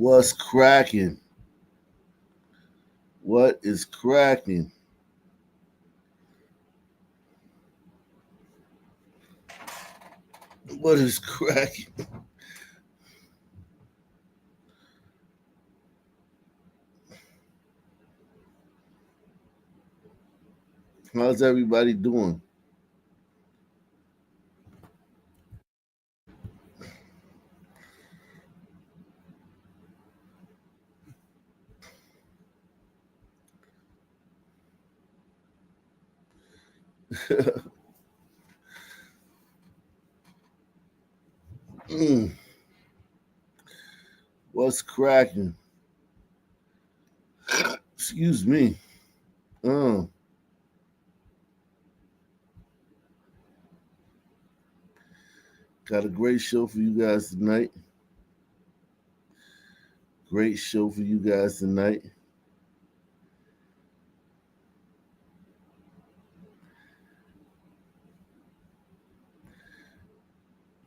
What's cracking? What is cracking? What is cracking? How's everybody doing? What's cracking? Excuse me. Uh, got a great show for you guys tonight. Great show for you guys tonight.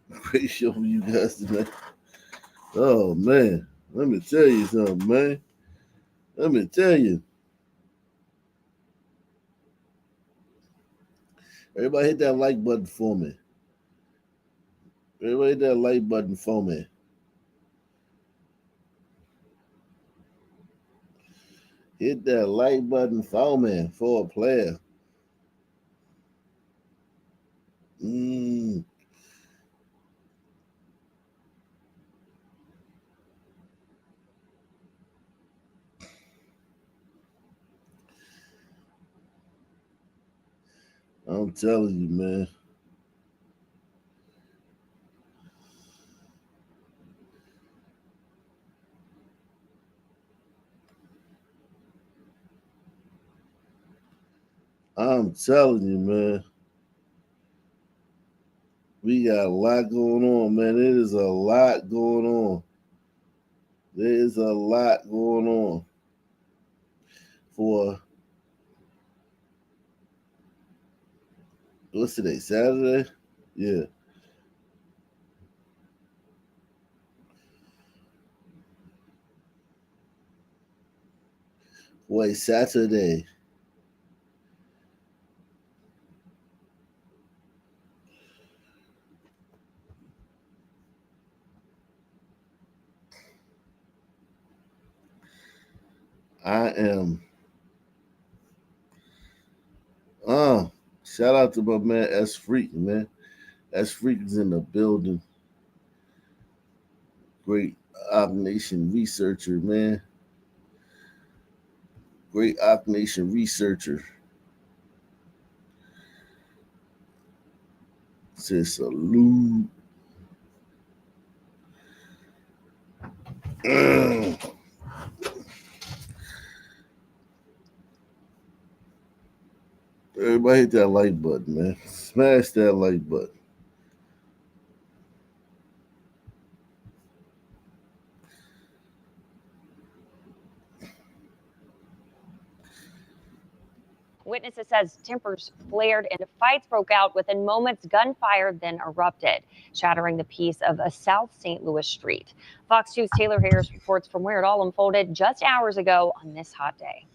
Great show for you guys tonight. Oh man, let me tell you something, man. Let me tell you. Everybody hit that like button for me. Everybody hit that like button for me. Hit that like button for me for a player. I'm telling you, man. I'm telling you, man. We got a lot going on, man. It is a lot going on. There is a lot going on for what's today? Saturday? Yeah. Wait, Saturday. I am. Shout out to my man S Freak, man. S Freak is in the building. Great Op Nation researcher, man. Great Op Nation researcher. Says salute. Everybody hit that like button, man. Smash that like button. Witnesses says tempers flared and fights broke out within moments. Gunfire then erupted, shattering the peace of a South St. Louis street. Fox 2's Taylor Harris reports from where it all unfolded just hours ago on this hot day.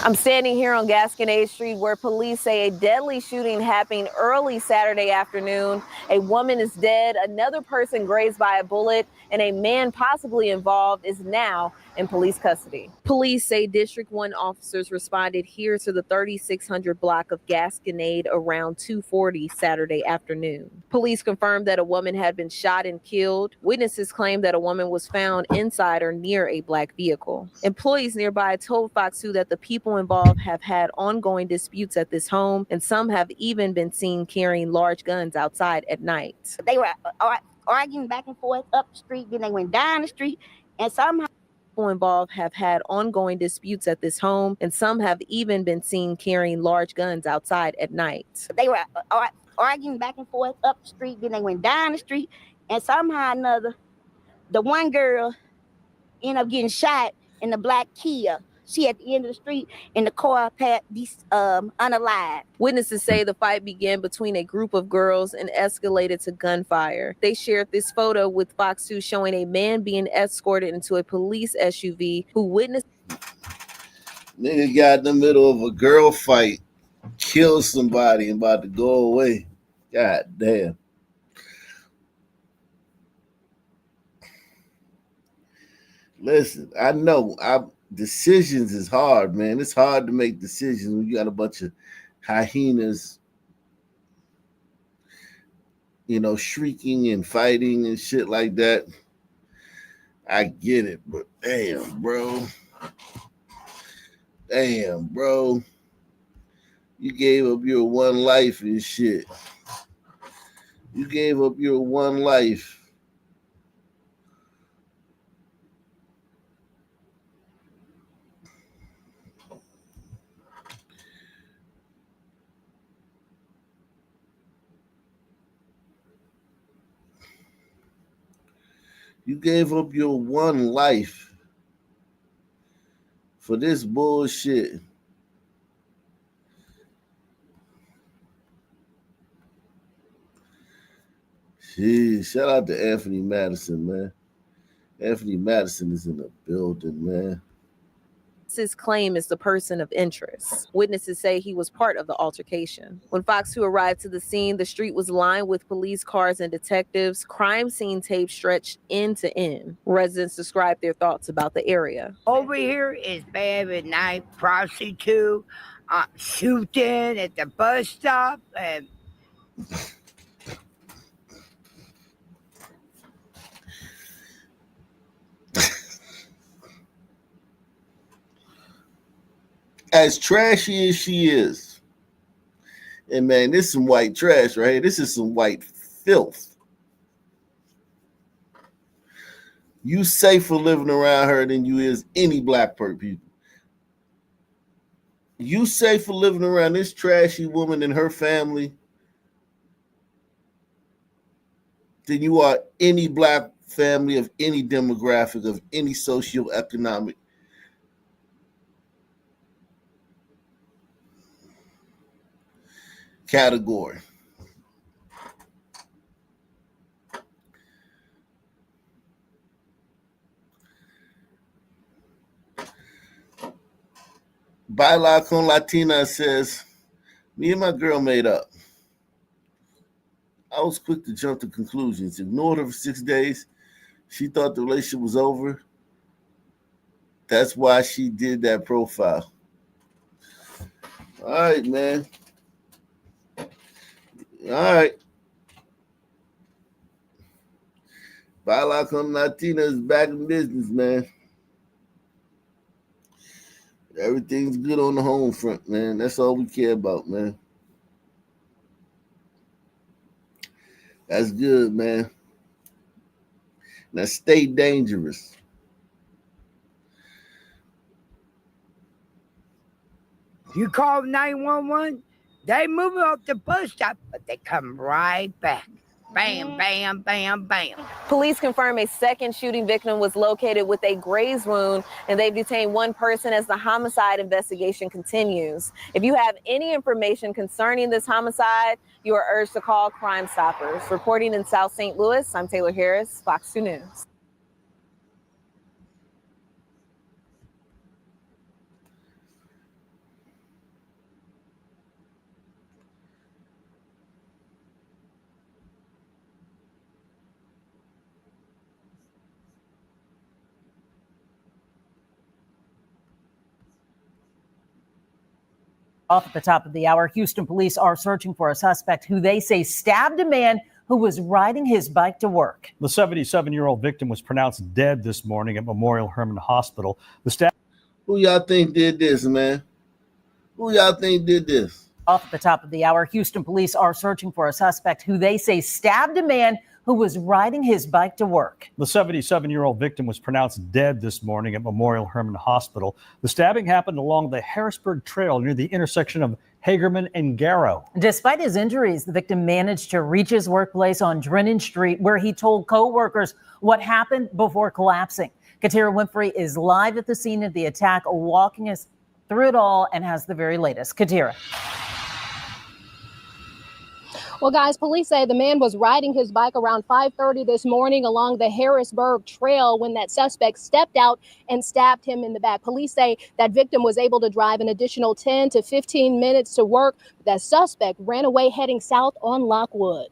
I'm standing here on Gasconade Street where police say a deadly shooting happened early Saturday afternoon. A woman is dead, another person grazed by a bullet, and a man possibly involved is now in police custody. Police say District 1 officers responded here to the 3600 block of Gasconade around 2:40 Saturday afternoon. Police confirmed that a woman had been shot and killed. Witnesses claim that a woman was found inside or near a black vehicle. Employees nearby told Fox 2 that the people involved have had ongoing disputes at this home, and some have even been seen carrying large guns outside at night. They were arguing back and forth up the street, then they went down the street, and somehow people involved have had ongoing disputes at this home, and some have even been seen carrying large guns outside at night. They were arguing back and forth up the street, then they went down the street, and somehow or another, the one girl ended up getting shot in the black Kia. She at the end of the street, and the car passed unalive. Witnesses say the fight began between a group of girls and escalated to gunfire. They shared this photo with Fox 2 showing a man being escorted into a police SUV who witnessed. Nigga got in the middle of a girl fight, killed somebody, and about to go away. God damn. Listen, I know decisions is hard, man. It's hard to make decisions when you got a bunch of hyenas, shrieking and fighting and shit like that. I get it, but damn, bro. Damn, bro. You gave up your one life and shit. You gave up your one life. You gave up your one life for this bullshit. Jeez, shout out to Anthony Madison, man. Anthony Madison is in the building, man. His claim is the person of interest. Witnesses say he was part of the altercation. When Fox 2 arrived to the scene, the street was lined with police cars and detectives. Crime scene tape stretched end to end. Residents described their thoughts about the area. Over here is bad at night, prostitute, shooting at the bus stop, and as trashy as she is, and man, this is some white trash right here. This is some white filth. You safer living around her than you is any black people. You safer living around this trashy woman and her family than you are any black family of any demographic, of any socioeconomic category. Baila con Latina says, me and my girl made up. I was quick to jump to conclusions. Ignored her for 6 days. She thought the relationship was over. That's why she did that profile. All right, man. All right. Baila con Latina is back in business, man. Everything's good on the home front, man. That's all we care about, man. That's good, man. Now stay dangerous. you call 911, they move off the bus stop, but they come right back. Bam, bam, bam, bam. Police confirm a second shooting victim was located with a graze wound, and they've detained one person as the homicide investigation continues. If you have any information concerning this homicide, you are urged to call Crime Stoppers. Reporting in South St. Louis, I'm Taylor Harris, Fox 2 News. Off at the top of the hour, Houston police are searching for a suspect who they say stabbed a man who was riding his bike to work. The 77-year-old victim was pronounced dead this morning at Memorial Hermann Hospital. Who y'all think did this, man? Who y'all think did this? Off at the top of the hour, Houston police are searching for a suspect who they say stabbed a man who was riding his bike to work. The 77-year-old victim was pronounced dead this morning at Memorial Hermann Hospital. The stabbing happened along the Harrisburg Trail near the intersection of Hagerman, and Garrow. Despite his injuries, the victim managed to reach his workplace on Drennan Street, where he told co-workers what happened before collapsing. Katira Winfrey is live at the scene of the attack, walking us through it all, and has the very latest. Katira. Well, guys, police say the man was riding his bike around 5:30 this morning along the Harrisburg Trail when that suspect stepped out and stabbed him in the back. Police say that victim was able to drive an additional 10 to 15 minutes to work. That suspect ran away heading south on Lockwood.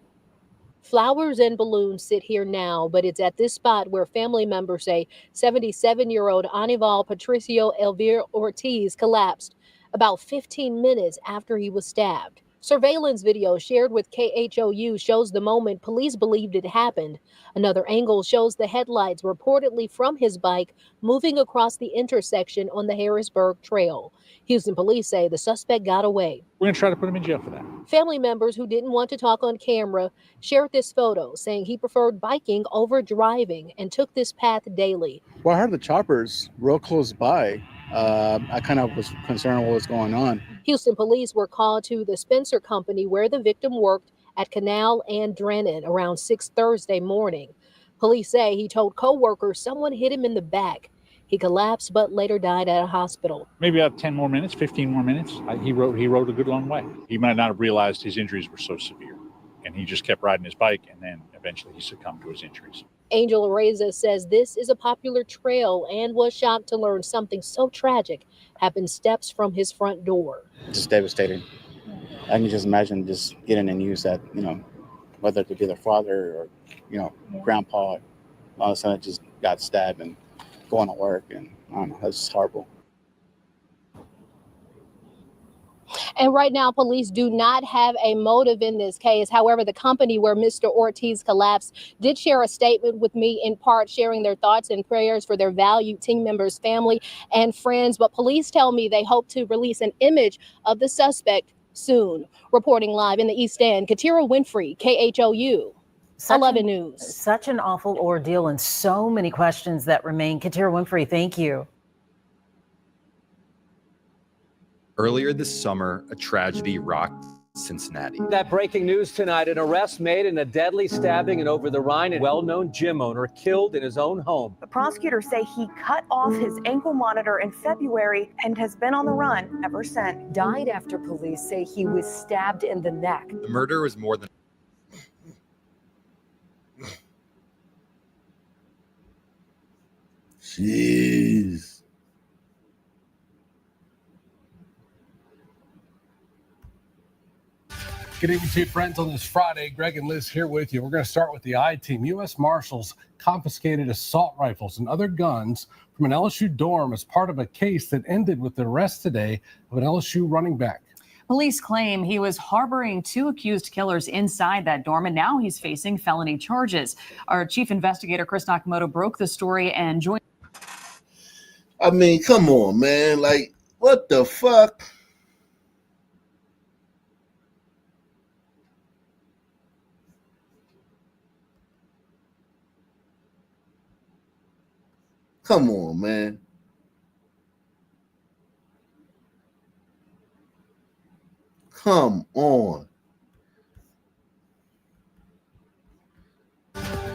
Flowers and balloons sit here now, but it's at this spot where family members say 77-year-old Anival Patricio Elvira Ortiz collapsed about 15 minutes after he was stabbed. Surveillance video shared with KHOU shows the moment police believed it happened. Another angle shows the headlights reportedly from his bike moving across the intersection on the Harrisburg Trail. Houston police say the suspect got away. We're going to try to put him in jail for that. Family members who didn't want to talk on camera shared this photo, saying he preferred biking over driving and took this path daily. Well, I heard the choppers real close by. I kind of was concerned what was going on. Houston police were called to the Spencer Company where the victim worked at Canal and Drennan around 6 Thursday morning. Police say he told co-workers someone hit him in the back. He collapsed but later died at a hospital. Maybe about 10 more minutes, 15 more minutes. He rode a good long way. He might not have realized his injuries were so severe, and he just kept riding his bike, and then eventually he succumbed to his injuries. Angel Areza says this is a popular trail and was shocked to learn something so tragic happened steps from his front door. Just devastating. I can just imagine just getting the news that, whether it be their father or, grandpa, all of a sudden just got stabbed and going to work. And I don't know, that's just horrible. And right now, police do not have a motive in this case. However, the company where Mr. Ortiz collapsed did share a statement with me, in part sharing their thoughts and prayers for their valued team members, family, and friends. But police tell me they hope to release an image of the suspect soon. Reporting live in the East End, Katira Winfrey, KHOU. 11 News. Such an awful ordeal and so many questions that remain. Katira Winfrey, thank you. Earlier this summer, a tragedy rocked Cincinnati. That breaking news tonight, an arrest made in a deadly stabbing in Over the Rhine. A well-known gym owner killed in his own home. The prosecutors say he cut off his ankle monitor in February and has been on the run ever since. Died after police say he was stabbed in the neck. The murder was more than... Jeez. Good evening to you, friends, on this Friday. Greg and Liz here with you. We're going to start with the I-Team. U.S. Marshals confiscated assault rifles and other guns from an LSU dorm as part of a case that ended with the arrest today of an LSU running back. Police claim he was harboring two accused killers inside that dorm, and now he's facing felony charges. Our chief investigator, Chris Nakamoto, broke the story and joined. I mean, come on, man. Like, what the fuck? Come on, man. Come on.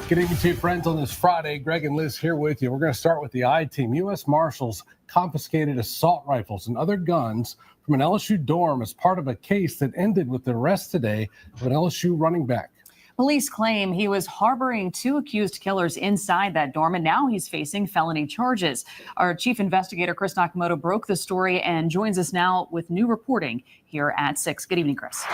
Good evening to you, friends, on this Friday. Greg and Liz here with you. We're going to start with the I-Team. U.S. Marshals confiscated assault rifles and other guns from an LSU dorm as part of a case that ended with the arrest today of an LSU running back. Police claim he was harboring two accused killers inside that dorm, and now he's facing felony charges. Our chief investigator, Chris Nakamoto, broke the story and joins us now with new reporting here at 6. Good evening, Chris.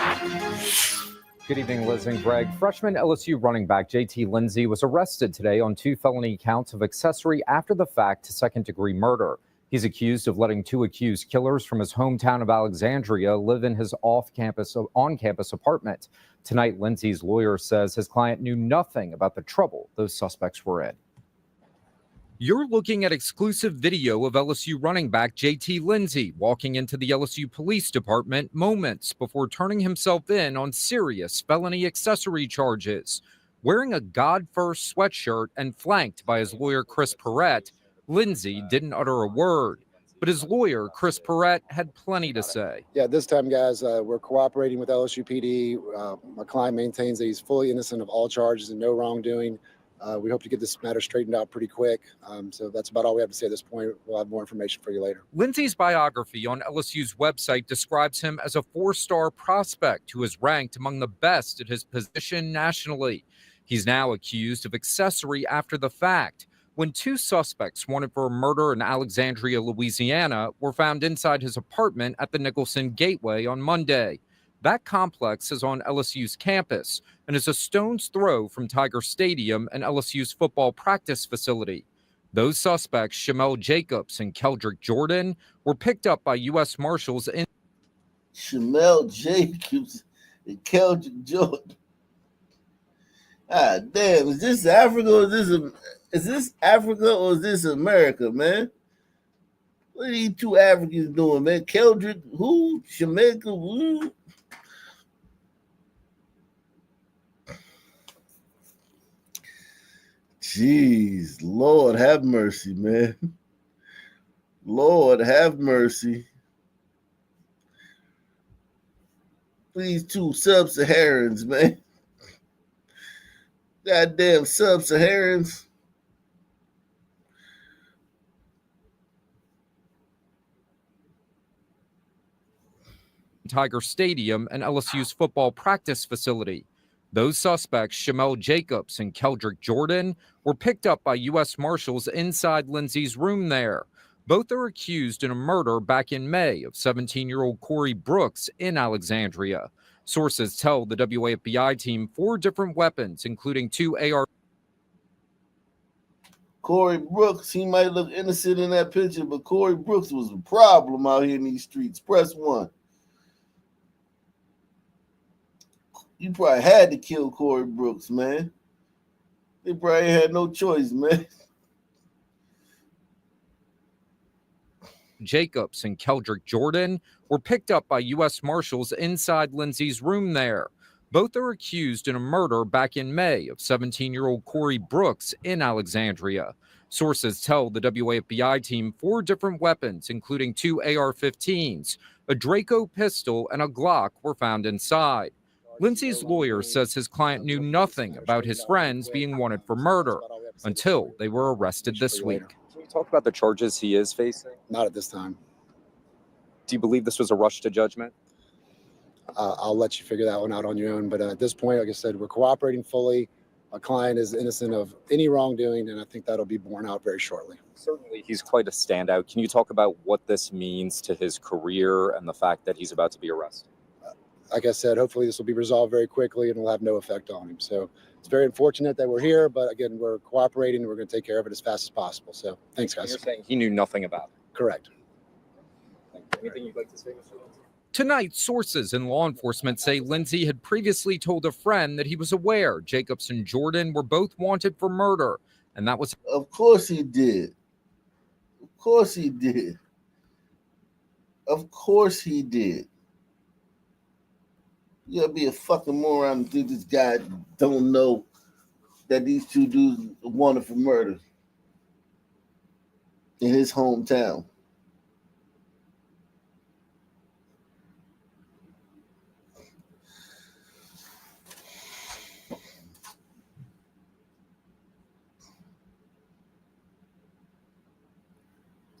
Good evening, Liz and Greg. Freshman LSU running back JT Lindsay was arrested today on 2 felony counts of accessory after the fact to second-degree murder. He's accused of letting 2 accused killers from his hometown of Alexandria live in his on-campus apartment. Tonight, Lindsay's lawyer says his client knew nothing about the trouble those suspects were in. You're looking at exclusive video of LSU running back JT Lindsay walking into the LSU Police Department moments before turning himself in on serious felony accessory charges. Wearing a God First sweatshirt and flanked by his lawyer Chris Perrette, Lindsay didn't utter a word, but his lawyer, Chris Perrette, had plenty to say. Yeah, this time, guys, we're cooperating with LSU PD. My client maintains that he's fully innocent of all charges and no wrongdoing. We hope to get this matter straightened out pretty quick. So that's about all we have to say at this point. We'll have more information for you later. Lindsey's biography on LSU's website describes him as a 4-star prospect who is ranked among the best at his position nationally. He's now accused of accessory after the fact, when 2 suspects wanted for a murder in Alexandria, Louisiana, were found inside his apartment at the Nicholson Gateway on Monday. That complex is on LSU's campus and is a stone's throw from Tiger Stadium and LSU's football practice facility. Those suspects, Shamel Jacobs and Keldrick Jordan, were picked up by U.S. Marshals in Shamel Jacobs and Keldrick Jordan. Ah, damn! Is this Africa or is this Africa or is this America, man? What are these 2 Africans doing, man? Keldrick, who? Jamaica, who? Jeez, Lord have mercy, man. Lord have mercy. These 2 sub-Saharans, man. Goddamn sub-Saharans. Tiger Stadium and LSU's football practice facility. Those suspects, Shamel Jacobs and Keldrick Jordan, were picked up by U.S. Marshals inside Lindsey's room there. Both are accused in a murder back in May of 17-year-old Corey Brooks in Alexandria. Sources tell the WAFBI team 4 different weapons, including 2 AR. Corey Brooks, he might look innocent in that picture, but Corey Brooks was a problem out here in these streets. Press 1. You probably had to kill Corey Brooks, man. They probably had no choice, man. Jacobs and Keldrick Jordan were picked up by U.S. Marshals inside Lindsey's room there. Both are accused in a murder back in May of 17-year-old Corey Brooks in Alexandria. Sources tell the WAFBI team 4 different weapons, including 2 AR-15s, a Draco pistol, and a Glock were found inside. Lindsey's lawyer says his client knew nothing about his friends being wanted for murder until they were arrested this week. Can you talk about the charges he is facing? Not at this time. Do you believe this was a rush to judgment? I'll let you figure that one out on your own. But at this point, like I said, we're cooperating fully. Our client is innocent of any wrongdoing, and I think that'll be borne out very shortly. Certainly, he's quite a standout. Can you talk about what this means to his career and the fact that he's about to be arrested? Like I said, hopefully this will be resolved very quickly and will have no effect on him. So it's very unfortunate that we're here, but again, we're cooperating and we're going to take care of it as fast as possible. So thanks, guys. You're saying he knew nothing about it? Correct. Anything you'd like to say, Mr. Lindsey? Tonight, sources in law enforcement say Lindsey had previously told a friend that he was aware Jacobs and Jordan were both wanted for murder, and that was... Of course he did. Of course he did. Of course he did. You gotta be a fucking moron and think this guy don't know that these 2 dudes are wanted for murder in his hometown.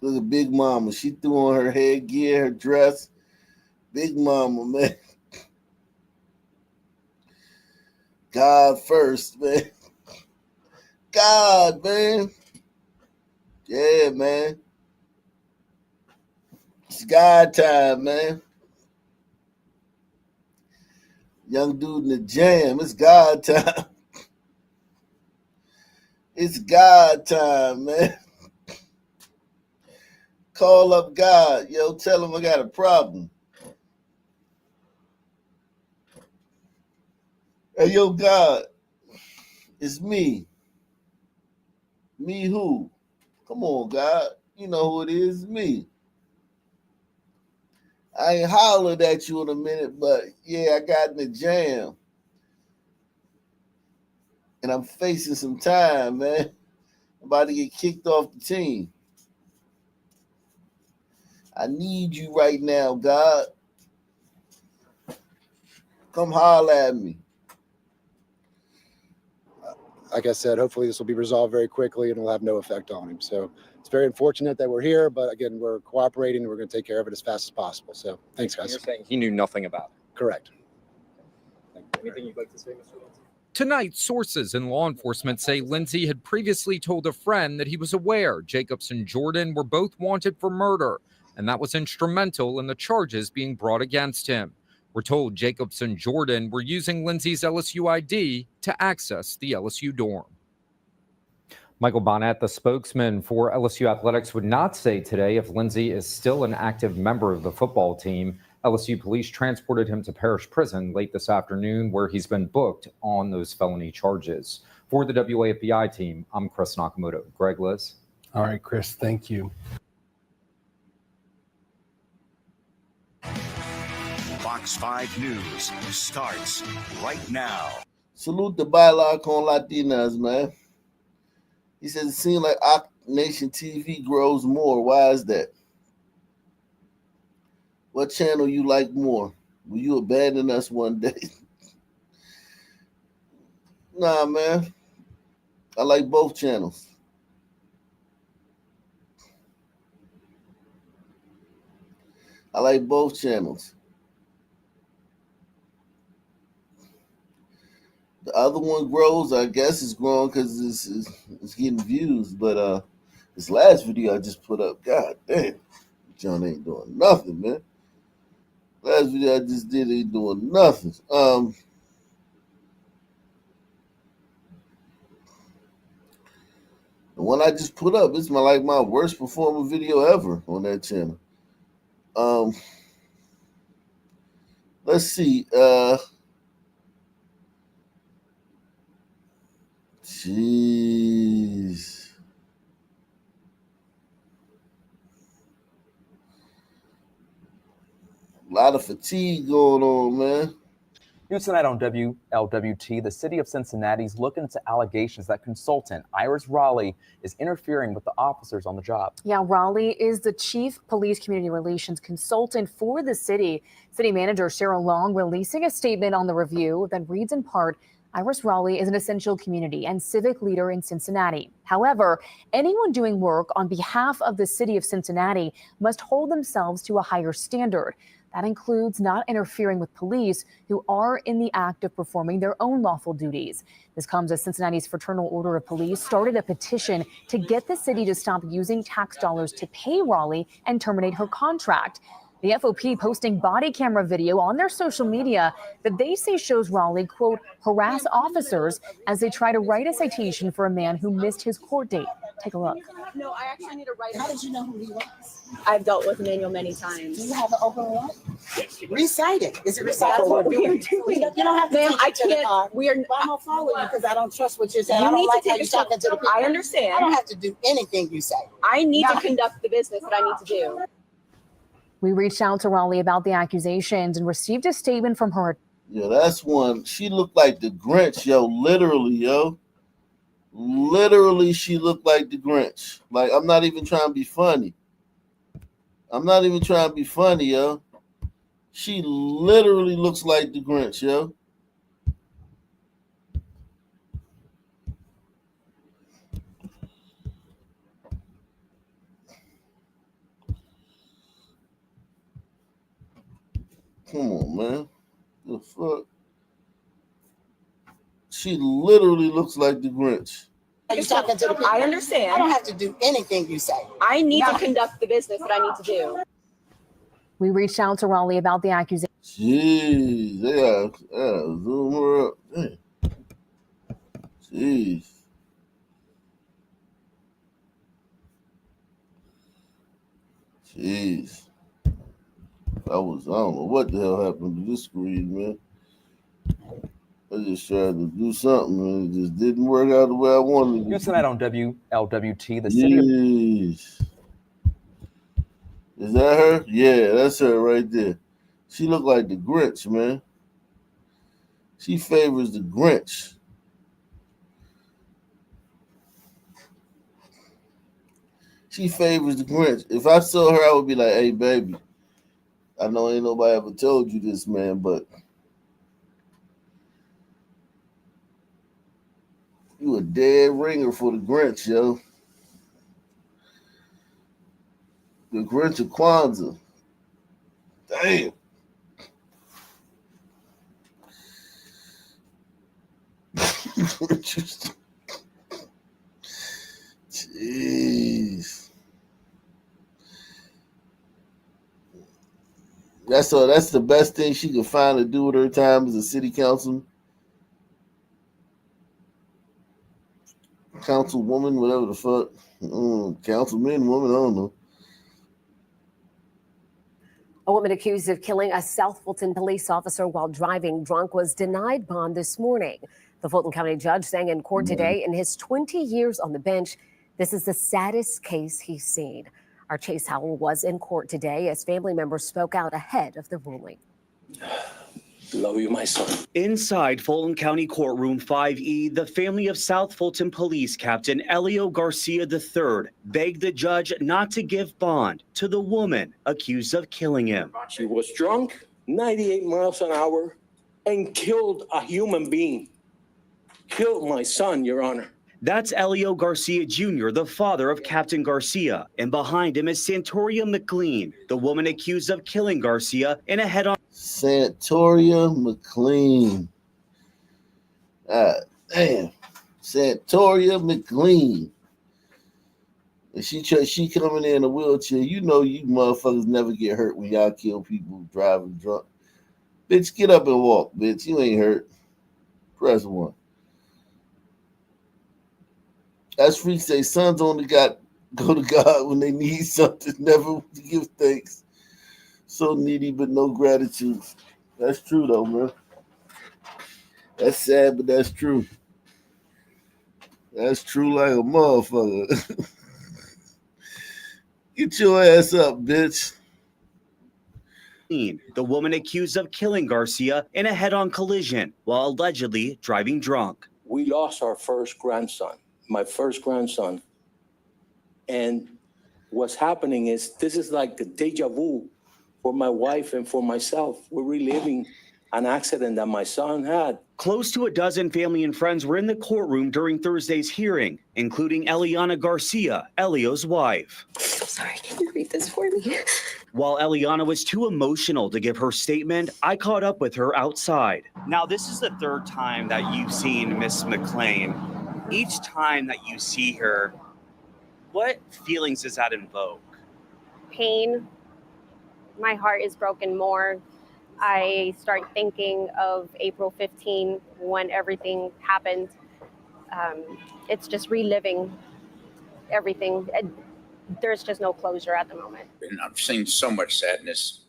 Look at Big Mama. She threw on her headgear, her dress. Big Mama, man. God first, man. God, man. Yeah, man. It's God time, man. Young dude in the jam. It's God time. It's God time, man. Call up God. Yo, tell him I got a problem. Hey, yo, God, it's me. Me who? Come on, God. You know who it is, me. I ain't hollered at you in a minute, but yeah, I got in the jam. And I'm facing some time, man. I'm about to get kicked off the team. I need you right now, God. Come holler at me. Like I said, hopefully this will be resolved very quickly and will have no effect on him. So it's very unfortunate that we're here, but again, we're cooperating and we're going to take care of it as fast as possible. So thanks, guys. You're saying he knew nothing about it. Correct. Anything you'd like to say, Mr. Lindsay? Tonight, sources in law enforcement say Lindsay had previously told a friend that he was aware Jacobs and Jordan were both wanted for murder, and that was instrumental in the charges being brought against him. We're told Jacobs and Jordan were using Lindsay's LSU ID to access the LSU dorm. Michael Bonnet, the spokesman for LSU Athletics, would not say today if Lindsay is still an active member of the football team. LSU police transported him to Parish Prison late this afternoon, where he's been booked on those felony charges. For the WAFBI team, I'm Chris Nakamoto. Greg, Liz. All right, Chris, thank you. Fox 5 News starts right now. Salute the Baila con Latinas, man. He says it seems like Oc Nation TV grows more. Why is that? What channel you like more? Will you abandon us one day? Nah, man. I like both channels. I like both channels. The other one grows, I guess it's growing because it's getting views. But this last video I just put up, god damn, John ain't doing nothing, man. Last video I just did ain't doing nothing. The one I just put up is my worst performing video ever on that channel. Let's see. Jeez. A lot of fatigue going on, man. News tonight on WLWT, the city of Cincinnati's looking into allegations that consultant Iris Raleigh is interfering with the officers on the job. Yeah, Raleigh is the chief police community relations consultant for the city. City manager Cheryl Long releasing a statement on the review that reads in part, Iris Raleigh is an essential community and civic leader in Cincinnati. However, anyone doing work on behalf of the city of Cincinnati must hold themselves to a higher standard. That includes not interfering with police who are in the act of performing their own lawful duties. This comes as Cincinnati's Fraternal Order of Police started a petition to get the city to stop using tax dollars to pay Raleigh and terminate her contract. The FOP posting body camera video on their social media that they say shows Raleigh, quote, harass officers as they try to write a citation for a man who missed his court date. Take a look. No, I actually need to write. How did you know who he was? I've dealt with Emmanuel many times. Do you have an open one? Recite it. Is it recited? That's what we are doing. You don't have to. Ma'am, I take it to the can't. car. We are. Well, I'm gonna follow you because I don't trust what you're saying. You I don't need like to how take you're a step. talking to the people. I understand. I don't have to do anything you say. I need Now- to conduct the business that I need to do. We reached out to Raleigh about the accusations and received a statement from her. Yeah, that's one. She looked like the Grinch, yo. Literally, yo. Literally, she looked like the Grinch. Like, I'm not even trying to be funny. I'm not even trying to be funny, yo. She literally looks like the Grinch, yo. Come on, man. The fuck? She literally looks like the Grinch. You're talking to the people. I understand. I don't have to do anything you say. I need Now- to conduct the business that I need to do. We reached out to Raleigh about the accusations. Jeez, they gotta zoom her up. Damn. Jeez. Jeez. I don't know what the hell happened to this screen, man. I just tried to do something and it just didn't work out the way I wanted it. News tonight on WLWT, the city of Jeez. Is that her? Yeah, that's her right there. She looked like the Grinch, man. She favors the Grinch. She favors the Grinch. If I saw her, I would be like, hey, baby, I know ain't nobody ever told you this, man, but you a dead ringer for the Grinch, yo. The Grinch of Kwanzaa. Damn. Jeez. That's the best thing she could find to do with her time as a city councilwoman, whatever the fuck. Councilman, woman, I don't know. A woman accused of killing a South Fulton police officer while driving drunk was denied bond this morning. The Fulton County judge saying in court today, in his 20 years on the bench, this is the saddest case he's seen. Our Chase Howell was in court today as family members spoke out ahead of the ruling. Love you, my son. Inside Fulton County Courtroom 5E, the family of South Fulton Police Captain Elio Garcia III begged the judge not to give bond to the woman accused of killing him. She was drunk, 98 miles an hour, and killed a human being. Killed my son, Your Honor. That's Elio Garcia Jr., the father of Captain Garcia. And behind him is Santoria McLean, the woman accused of killing Garcia in a head-on. Santoria McLean. Damn. Santoria McLean. And she coming in a wheelchair. You know you motherfuckers never get hurt when y'all kill people driving drunk. Bitch, get up and walk, bitch. You ain't hurt. Press 1. As Freak say, sons only go to God when they need something, never to give thanks. So needy, but no gratitude. That's true, though, man. That's sad, but that's true. That's true like a motherfucker. Get your ass up, bitch. The woman accused of killing Garcia in a head-on collision while allegedly driving drunk. We lost our first grandson, my first grandson. And what's happening is this is like the deja vu for my wife and for myself. We're reliving an accident that my son had. Close to a dozen family and friends were in the courtroom during Thursday's hearing, including Eliana Garcia, Elio's wife. I'm sorry, can you read this for me? While Eliana was too emotional to give her statement, I caught up with her outside. Now, this is the third time that you've seen Miss McLean. Each time that you see her, what feelings does that invoke? Pain. My heart is broken more. I start thinking of April 15 when everything happened. It's just reliving everything. There's just no closure at the moment. And I've seen so much sadness,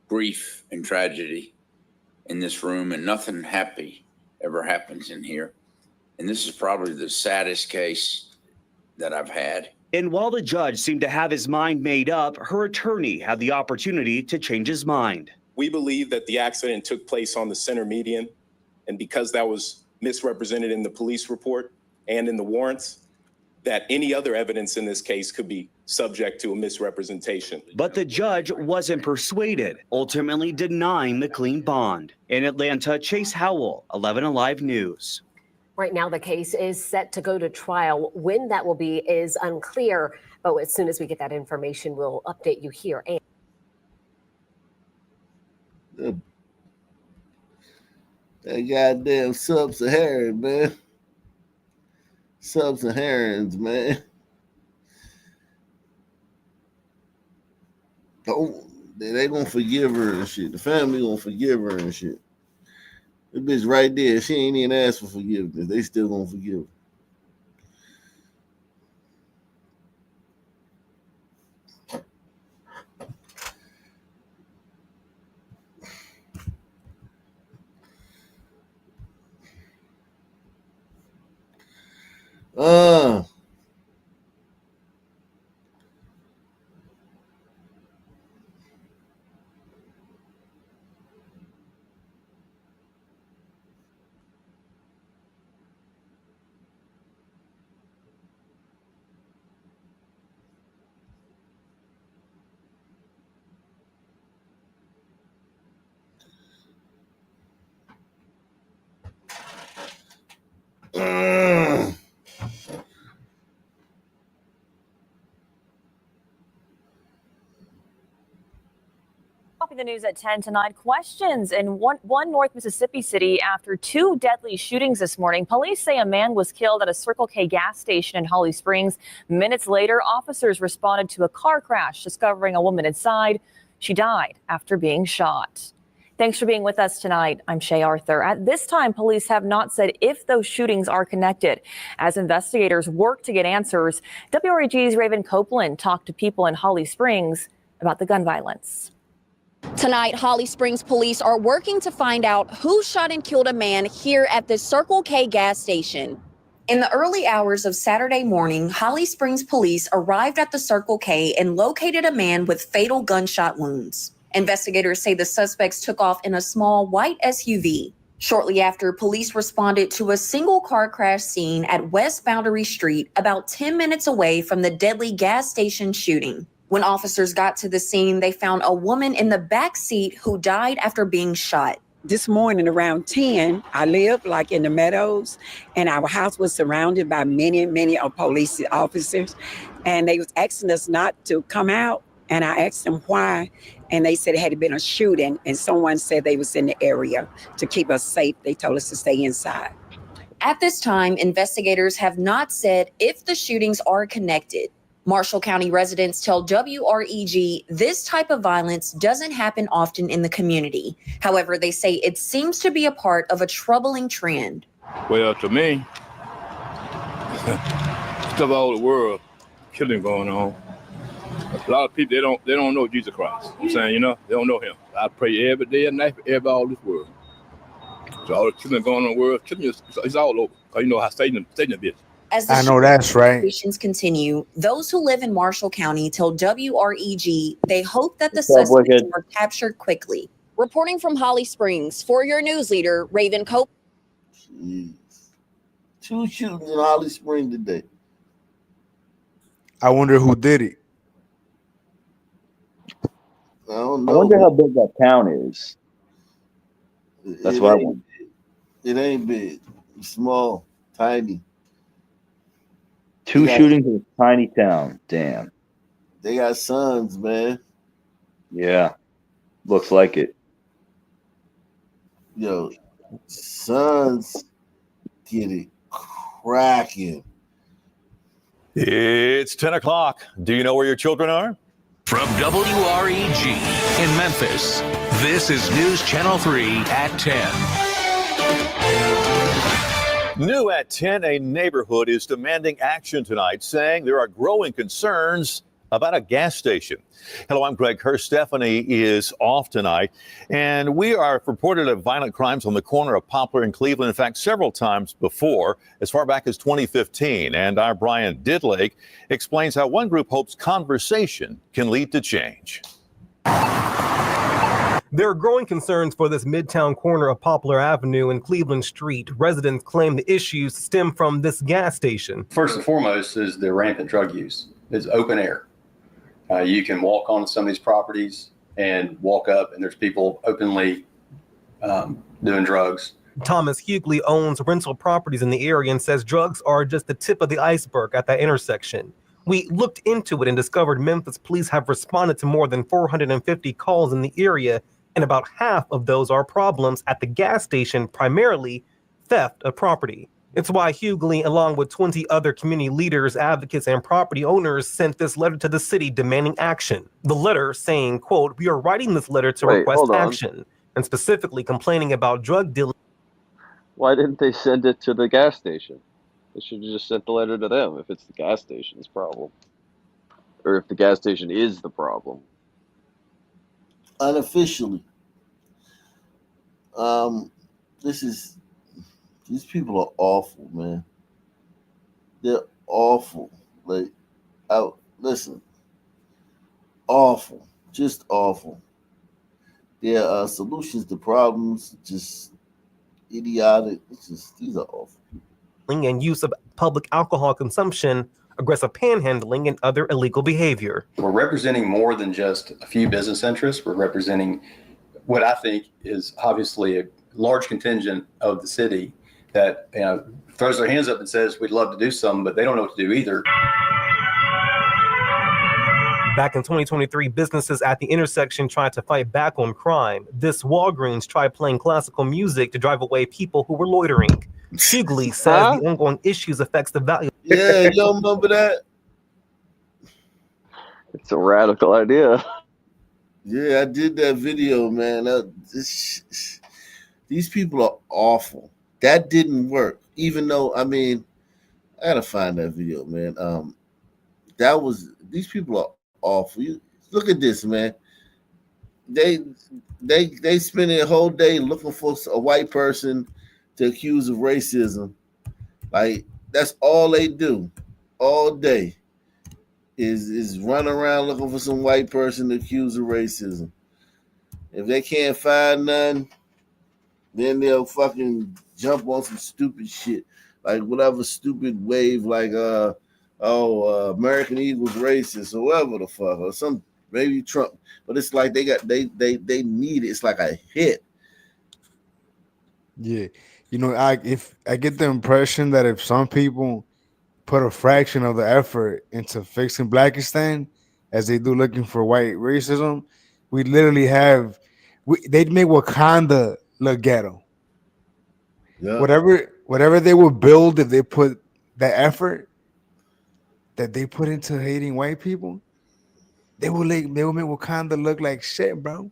grief, and tragedy in this room, and nothing happy ever happens in here. And this is probably the saddest case that I've had. And while the judge seemed to have his mind made up, her attorney had the opportunity to change his mind. We believe that the accident took place on the center median, and because that was misrepresented in the police report and in the warrants, that any other evidence in this case could be subject to a misrepresentation. But the judge wasn't persuaded, ultimately denying the clean bond. In Atlanta, Chase Howell, 11 Alive News. Right now, the case is set to go to trial. When that will be is unclear, but as soon as we get that information, we'll update you here. And that goddamn sub-Saharan, man. Sub-Saharans, man. They gonna forgive her and shit. The family gonna forgive her and shit. The bitch right there, she ain't even asked for forgiveness. They still gonna forgive her. Topping the news at 10 tonight, questions in one North Mississippi city after 2 deadly shootings this morning. Police say a man was killed at a Circle K gas station in Holly Springs. Minutes later, officers responded to a car crash, discovering a woman inside. She died after being shot. Thanks for being with us tonight. I'm Shay Arthur. At this time, police have not said if those shootings are connected. As investigators work to get answers, WREG's Raven Copeland talked to people in Holly Springs about the gun violence. Tonight, Holly Springs police are working to find out who shot and killed a man here at the Circle K gas station. In the early hours of Saturday morning, Holly Springs police arrived at the Circle K and located a man with fatal gunshot wounds. Investigators say the suspects took off in a small white SUV. Shortly after, police responded to a single car crash scene at West Boundary Street, about 10 minutes away from the deadly gas station shooting. When officers got to the scene, they found a woman in the back seat who died after being shot. This morning around 10, I live like in the Meadows, and our house was surrounded by many police officers, and they was asking us not to come out. And I asked them why, and they said it had been a shooting, and someone said they was in the area to keep us safe. They told us to stay inside. At this time, investigators have not said if the shootings are connected. Marshall County residents tell WREG this type of violence doesn't happen often in the community. However, they say it seems to be a part of a troubling trend. Well, to me, stuff all over the world, killing going on. A lot of people, they don't know Jesus Christ. I'm saying, they don't know him. I pray every day and night for everybody all this world. So all the killing going on in the world, killing it's all over. Because you know how Satan is. As the investigations continue, those who live in Marshall County tell WREG they hope that the suspects are captured quickly. Reporting from Holly Springs, for your news leader, Raven Cope. Jeez. 2 shootings in Holly Springs today. I wonder who did it. I don't know. I wonder how big that town is. That's what I want. It ain't big. It's small, tiny. 2 shootings in a tiny town. Damn. They got sons, man. Yeah. Looks like it. Yo, sons get it cracking. It's 10 o'clock. Do you know where your children are? From WREG in Memphis, this is News Channel 3 at 10. New at 10, a neighborhood is demanding action tonight, saying there are growing concerns about a gas station. Hello, I'm Greg Hurst. Stephanie is off tonight, and we are reported of violent crimes on the corner of Poplar and Cleveland, in fact, several times before, as far back as 2015. And our Brian Didlake explains how one group hopes conversation can lead to change. There are growing concerns for this midtown corner of Poplar Avenue and Cleveland Street. Residents claim the issues stem from this gas station. First and foremost is the rampant drug use. It's open air. You can walk on some of these properties and walk up, and there's people openly doing drugs. Thomas Hughley owns rental properties in the area and says drugs are just the tip of the iceberg at that intersection. We looked into it and discovered Memphis police have responded to more than 450 calls in the area, and about half of those are problems at the gas station, primarily theft of property. It's why Hughley, along with 20 other community leaders, advocates, and property owners, sent this letter to the city demanding action. The letter saying, quote, "We are writing this letter to request action," and specifically complaining about drug dealing. Why didn't they send it to the gas station? They should have just sent the letter to them if it's the gas station's problem. Or if the gas station is the problem. Unofficially. These people are awful, man. They're awful. Listen. Awful. Just awful. Their solutions to problems, just idiotic. These are awful people. And use of public alcohol consumption, aggressive panhandling, and other illegal behavior. We're representing more than just a few business interests. We're representing what I think is obviously a large contingent of the city that throws their hands up and says, we'd love to do something, but they don't know what to do either. Back in 2023, businesses at the intersection tried to fight back on crime. This Walgreens tried playing classical music to drive away people who were loitering. Hughley says the ongoing issues affects the value. Yeah, you don't remember that? It's a radical idea. Yeah, I did that video, man. These people are awful. That didn't work. Even though, I mean, I gotta find that video, man. These people are awful. Look at this, man. They spend their whole day looking for a white person to accuse of racism. Like, that's all they do all day is run around looking for some white person to accuse of racism. If they can't find none, then they'll fucking jump on some stupid shit. Like whatever stupid wave, like American Eagles racist or whatever the fuck, or some maybe Trump. But it's like they need it. It's like a hit. Yeah, I get the impression that if some people put a fraction of the effort into fixing Blackistan as they do looking for white racism, we literally they'd make Wakanda look ghetto. Yeah. Whatever they would build if they put that effort that they put into hating white people, they will make Wakanda look like shit, bro.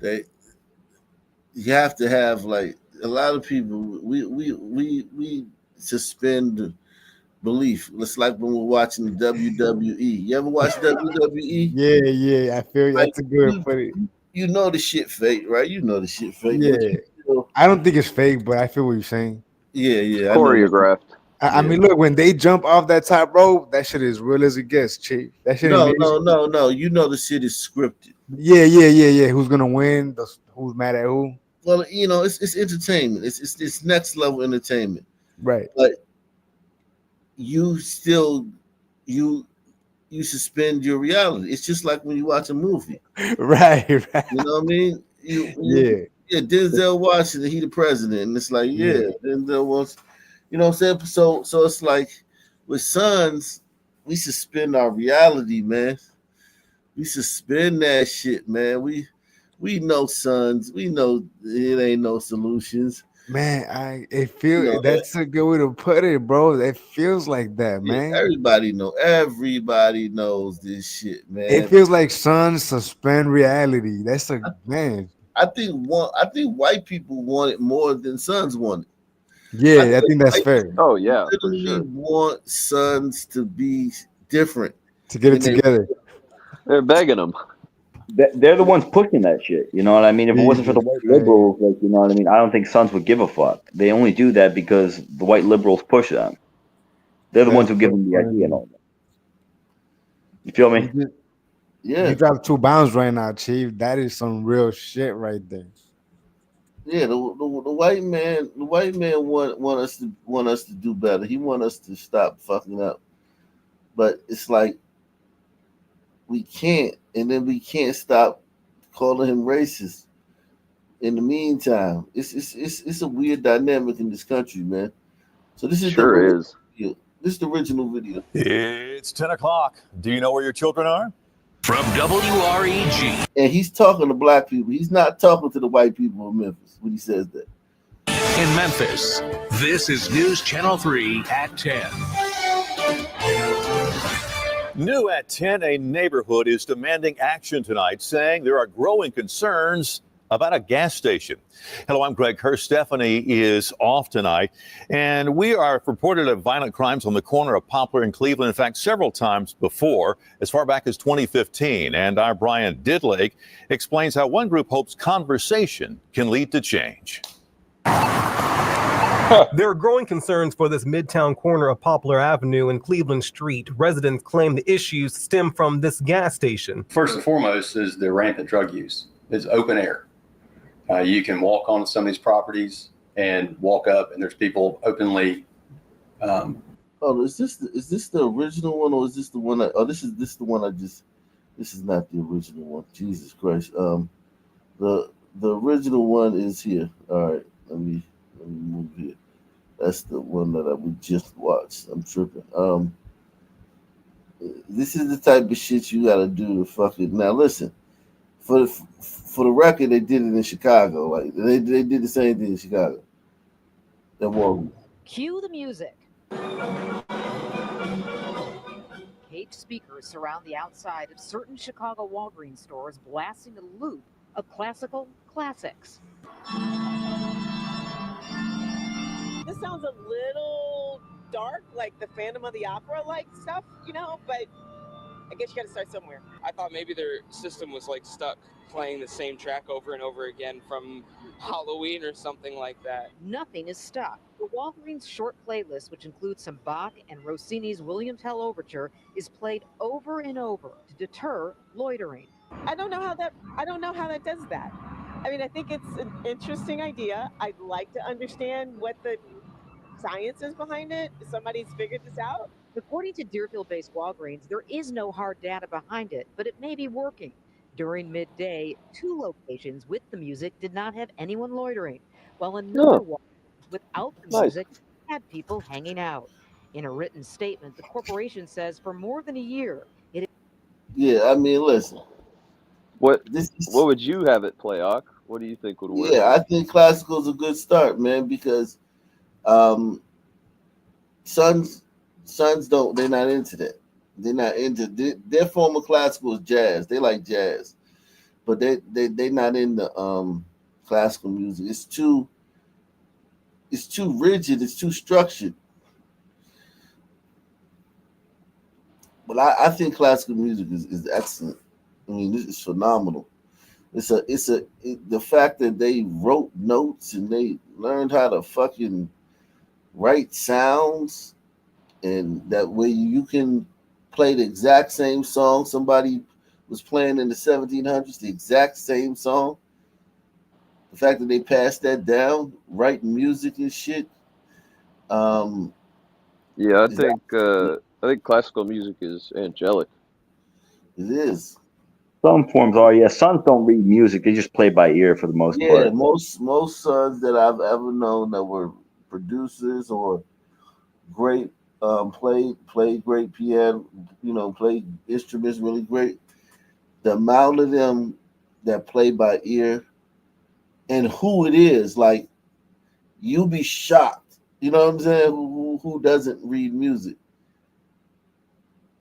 You have to have, like, a lot of people. We suspend belief. It's like when we're watching the WWE. You ever watch WWE? Yeah. I feel Like, that's a good way to put it. You know the shit fake, right? You know the shit fake. Yeah. I don't think it's fake, but I feel what you're saying. Yeah. Choreographed. I mean, look, when they jump off that top rope, that shit is real as it gets, Chief. That shit No. You know the shit is scripted. Yeah. Who's gonna win? Who's mad at who? Well, it's entertainment. It's next level entertainment. Right. But you still you suspend your reality. It's just like when you watch a movie. Right. You know what I mean? Yeah, Denzel Washington, he the president, and it's like, Denzel was, you know what I'm saying? So it's like with Sons, we suspend our reality, man. We suspend that shit, man. We know Sons. We know it ain't no solutions. Man, that's a good way to put it, bro. It feels like that, man. Everybody knows this shit, man. It feels like Sons suspend reality. That's man. I think white people want it more than Sons want it. Yeah, I think that's fair. Oh yeah, for literally sure. Want Sons to be different, to get it together. They're begging them. They're the ones pushing that shit. You know what I mean? If it wasn't for the white liberals, like, you know what I mean, I don't think Sons would give a fuck. They only do that because the white liberals push them. They're the ones who give them the idea and all that. You feel me? Yeah. You dropped 2 bounds right now, Chief. That is some real shit right there. Yeah, the white man want us to do better. He want us to stop fucking up. But it's like we can't, and then we can't stop calling him racist. In the meantime, it's a weird dynamic in this country, man. So this is This is the original video. It's 10 o'clock. Do you know where your children are? From WREG. And he's talking to black people. He's not talking to the white people of Memphis when he says that. In Memphis, this is News Channel 3 at 10. New at 10, a neighborhood is demanding action tonight, saying there are growing concerns about a gas station. Hello, I'm Greg Hurst. Stephanie is off tonight, and we are reported of violent crimes on the corner of Poplar and Cleveland, in fact, several times before, as far back as 2015. And our Brian Didlake explains how one group hopes conversation can lead to change. There are growing concerns for this midtown corner of Poplar Avenue and Cleveland Street. Residents claim the issues stem from this gas station. First and foremost is the rampant drug use. It's open air. You can walk on some of these properties and walk up, and there's people openly. Is this the original one, or is this the one that? Oh, this is the one I just. This is not the original one. Jesus Christ. The original one is here. All right, let me move here. That's the one that we just watched. I'm tripping. This is the type of shit you gotta do to fucking now. Listen, for the record, they did it in Chicago. Like they did the same thing in Chicago. That Walgreens. Cue the music. Caged speakers surround the outside of certain Chicago Walgreens stores, blasting a loop of classical classics. This sounds a little dark, like the Phantom of the Opera like stuff, but I guess you gotta start somewhere. I thought maybe their system was like stuck playing the same track over and over again from Halloween or something like that. Nothing is stuck. The Walgreens short playlist, which includes some Bach and Rossini's William Tell Overture, is played over and over to deter loitering. I don't know how that does that. I mean, I think it's an interesting idea. I'd like to understand what the science is behind it. Somebody's figured this out. According to Deerfield-based Walgreens, there is no hard data behind it, but it may be working. During midday, 2 locations with the music did not have anyone loitering, while another Walgreens without the Nice. music had people hanging out. In a written statement, the corporation says for more than a year, it Yeah, I mean, listen. What would you have it play, Ak? What do you think would work? Yeah, I think classical is a good start, man, because sons don't, they're not into that. They're not into their form of classical is jazz. They like jazz, but they not into classical music. It's too rigid. It's too structured. But I think classical music is excellent. I mean, this is phenomenal. The fact that they wrote notes and they learned how to fucking write sounds, and that way you can play the exact same song somebody was playing in the 1700s, the exact same song. The fact that they passed that down, writing music and shit. Yeah, I think classical music is angelic. It is. Some forms are, yeah. Sons don't read music; they just play by ear for the most Yeah, part. most sons that I've ever known that were producers or great played great piano, played instruments really great. The amount of them that play by ear and who it is, like you'll be shocked. You know what I'm saying? Who doesn't read music?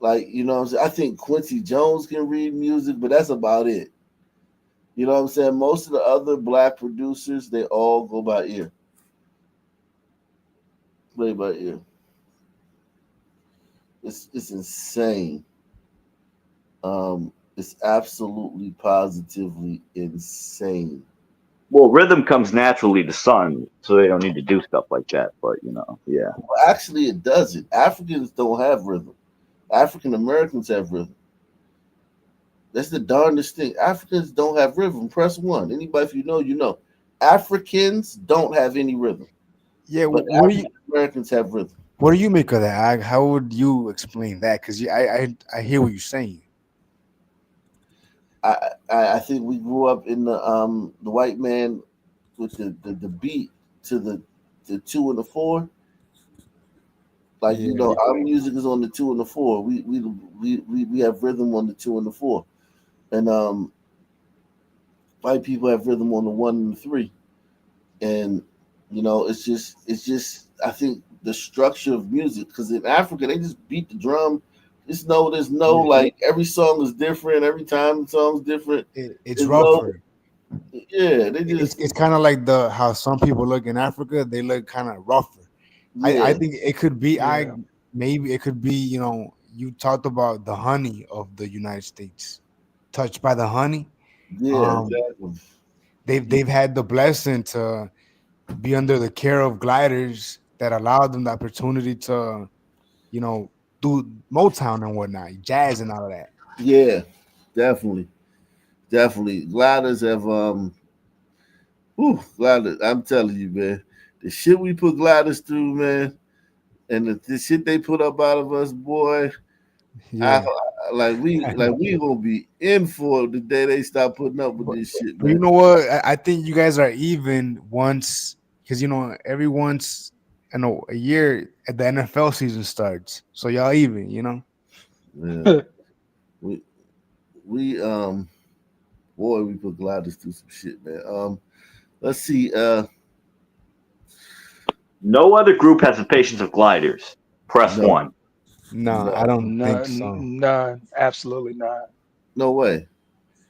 Like, you know what I'm saying? I think Quincy Jones can read music, but that's about it. You know what I'm saying? Most of the other black producers, they all go by ear. Play by ear. It's insane. It's absolutely positively insane. Well, rhythm comes naturally to sons, so they don't need to do stuff like that. But yeah. Well, actually, it doesn't. Africans don't have rhythm. African Americans have rhythm. That's the darndest thing. Africans don't have rhythm. Press 1. Anybody, if you know, you know. Africans don't have any rhythm. Yeah, but African Americans have rhythm. What do you make of that? How would you explain that? Because I hear what you're saying. I think we grew up in the white man with the beat to the 2 and the 4. Like our music is on the 2 and the 4. We have rhythm on the 2 and the 4, and white people have rhythm on the 1 and the 3. And it's just I think the structure of music, because in Africa they just beat the drum. There's no like every song is different. Every time the song's different. It's rougher. They just it's kind of like how some people look in Africa. They look kind of rougher. Yeah. I think it could be maybe it could be you talked about the honey of the United States, touched by the honey. Yeah, exactly. They've had the blessing to be under the care of gliders that allowed them the opportunity to do Motown and whatnot, jazz and all of that. Yeah, definitely. Gliders have gliders. I'm telling you, man, the shit we put gliders through, man, and the shit they put up out of us, boy. Yeah. We gonna be in for the day they stop putting up with this shit, But man. you know what? I think you guys are even once, because every once a year at the NFL season starts, so y'all even. Yeah. we boy, we put gliders through some shit, man. Let's see. No other group has the patience of gliders. Press No. one. No, I don't think so. None. Absolutely not. No way.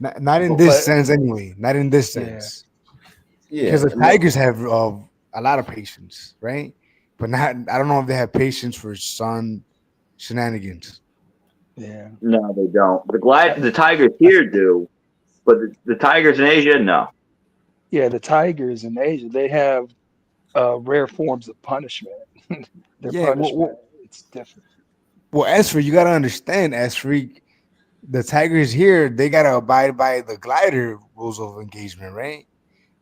Not in But this sense, anyway. Not in this yeah. sense. Yeah. Because the and that- Tigers have a lot of patience, right? But not. I don't know if they have patience for Sun shenanigans. Yeah. No, they don't. The Tigers here do, but the Tigers in Asia, no. Yeah, the tigers in Asia, they have rare forms of punishment. Their Yeah. punishment, it's different. Well, as for you gotta understand, as freak, the Tigers here, they gotta abide by the glider rules of engagement, right?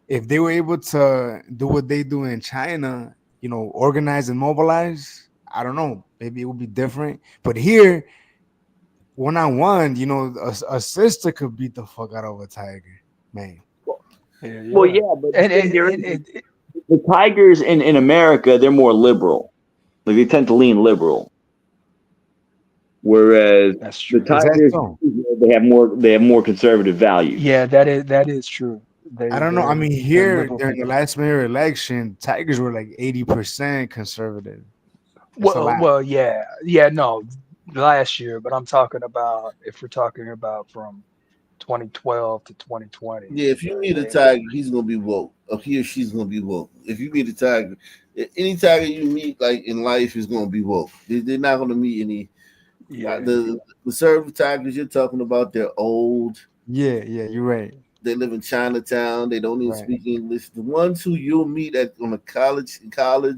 If they were able to do what they do in China, organize and mobilize, I don't know, maybe it would be different. But here, one-on-one, a sister could beat the fuck out of a tiger, man. Yeah, Well, yeah. yeah, but And the Tigers in America, they're more liberal. Like they tend to lean liberal. Whereas that's the true. Is that Tigers, so? they have more conservative values. Yeah, that is true. I don't know. I mean, They're here liberal during the people. last mayor election, Tigers were like 80% conservative. That's a Well, lot. well, yeah, no, last year, but I'm talking about if we're talking about from 2012 to 2020. Yeah, if you meet a tiger, he's gonna be woke. Or he or she's gonna be woke. If you meet a tiger, any tiger you meet like in life is gonna be woke. They're not gonna meet any. Yeah. The conservative tigers you're talking about, they're old. Yeah, you're right. They live in Chinatown. They don't even Right. speak English. The ones who you'll meet on a college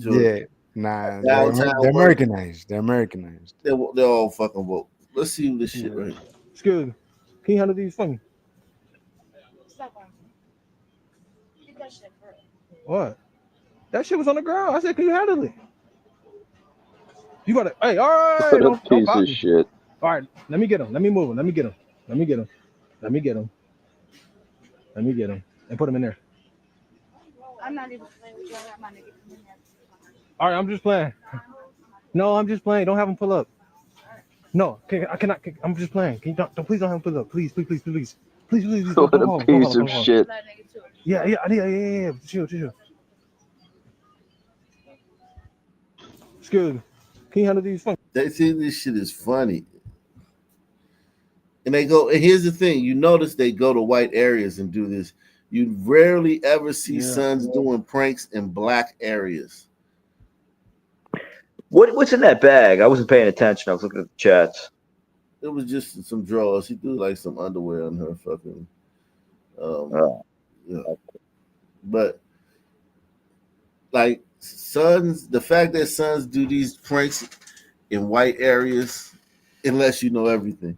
or Yeah, nah, downtown they're work, Americanized. They're Americanized. they're all fucking woke. Let's see this shit right here. Excuse me. Can you handle these for me? What? That shit was on the ground. I said, can you handle it? You gotta, hey, all right, What a don't piece pop of me. shit. All right, let me get him. Let me move him. Let me get him. Let me get him. Let me get him. Let me get him and put him in there. I'm not even playing with you. I got my nigga. All right, I'm just playing. No, I'm just playing. Don't have him pull up. No, I cannot. I'm just playing. Can you don't please don't have him pull up. Please. Please. What a piece of shit. Yeah. Chill. Excuse me. Can you handle these funny? They think this shit is funny. And they go, and here's the thing, you notice they go to white areas and do this. You rarely ever see sons doing pranks in black areas. What's in that bag? I wasn't paying attention. I was looking at the chats. It was just some drawers. He threw like some underwear on her fucking But like sons, the fact that sons do these pranks in white areas, unless you know everything,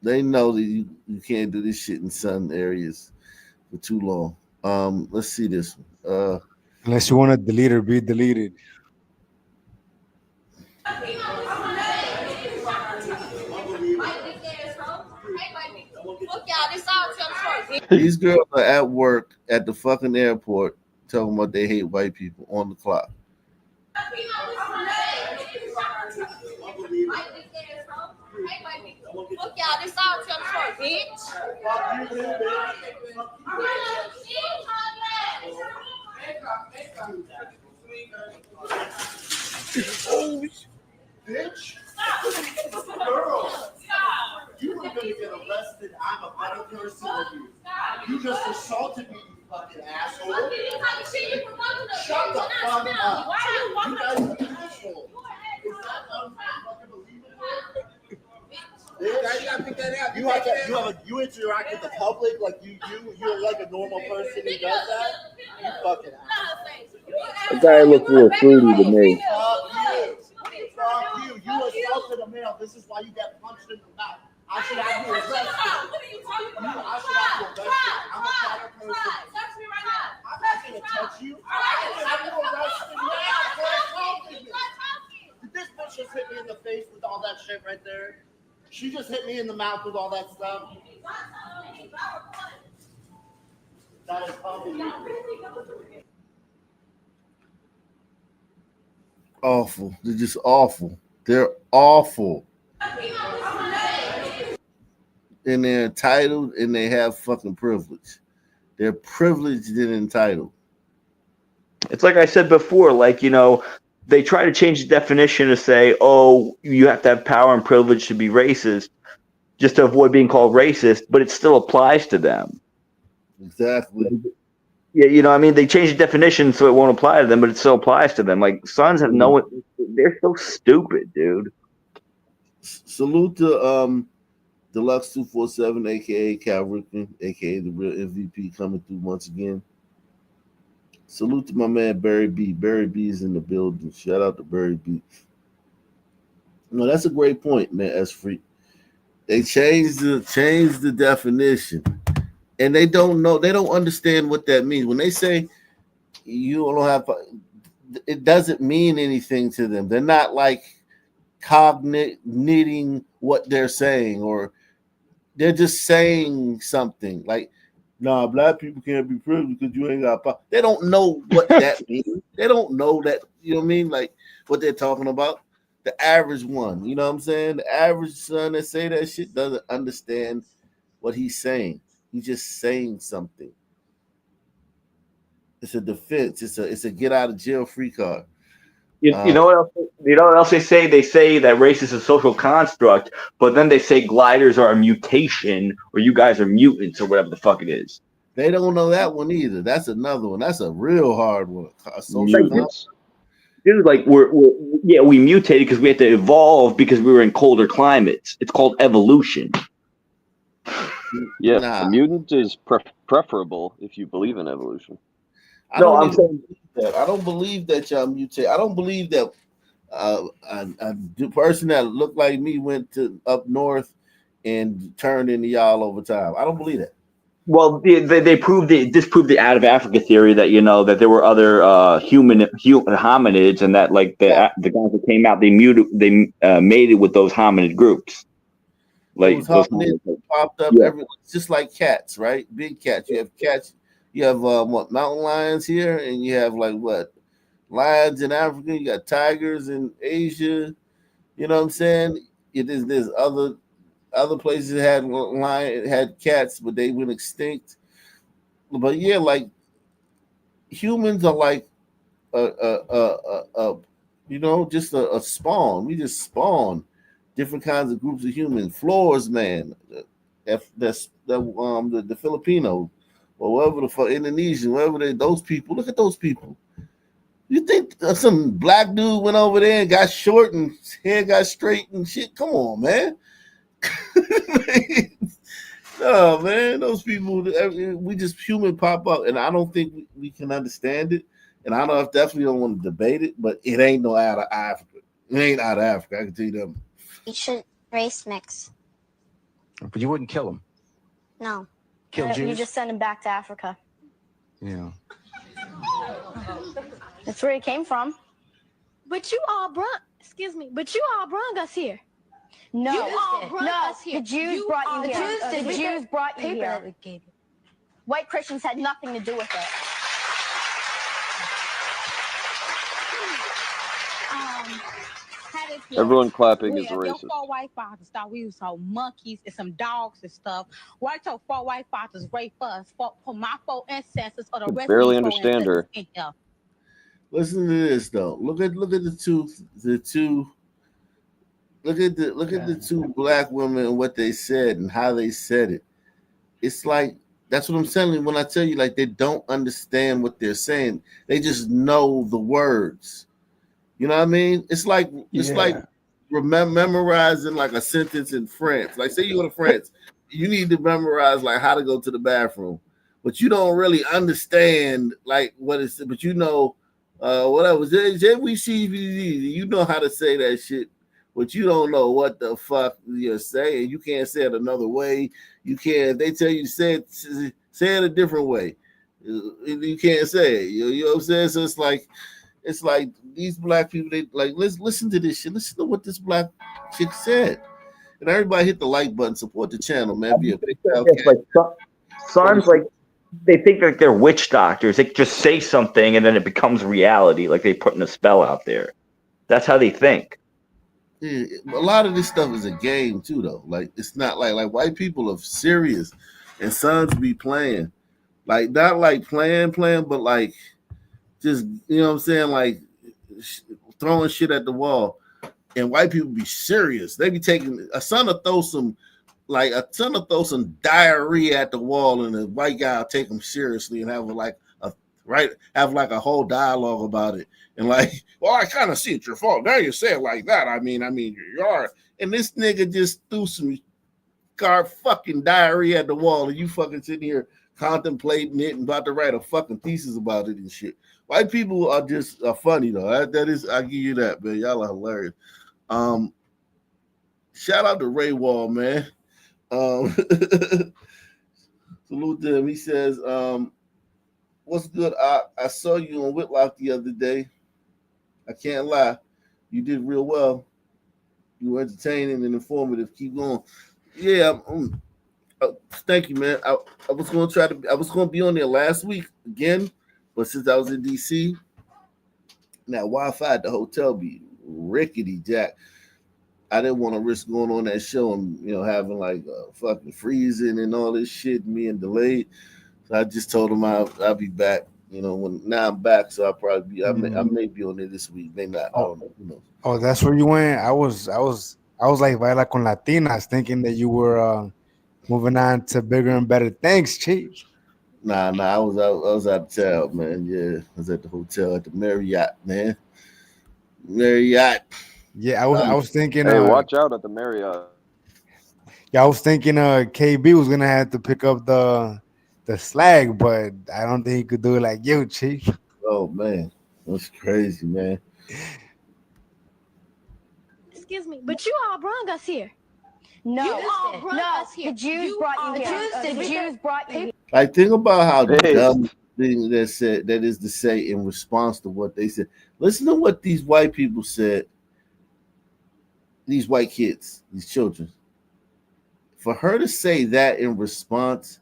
they know that you can't do this shit in sun areas for too long. Let's see this one. Unless you want to delete or be deleted. These girls are at work at the fucking airport talking about they hate white people on the clock. Oh, bitch! Girl, you were gonna get arrested. I'm a better person than you. You just assaulted me, you fucking asshole. Shut the fuck up. You guys are assholes. Is that unfucking believable? You interact with the public like you're like a normal person who does that. You fucking asshole. That guy looks a little fruity to me. Fuck you. You assaulted a male. This is why you get punched in the mouth. I should have you arrested. I should have you arrested. I'm a better person. I'm not going to touch you. I should have you arrested now for assaulting me. Did this bitch just hit me in the face with all that shit right there? She just hit me in the mouth with all that stuff. That is unbelievable. Awful. They're just awful. They're awful. and they're entitled and they have fucking privilege. They're privileged and entitled. It's like I said before, like, they try to change the definition to say, oh, you have to have power and privilege to be racist, just to avoid being called racist, but it still applies to them. Exactly. Yeah, I mean, they changed the definition so it won't apply to them, but it still applies to them. Like, sons have they're so stupid, dude. Salute to Deluxe 247, aka Cal Ripken, aka the real MVP, coming through once again. Salute to my man Barry B. Barry B is in the building. Shout out to Barry B. No, that's a great point, man. S Freak. They changed the definition, and they don't know. They don't understand what that means when they say you don't have. It doesn't mean anything to them. They're not like cogniting what they're saying, or they're just saying something like, "Nah, black people can't be privileged because you ain't got power." They don't know what that means. They don't know that. You know what I mean? Like what they're talking about. The average one, you know what I'm saying? The average son that say that shit doesn't understand what he's saying. He's just saying something. It's a defense. It's a get out of jail free card. You know what else? You know what else they say? They say that race is a social construct, but then they say gliders are a mutation, or you guys are mutants, or whatever the fuck it is. They don't know that one either. That's another one. That's a real hard one. Dude, like we mutated because we had to evolve because we were in colder climates. It's called evolution. Yeah, a mutant is preferable if you believe in evolution. I don't believe that y'all mutate. I don't believe that the person that looked like me went to up north and turned into y'all over time. I don't believe that. Well, they disproved the out of Africa theory that that there were other human hominids, and that like the guys that came out, they mated with those hominid groups. Like those hominids popped up everywhere, just like cats, right? Big cats. You have cats. You have mountain lions here, and you have lions in Africa. You got tigers in Asia. You know what I'm saying? There's other places that had cats, but they went extinct. But yeah, like humans are like just a spawn. We just spawn different kinds of groups of humans. Floors, man. The Filipino or whatever the fuck, Indonesian, whatever those people. Look at those people. You think some black dude went over there and got short and his hair got straight and shit? Come on, man. No, man, those people, we just human pop up, and I don't think we can understand it. And I definitely don't want to debate it, but it ain't no out of Africa. It ain't out of Africa. I can tell you that. You should race mix. But you wouldn't kill them. No. Kill Jews? You just send them back to Africa. Yeah. That's where he came from. But you all brung us here. No, you all brought us here. The Jews brought you here. The Jews brought you here. White Christians had nothing to do with it. Everyone clapping is racist. Your four white fathers thought we was some monkeys and some dogs and stuff. Why your four white fathers rape us for my four ancestors or the rest barely of the understand her. Listen to this though. Look at the two. Look at the two black women and what they said and how they said it. It's like that's what I'm saying when I tell you like they don't understand what they're saying. They just know the words. You know what I mean? It's like memorizing like a sentence in France. Like say you go to France, you need to memorize like how to go to the bathroom, but you don't really understand like what it's. But you know, whatever. You know how to say that shit, but you don't know what the fuck you're saying. You can't say it another way. You can't. They tell you to say it a different way. You can't say it. You know what I'm saying? So it's like these black people. They like listen to this shit. Listen to what this black chick said. And everybody hit the like button. Support the channel, man. Be a big Sons like they think like they're witch doctors. They just say something and then it becomes reality. Like they putting a spell out there. That's how they think. Yeah, a lot of this stuff is a game too, though. Like it's not like white people are serious, and sons be playing, like not like playing, but like just what I'm saying, like throwing shit at the wall. And white people be serious. They be taking a son to throw some, like a son to throw some diarrhea at the wall, and the white guy will take them seriously and have like a whole dialogue about it. And like, well, I kind of see it's your fault. Now you say it like that. I mean, you are. And this nigga just threw some fucking diarrhea at the wall, and you fucking sitting here contemplating it and about to write a fucking thesis about it and shit. White people are just funny though. That is, I give you that, man. Y'all are hilarious. Shout out to Ray Wall, man. Salute to him. He says, what's good? I saw you on Whitlock the other day. I can't lie. You did real well. You were entertaining and informative. Keep going. Yeah, thank you, man. I was going to be on there last week again, but since I was in DC, now Wi-Fi at the hotel be rickety jack. I didn't want to risk going on that show and having like fucking freezing and all this shit and being delayed. So I just told him I'll be back. Now I'm back, so I'll probably be. I may be on there this week, may not. I don't know. Oh, that's where you went. I was like baila con Latinas, thinking that you were moving on to bigger and better things, Chief. Nah. I was out of town, man. Yeah, I was at the hotel at the Marriott, man. Marriott. Yeah, I was thinking. Hey, watch out at the Marriott. Yeah, I was thinking. KB was gonna have to pick up the slag, but I don't think he could do it like you, Chief. Oh man, that's crazy, man. Excuse me, but you all brought us here. No, you all brought us here. The Jews brought you here. The Jews brought you here. Like, think about how dumb thing that is to say in response to what they said. Listen to what these white people said. These white kids, these children. For her to say that in response,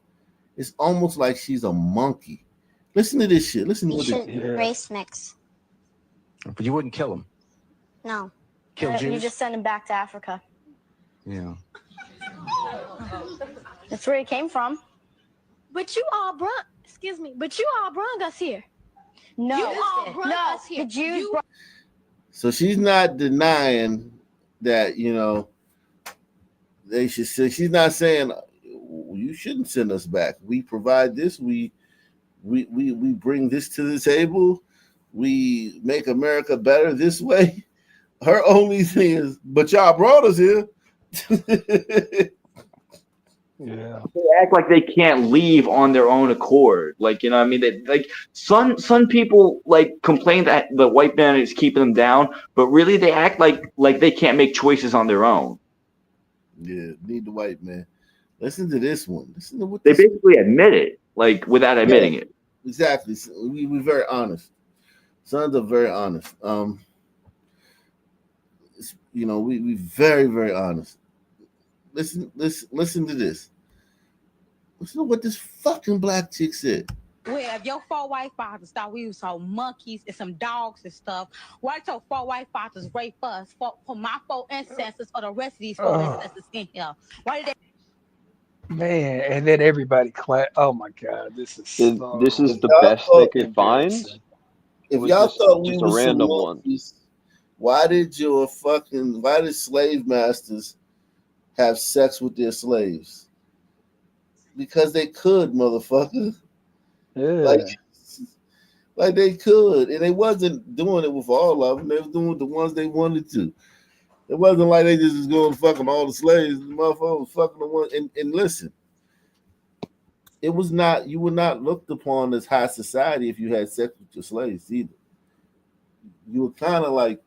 it's almost like she's a monkey. Listen to this shit. Listen to what they race mix. But you wouldn't kill him. No. Kill Jews? You just send him back to Africa. Yeah. That's where he came from. But you all brought us here. No, you all brought us here. The Jews brought. So she's not denying that, they should say, she's not saying you shouldn't send us back. We provide this, we bring this to the table, we make America better this way. Her only thing is, but y'all brought us here. Yeah. They act like they can't leave on their own accord. Like, They, like some people like complain that the white man is keeping them down, but really they act like they can't make choices on their own. Yeah, need the white man. Listen to this one. Listen to what they basically admit it, like without admitting it. Exactly. We're very honest. Sons are very honest. We very, very honest. Listen to this. Listen to what this fucking black chick said. Well, if your four white fathers thought we was some monkeys and some dogs and stuff, why did your four white fathers rape us for my four ancestors or the rest of these four ancestors in here? Why did they? Man, and then everybody clap. Oh my God, this is the best they could find. If y'all thought we just was a random some monkeys, why did slave masters have sex with their slaves? Because they could, motherfucker. Yeah. Like they could. And they wasn't doing it with all of them. They was doing with the ones they wanted to. It wasn't like they just was going fucking all the slaves. The motherfucker was fucking the one. And listen, you were not looked upon as high society if you had sex with your slaves either. You were kind of like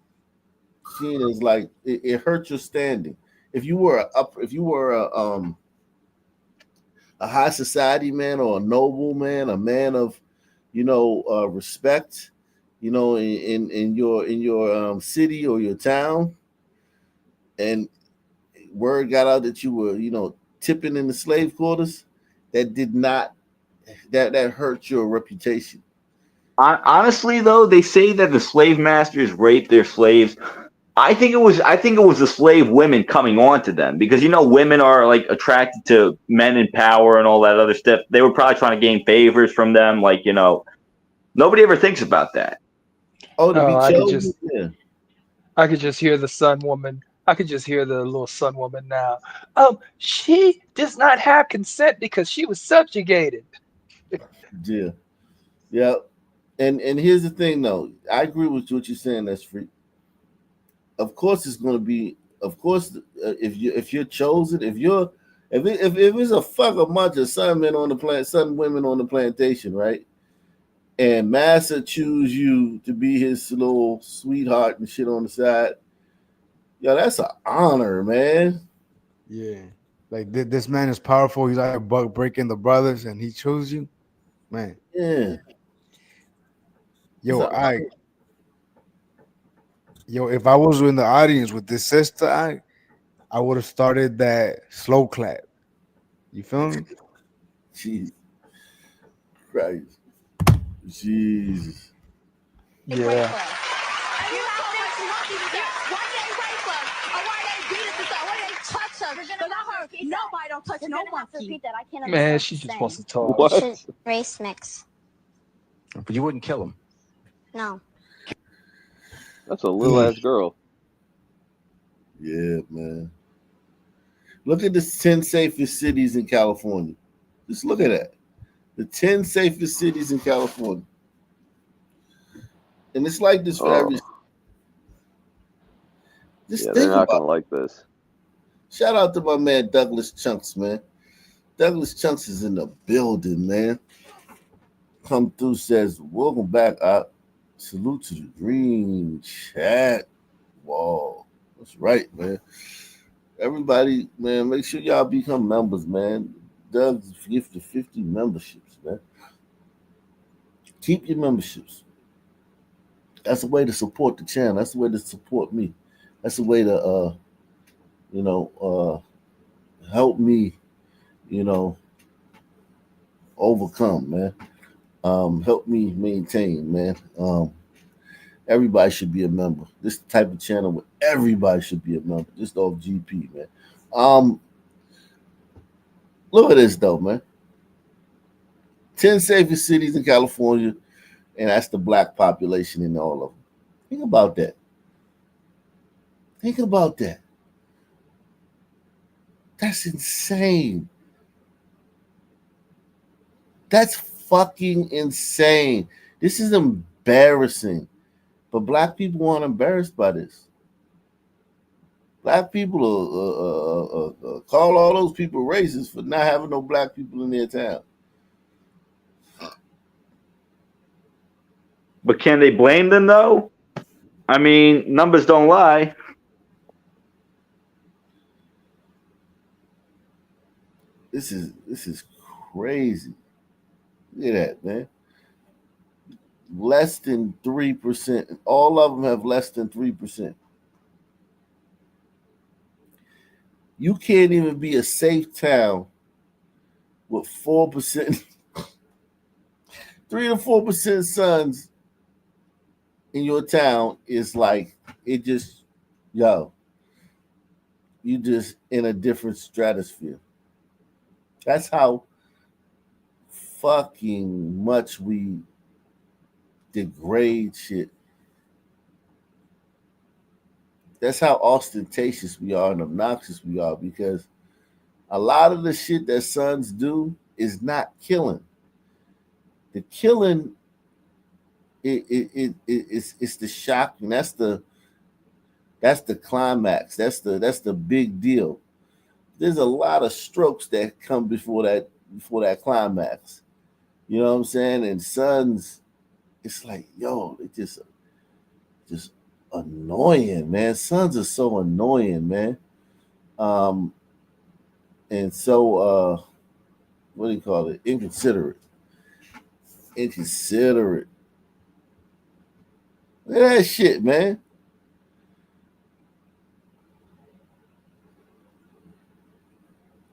seen as like it hurt your standing. If you were a high society man or a noble man, a man of respect, in your city or your town, and word got out that you were tipping in the slave quarters, that hurt your reputation. Honestly, though, they say that the slave masters raped their slaves. I think it was the slave women coming on to them because women are like attracted to men in power and all that other stuff. They were probably trying to gain favors from them. Like nobody ever thinks about that. Oh, to be I could chosen? just Yeah. I could just hear the sun woman. I could just hear the little sun woman now. She does not have consent because she was subjugated. Yeah. Yeah. And here's the thing though. I agree with what you're saying, that's free. Of course it's gonna be if you're chosen, if it's a fuck bunch of sun women on the plantation, right? And Massa choose you to be his little sweetheart and shit on the side. Yo, that's an honor, man. Yeah. Like this man is powerful. He's out here buck breaking the brothers, and he chose you, man. Yeah. Yo, if I was in the audience with this sister, I would have started that slow clap. You feel me? Jesus Christ. Jesus. Yeah. Nobody don't touch no monkey. Repeat that. I can't Man, she just wants to talk. What? Race mix. But you wouldn't kill him. No. That's a little ass girl. Yeah, man. Look at the 10 safest cities in California. Just look at that. The 10 safest cities in California. And it's like this for every. Just Yeah, think they're not about gonna like this. Shout out to my man Douglas Chunks, man. Douglas Chunks is in the building, man. Come through, says, welcome back. Salute to the green chat wall. That's right, man. Everybody, man, make sure y'all become members, man. Doug's gift to 50 memberships, man. Keep your memberships. That's a way to support the channel. That's the way to support me. That's the way to help me, overcome, man. Help me maintain, man. Everybody should be a member. This type of channel where everybody should be a member. Just off GP, man. Look at this though, man. 10 safest cities in California, and that's the black population in all of them. Think about that. Think about that. That's insane. That's fucking insane. This is embarrassing. But black people aren't embarrassed by this. Black people call all those people racist for not having no black people in their town. But can they blame them though? I mean, numbers don't lie. This is crazy. Look at that, man. Less than 3%. All of them have less than 3%. You can't even be a safe town with 4%, 3 to 4% sons in your town is like it just, you just in a different stratosphere. That's how fucking much we degrade shit. That's how ostentatious we are and obnoxious we are, because a lot of the shit that sons do is not killing. The killing it's the shock, and that's the climax. That's the big deal. There's a lot of strokes that come before that climax. You know what I'm saying? And sons, it's like, yo, it just annoying, man. Sons are so annoying, man. And so what do you call it? Inconsiderate. Look at that shit, man.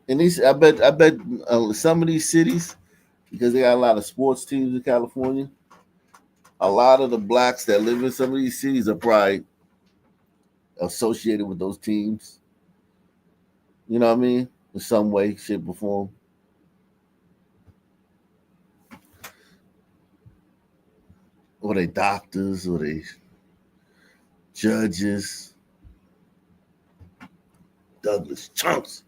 And I bet some of these cities, because they got a lot of sports teams in California, a lot of the blacks that live in some of these cities are probably associated with those teams. You know what I mean? In some way, shape, or form. Or they doctors, or they judges. Douglas Chunks.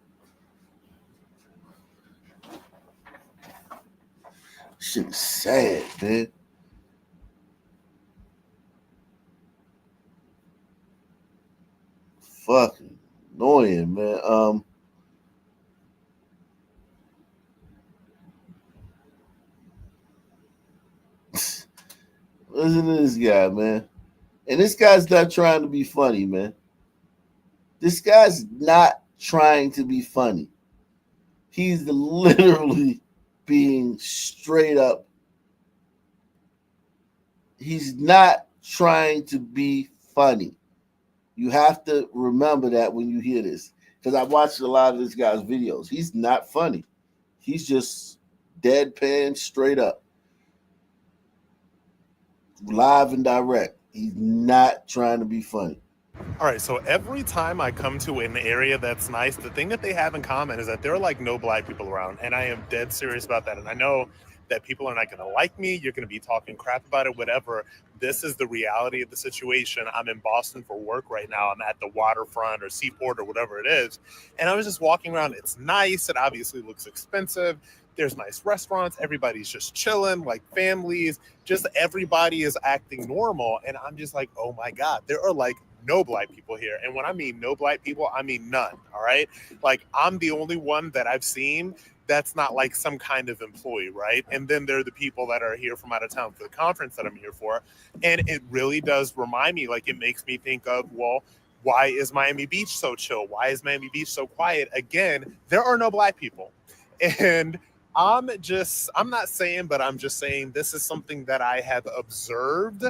Shit is sad, man. Fucking annoying, man. Listen to this guy, man. And this guy's not trying to be funny, man. This guy's not trying to be funny. He's literally being straight up. He's not trying to be funny. You have to remember that when you hear this. Because I watched a lot of this guy's videos. He's not funny. He's just deadpan, straight up. Live and direct. He's not trying to be funny. All right, so every time I come to an area that's nice, the thing that they have in common is that there are like no black people around, and I am dead serious about that. And I know that people are not going to like me. You're going to be talking crap about it, whatever. This is the reality of the situation. I'm in Boston for work right now. I'm at the waterfront or seaport or whatever it is. And I was just walking around. It's nice. It obviously looks expensive. There's nice restaurants. Everybody's just chilling, like families. Just everybody is acting normal. And I'm just like, oh my God, there are like no black people here. And when I mean no black people, I mean none. All right. Like I'm the only one that I've seen that's not like some kind of employee, right? And then there are the people that are here from out of town for the conference that I'm here for. And it really does remind me, like it makes me think of, well, why is Miami Beach so chill? Why is Miami Beach so quiet? Again, there are no black people. And I'm not saying, but I'm just saying this is something that I have observed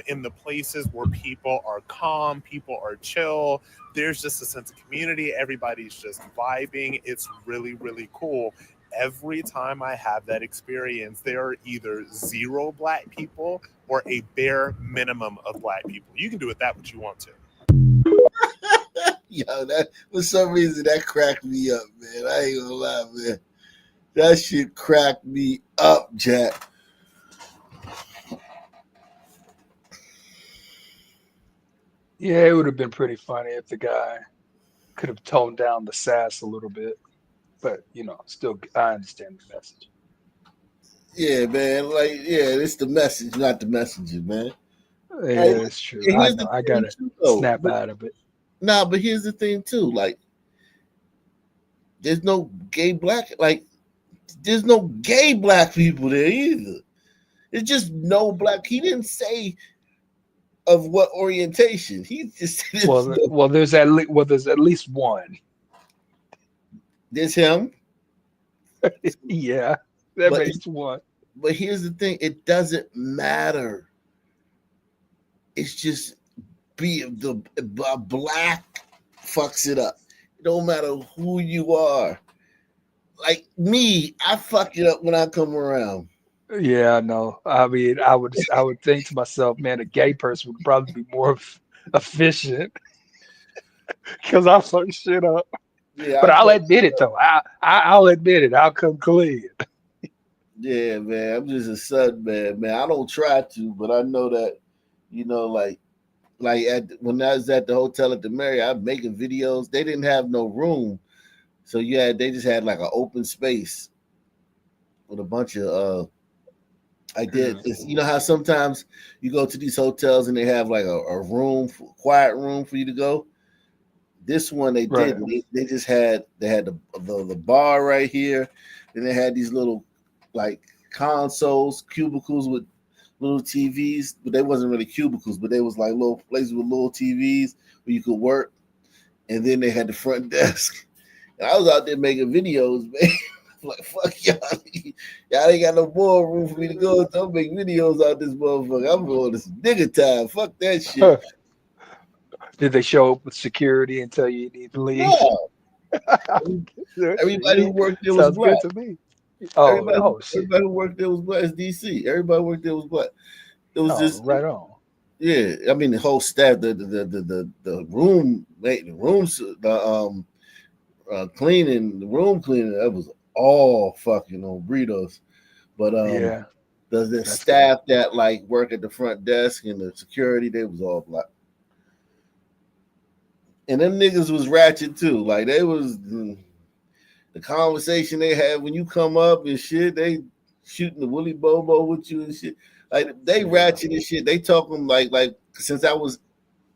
in the places where people are calm, people are chill. There's just a sense of community. Everybody's just vibing. It's really, really cool. Every time I have that experience, there are either zero black people or a bare minimum of black people. You can do with that what you want to. Yo, that for some reason that cracked me up, man. I ain't gonna lie, man. That shit cracked me up, Jack. Yeah, it would have been pretty funny if the guy could have toned down the sass a little bit. But, still, I understand the message. Yeah, man. Like, yeah, it's the message, not the messenger, man. Yeah, it's true. I know. I got to snap out of it. Nah, but here's the thing, too. Like, there's no gay black, there's no gay black people there either. It's just no black. He didn't say of what orientation. He just well, there's at least one. There's him. Yeah, that makes one. But here's the thing: it doesn't matter. It's just the black fucks it up. It don't matter who you are. Like me, I fuck it up when I come around. Yeah, I know. I mean, I would think to myself, man, a gay person would probably be more efficient because I fuck shit up. Yeah, but I'll admit it though. I'll admit it. I'll come clean. Yeah, man. I'm just a son, man. I don't try to, but I know that, when I was at the hotel at the Marriott, I'm making videos. They didn't have no room, so they just had like an open space with a bunch of. You know how sometimes you go to these hotels and they have like a room, quiet room for you to go. This one they did. They just had the bar right here, and they had these little like consoles, cubicles with little TVs, but they wasn't really cubicles, but they was like little places with little TVs where you could work. And then they had the front desk. And I was out there making videos, man. Like, fuck y'all. Y'all ain't got no more room for me to go. So I'm making videos out this motherfucker. I'm going to some nigga time. Fuck that shit. Did they show up with security and tell you need to leave? No. Everybody who worked there was black. Good to me. Everybody who worked there was black. It's DC. Everybody worked there was black. It was just right on. Yeah, I mean the whole staff, the room, the rooms, cleaning, the room cleaning, that was all fucking on burritos. But Yeah, the that's good. staff that like work at the front desk and the security, they was all black. And them niggas was ratchet too. Like they was the conversation they had when you come up and shit, they shooting the Willy Bobo with you and shit. Like they ratchet and shit. They talking like since I was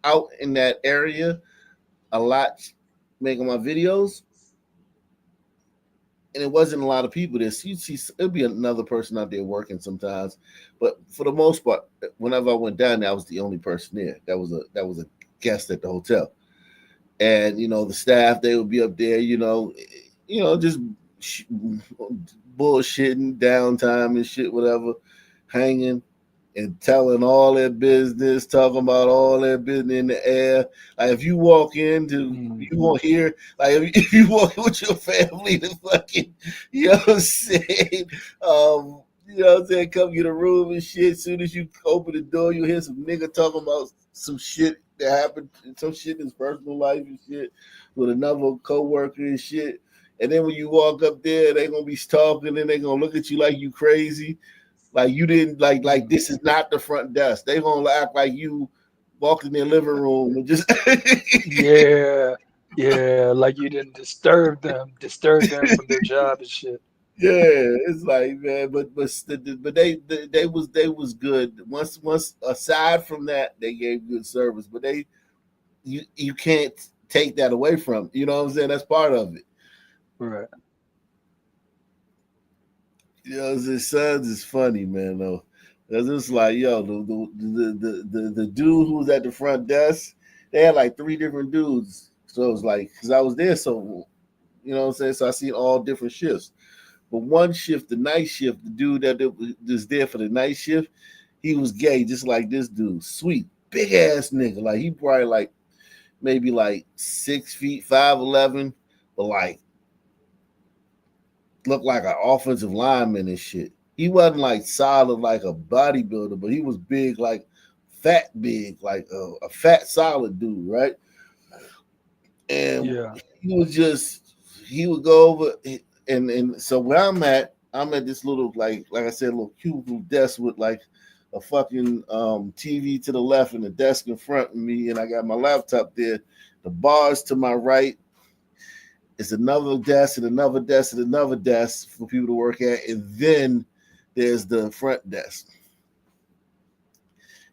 out in that area a lot making my videos, and it wasn't a lot of people there. So you see, it'll be another person out there working sometimes, but for the most part, whenever I went down there, I was the only person there. That was a guest at the hotel, and the staff they would be up there, just bullshitting, downtime and shit, whatever, hanging and telling all their business, talking about all their business in the air. Like if you walk into, you won't hear. Like if you walk in with your family, the fucking, you know what I'm saying? Come get a room and shit. As soon as you open the door, you hear some nigga talking about some shit that happened, some shit in his personal life and shit with another coworker and shit. And then when you walk up there, they gonna be talking and they gonna look at you like you crazy. Like you didn't like this is not the front desk. They gonna act like you walked in their living room and just Yeah, yeah, like you didn't disturb them from their job and shit. yeah. It's like man, but they was good. Once aside from that, they gave good service. But you can't take that away from. You know what I'm saying? That's part of it. Right. His sons is funny, man. Though, cause it's like, yo, the dude who was at the front desk, they had like three different dudes. So it was like, cause I was there, so you know what I'm saying. So I seen all different shifts. But one shift, the night shift, the dude that was there for the night shift, he was gay, just like this dude, sweet, big ass nigga. Like he probably like maybe like 6 feet, 5'11", but like looked like an offensive lineman and shit. He wasn't like solid like a bodybuilder, but he was big, like fat big, like a fat solid dude, right? And Yeah. he would go over and so where I'm at this little like I said, little cubicle desk with like a fucking TV to the left and a desk in front of me, and I got my laptop there. The bars to my right, it's another desk and another desk and another desk for people to work at, and then there's the front desk.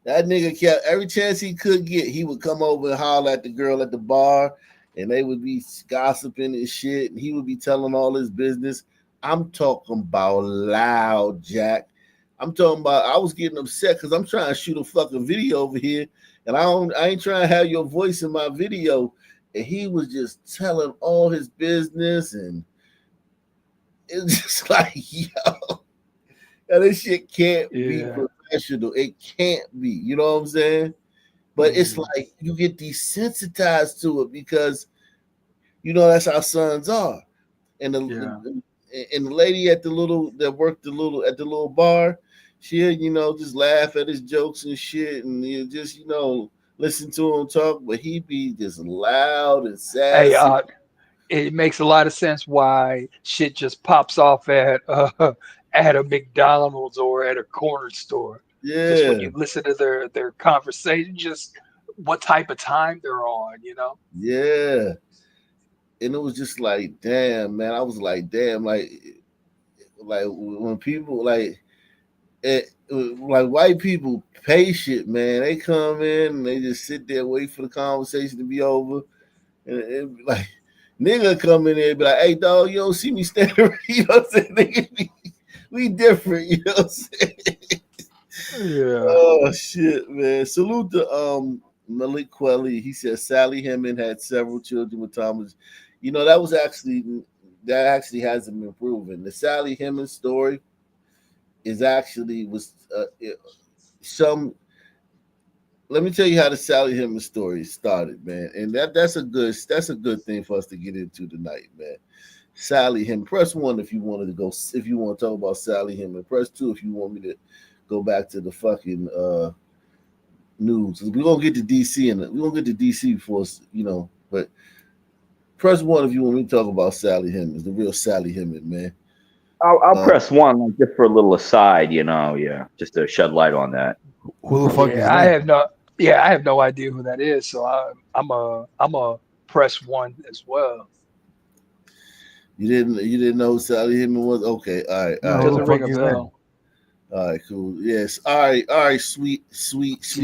That nigga kept every chance he could get, he would come over and holler at the girl at the bar, and they would be gossiping and shit, and he would be telling all his business. I'm talking about loud, Jack. I'm talking about I was getting upset because I'm trying to shoot a fucking video over here, and I ain't trying to have your voice in my video. And he was just telling all his business, and it's just like, yo, this shit can't be Yeah. professional. It can't be. You know what I'm saying? But it's like you get desensitized to it because that's how sons are. And the lady at the little that worked at the little bar, she'll just laugh at his jokes and shit, and you just listen to him talk, but he be just loud and Hey, sassy. it makes a lot of sense why shit just pops off at at a McDonald's or at a corner store. Just when Yeah, you listen to their conversation, just what type of time they're on, yeah. And it was just like, damn, man. I was like, damn, like when people like white people patient, man. They come in and they just sit there, wait for the conversation to be over, and like nigga come in there and be like, hey dog, you don't see me standing, you know what I'm saying? Nigga, we different, you know what I'm saying? Yeah. Oh shit, man. Salute to Malik Quelly. He said Sally Hemming had several children with Thomas. That actually hasn't been proven. The Sally Hemming story is actually was some. Let me tell you how the Sally Hemming story started, man. And that's a good thing for us to get into tonight, man. Sally Hemming. Press 1 if you wanted to go. If you want to talk about Sally Hemming. Press 2 if you want me to go back to the fucking news. We're gonna get to DC and we're gonna get to DC before but press one if you want me to talk about Sally Hemings, the real Sally Hemings, man. I'll press one like, just for a little aside, just to shed light on that. Who the fuck is I that? have no idea who that is. So I'm a press one as well. You didn't know who Sally Hemings was? Okay, all right. No, who Doesn't the ring fuck a is that? bell. All right, cool. Yes. All right, sweet cheeks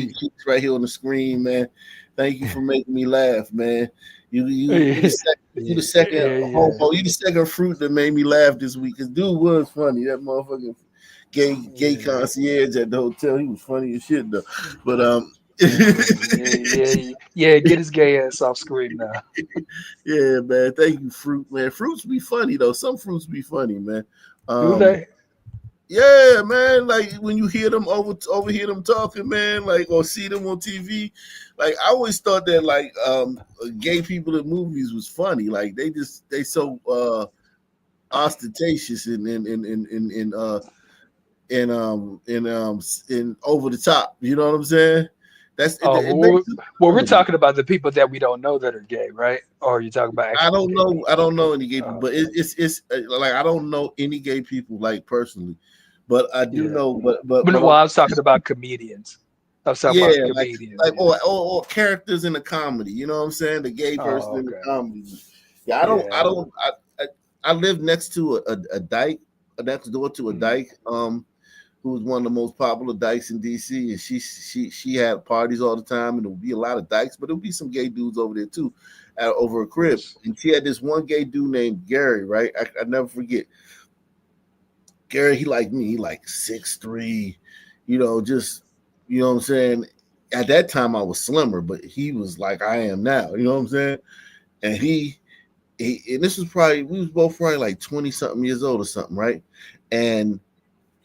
right here on the screen, man. Thank you for making me laugh, man. You the second homo, you the second fruit that made me laugh this week. Cause dude was funny. That motherfucking gay concierge at the hotel. He was funny as shit though. But Get his gay ass off screen now. yeah, man. Thank you, fruit, man. Fruits be funny though. Some fruits be funny, man. Do they? Yeah, man. Like when you hear them overhear them talking, man, like or see them on TV. Like I always thought that like gay people in movies was funny. Like they so ostentatious and over the top. You know what I'm saying? That's it makes it we're talking about the people that we don't know that are gay, right? Or are you talking about? I don't know any gay people, but it's like I don't know any gay people like personally, but I do know. But no, I was talking about comedians. I was talking about comedians, like or characters in a comedy. You know what I'm saying? The gay person in the comedy. Yeah, I live next to a dike, next door to a dike. Who was one of the most popular dykes in DC, and she had parties all the time, and there would be a lot of dykes, but there would be some gay dudes over there too, over a crib. And she had this one gay dude named Gary, right? I never forget. Gary, he like me, he like 6'3", just what I'm saying. At that time, I was slimmer, but he was like I am now. You know what I'm saying? And he and this was we was both probably like 20 something years old or something, right? And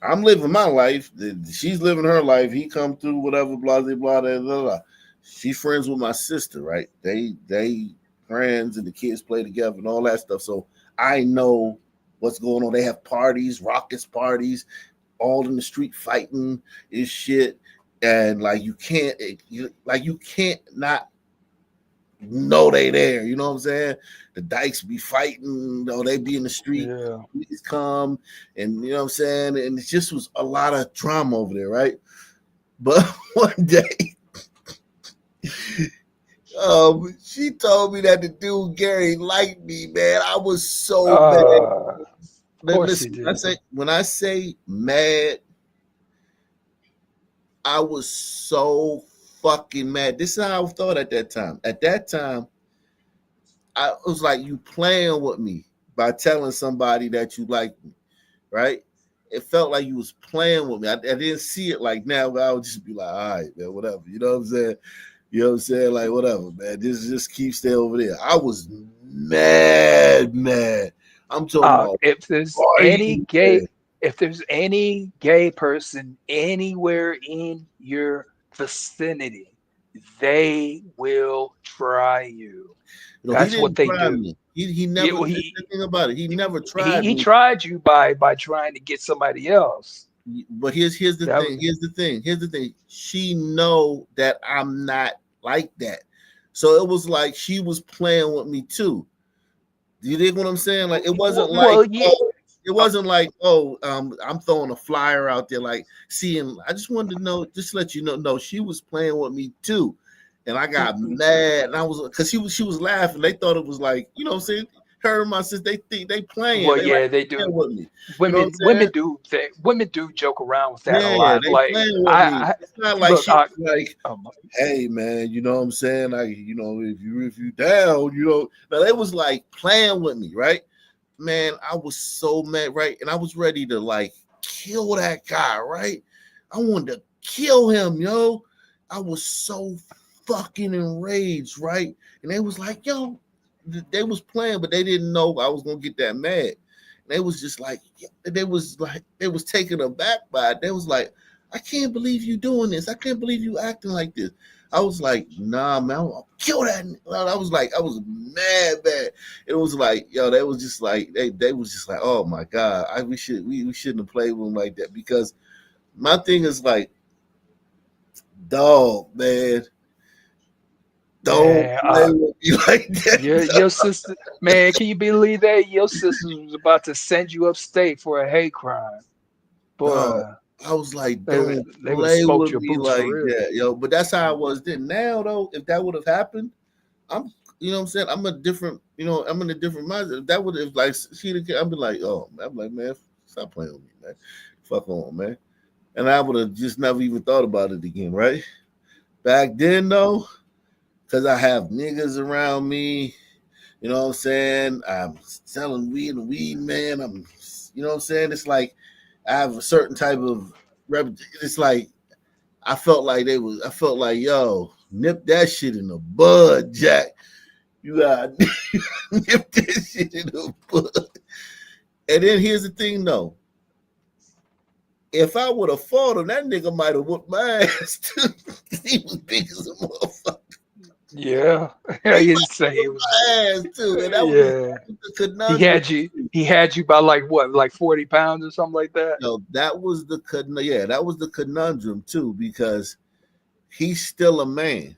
I'm living my life. She's living her life. He come through, whatever, blah, blah, blah, blah, blah. She's friends with my sister, right? They friends and the kids play together and all that stuff. So I know what's going on. They have parties, raucous parties, all in the street fighting is shit. And like you can't not know they there. You know what I'm saying? The dykes be fighting, they be in the street. Police come, and you know what I'm saying? And it just was a lot of drama over there, right? But one day, she told me that the dude Gary liked me, man. I was so mad. Listen, when I say mad, I was so fucking mad. This is how I thought at that time. At that time, I was like, you playing with me by telling somebody that you like me, right? It felt like you was playing with me. I didn't see it like now, but I would just be like, all right, man, whatever. You know what I'm saying? You know what I'm saying? Like, whatever, man. Just keep staying over there. I was mad. I'm talking about if there's any gay person anywhere in your vicinity, they will try you. That's what they do. Me. He never. The thing about it, he never tried. He tried you by trying to get somebody else. But here's the thing. Here's the thing. She know that I'm not like that, so it was like she was playing with me too. Do you dig what I'm saying? Like it wasn't it wasn't like I'm throwing a flyer out there like seeing. I just wanted to know, just to let you know. No, she was playing with me too. And I got mad, and I was because she was laughing. They thought it was like, you know what I'm saying? Her and my sister, they think they playing. Well, they do. With me. Women do joke around with that a lot. They like playing with me. It's not like she was like, hey man, you know what I'm saying? Like, if you down, Now they was like playing with me, right? Man, I was so mad, right? And I was ready to like kill that guy, right? I wanted to kill him, yo. I was so fucking enraged, right? And they was like, yo, they was playing, but they didn't know I was gonna get that mad. And they was just like, they was taken aback by it. They was like, I can't believe you doing this. I can't believe you acting like this. I was like, nah, man, I'll kill that. I was mad. It was like, yo, they was just like, they was just like, oh my God, we shouldn't have played with them like that. Because my thing is like, Dog, man. Don't Man, play with me like that. your sister, man, can you believe that your sister was about to send you upstate for a hate crime? Dog. Boy, I was like, they don't would have play smoked with your me boots for like real. that, yo. But that's how I was then. Now, though, if that would have happened, I'm, you know what I'm saying? I'm a different, I'm in a different mindset. If that would have, like, I'd be like, oh, I'm like, man, stop playing with me, man. Fuck on, man. And I would have just never even thought about it again, right? Back then, though, because I have niggas around me, you know what I'm saying? I'm selling weed and weed, man. You know what I'm saying? It's like I have a certain type of it's like I felt like yo, nip that shit in the bud, Jack. You gotta nip that shit in the bud. And then here's the thing though. If I would have fought him, that nigga might have whooped my ass too. He was big as a motherfucker. Yeah, He he might didn't say it have was. whooped my ass too. And that was Yeah, the conundrum. he had you by like what, like 40 pounds or something like that. No, that was the conundrum too, because he's still a man.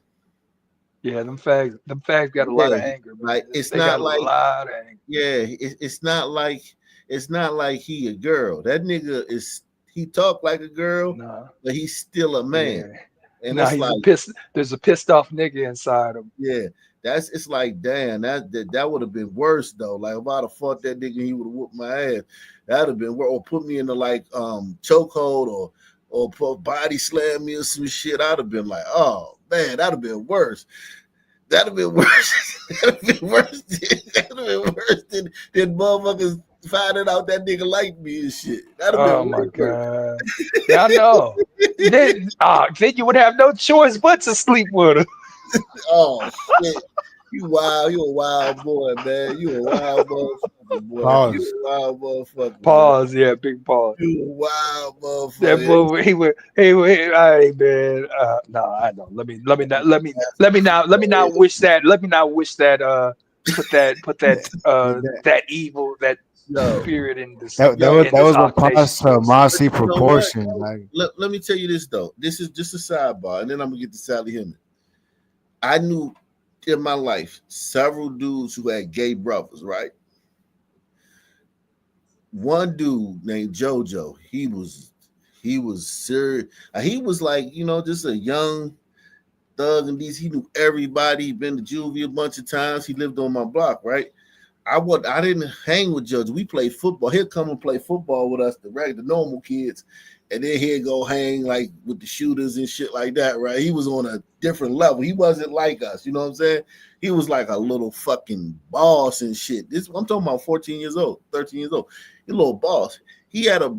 Yeah, them fags got a lot Yeah, of anger, man. like it's They got not a like lot of anger. it's not like he a girl. That nigga he talk like a girl, Nah, but he's still a man. yeah. And Nah, it's like, there's a pissed off nigga inside him. yeah, it's like, damn, that would have been worse though. Like if I'd have fought that nigga, he would have whooped my ass. That'd have been worse, or put me in the like chokehold or body slam me or some shit. I'd have been like, oh man, that'd have been worse. That'd have been worse. That'd have been worse. That'd have been worse than motherfuckers finding out that nigga liked me and shit. That'd have Oh been my way worse. god. Yeah, I know. Then you would have no choice but to sleep with her. Oh shit. You wild, you a wild boy, man. You a wild motherfucker, boy. You Pause. a wild motherfucker, boy. Pause, yeah, big pause. You a wild That motherfucker. boy, he would, hey man, no, I don't. Let me not wish that. Let me not wish that. Put that evil, that Yo, spirit in this yo, That was what Octasian caused her person. mossy but you know what? proportion. Like Let me tell you this though. This is just a sidebar, and then I'm gonna get to Sally Henry. I knew in my life several dudes who had gay brothers, right? One dude named JoJo, he was serious. He was like, just a young thug, and he knew everybody. He'd been to juvie a bunch of times. He lived on my block, right? I didn't hang with Judge. We played football. He'd come and play football with us, the normal kids, and then he'd go hang like with the shooters and shit like that, right? He was on a different level. He wasn't like us, you know what I'm saying? He was like a little fucking boss and shit. I'm talking about 14 years old, 13 years old. He a little boss. He had a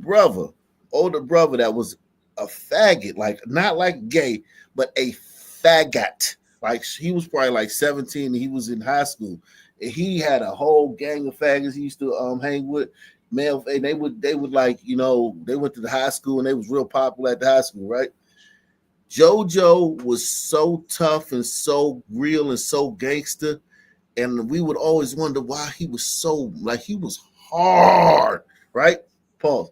older brother that was a faggot, like not like gay, but a faggot. Like he was probably like 17 and he was in high school. He had a whole gang of faggots he used to hang with, male, and they would like, they went to the high school and they was real popular at the high school, right? JoJo was so tough and so real and so gangster, and we would always wonder why he was so, like, he was hard, right? Pause.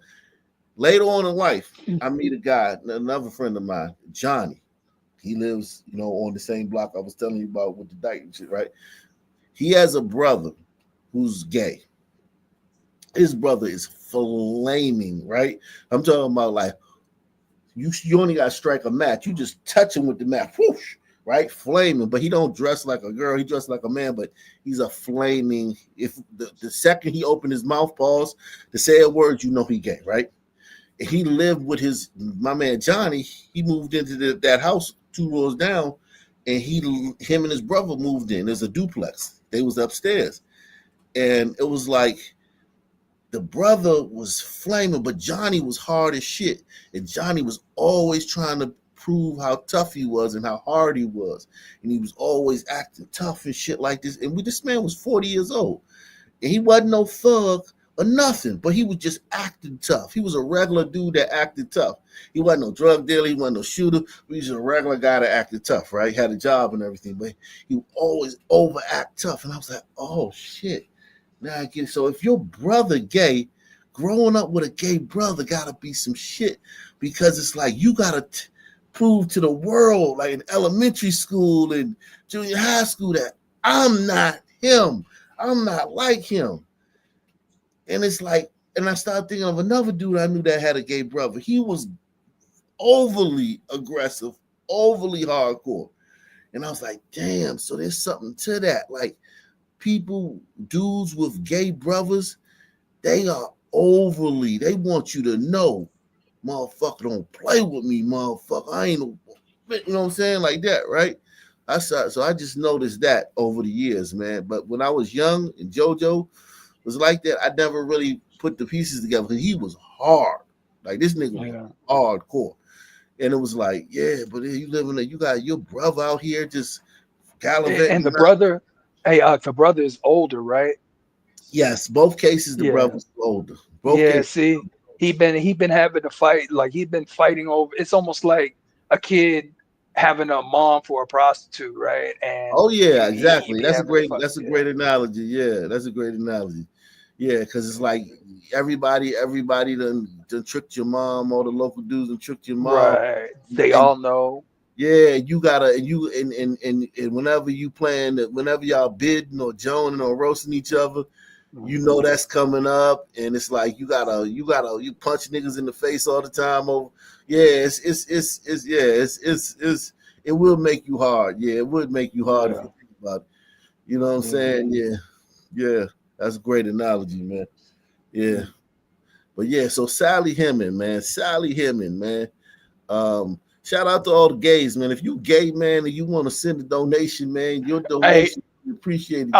Later on in life, I meet a guy, another friend of mine, Johnny. He lives, on the same block I was telling you about with the dyke and shit, right? He has a brother who's gay. His brother is flaming, right? I'm talking about like you only got to strike a match. You just touch him with the match, whoosh, right? Flaming, but he don't dress like a girl. He dressed like a man, but he's a flaming. If the second he opened his mouth, pause, to say a word, he gay, right? And he lived with my man Johnny. He moved into that house 2 rows down, and him and his brother moved in. There's a duplex. They was upstairs, and it was like the brother was flaming, but Johnny was hard as shit, and Johnny was always trying to prove how tough he was and how hard he was, and he was always acting tough and shit like this. And this man was 40 years old, and he wasn't no thug or nothing, but he was just acting tough. He was a regular dude that acted tough. He wasn't no drug dealer. He wasn't no shooter. He was just a regular guy that acted tough, right? He had a job and everything, but he would always overact tough. And I was like, oh, shit. Now I get it. So if your brother gay, growing up with a gay brother got to be some shit, because it's like you got to prove to the world, like in elementary school and junior high school, that I'm not him. I'm not like him. And it's like, and I started thinking of another dude I knew that had a gay brother. He was overly aggressive, overly hardcore. And I was like, damn, so there's something to that. Like dudes with gay brothers, they are overly, they want you to know, motherfucker, don't play with me, motherfucker. I ain't, you know what I'm saying? Like that, right? So I just noticed that over the years, man. But when I was young and JoJo was like that, I never really put the pieces together because he was hard. Like this nigga was hardcore. And it was like, yeah, but you living there, you got your brother out here just gallivanting. And the brother, the brother is older, right? Yes, both cases the Yeah. brother's older. Both Yeah, cases. see, he been having to fight, like he's been fighting over. It's almost like a kid having a mom for a prostitute, right? And Oh yeah, he exactly. be having to fight. That's a great analogy. Yeah, that's a great analogy. Yeah, because it's like everybody done tricked your mom, all the local dudes and tricked your mom. Right. They And all know. yeah, you gotta and whenever you playing that, whenever y'all bidding or joning or roasting each other, you know that's coming up, and it's like you punch niggas in the face all the time. Over, yeah, it will make you hard. Yeah, it would make you hard if you think about it. You know what I'm saying? Yeah, that's a great analogy, man. Yeah, but yeah, so Sally Hemming, man. Shout out to all the gays, man. If you gay, man, and you want to send a donation, man, your Hey, donation is appreciated.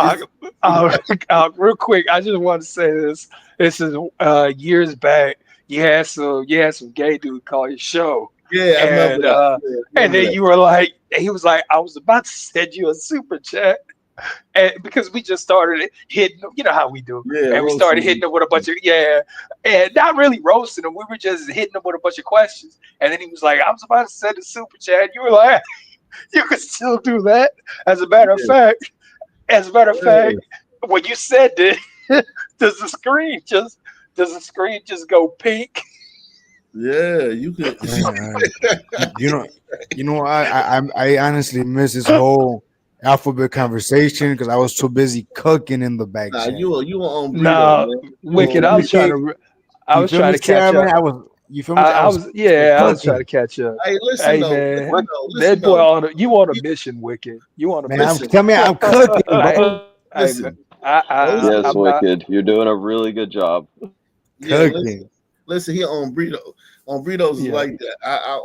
real quick, I just want to say this. This is years back. You had some gay dude call your show, Yeah, I remember and that. Yeah, I and remember then that. you were like, he was like, I was about to send you a super chat, and because we just started hitting, you know how we do, Yeah, and we started hitting roasting. him with a bunch of and not really roasting him. We were just hitting him with a bunch of questions, and then he was like, I was about to send a super chat. You were like, you could still do that. As a matter of Yeah. fact. As a matter of Yeah. fact, when you said it, does the screen just go pink? Yeah, you could. You know, I honestly miss this whole alphabet conversation because I was too busy cooking in the back Nah, chat. you were on burrito, Nah, man. You were Wicked. on You feel I you was feel trying me, to catch Sierra, man? up. You feel me? I was I was trying to cooking. catch up. Hey, listen Hey though, man, listen that boy though. you on a mission, Wicked. You on a Man, mission. tell me I'm cooking, bro. Hey man, Listen. Those, Yes, I'm not. Wicked. You're doing a really good job. yeah, Cooking. listen here on burrito. On burritos is Yeah. like that.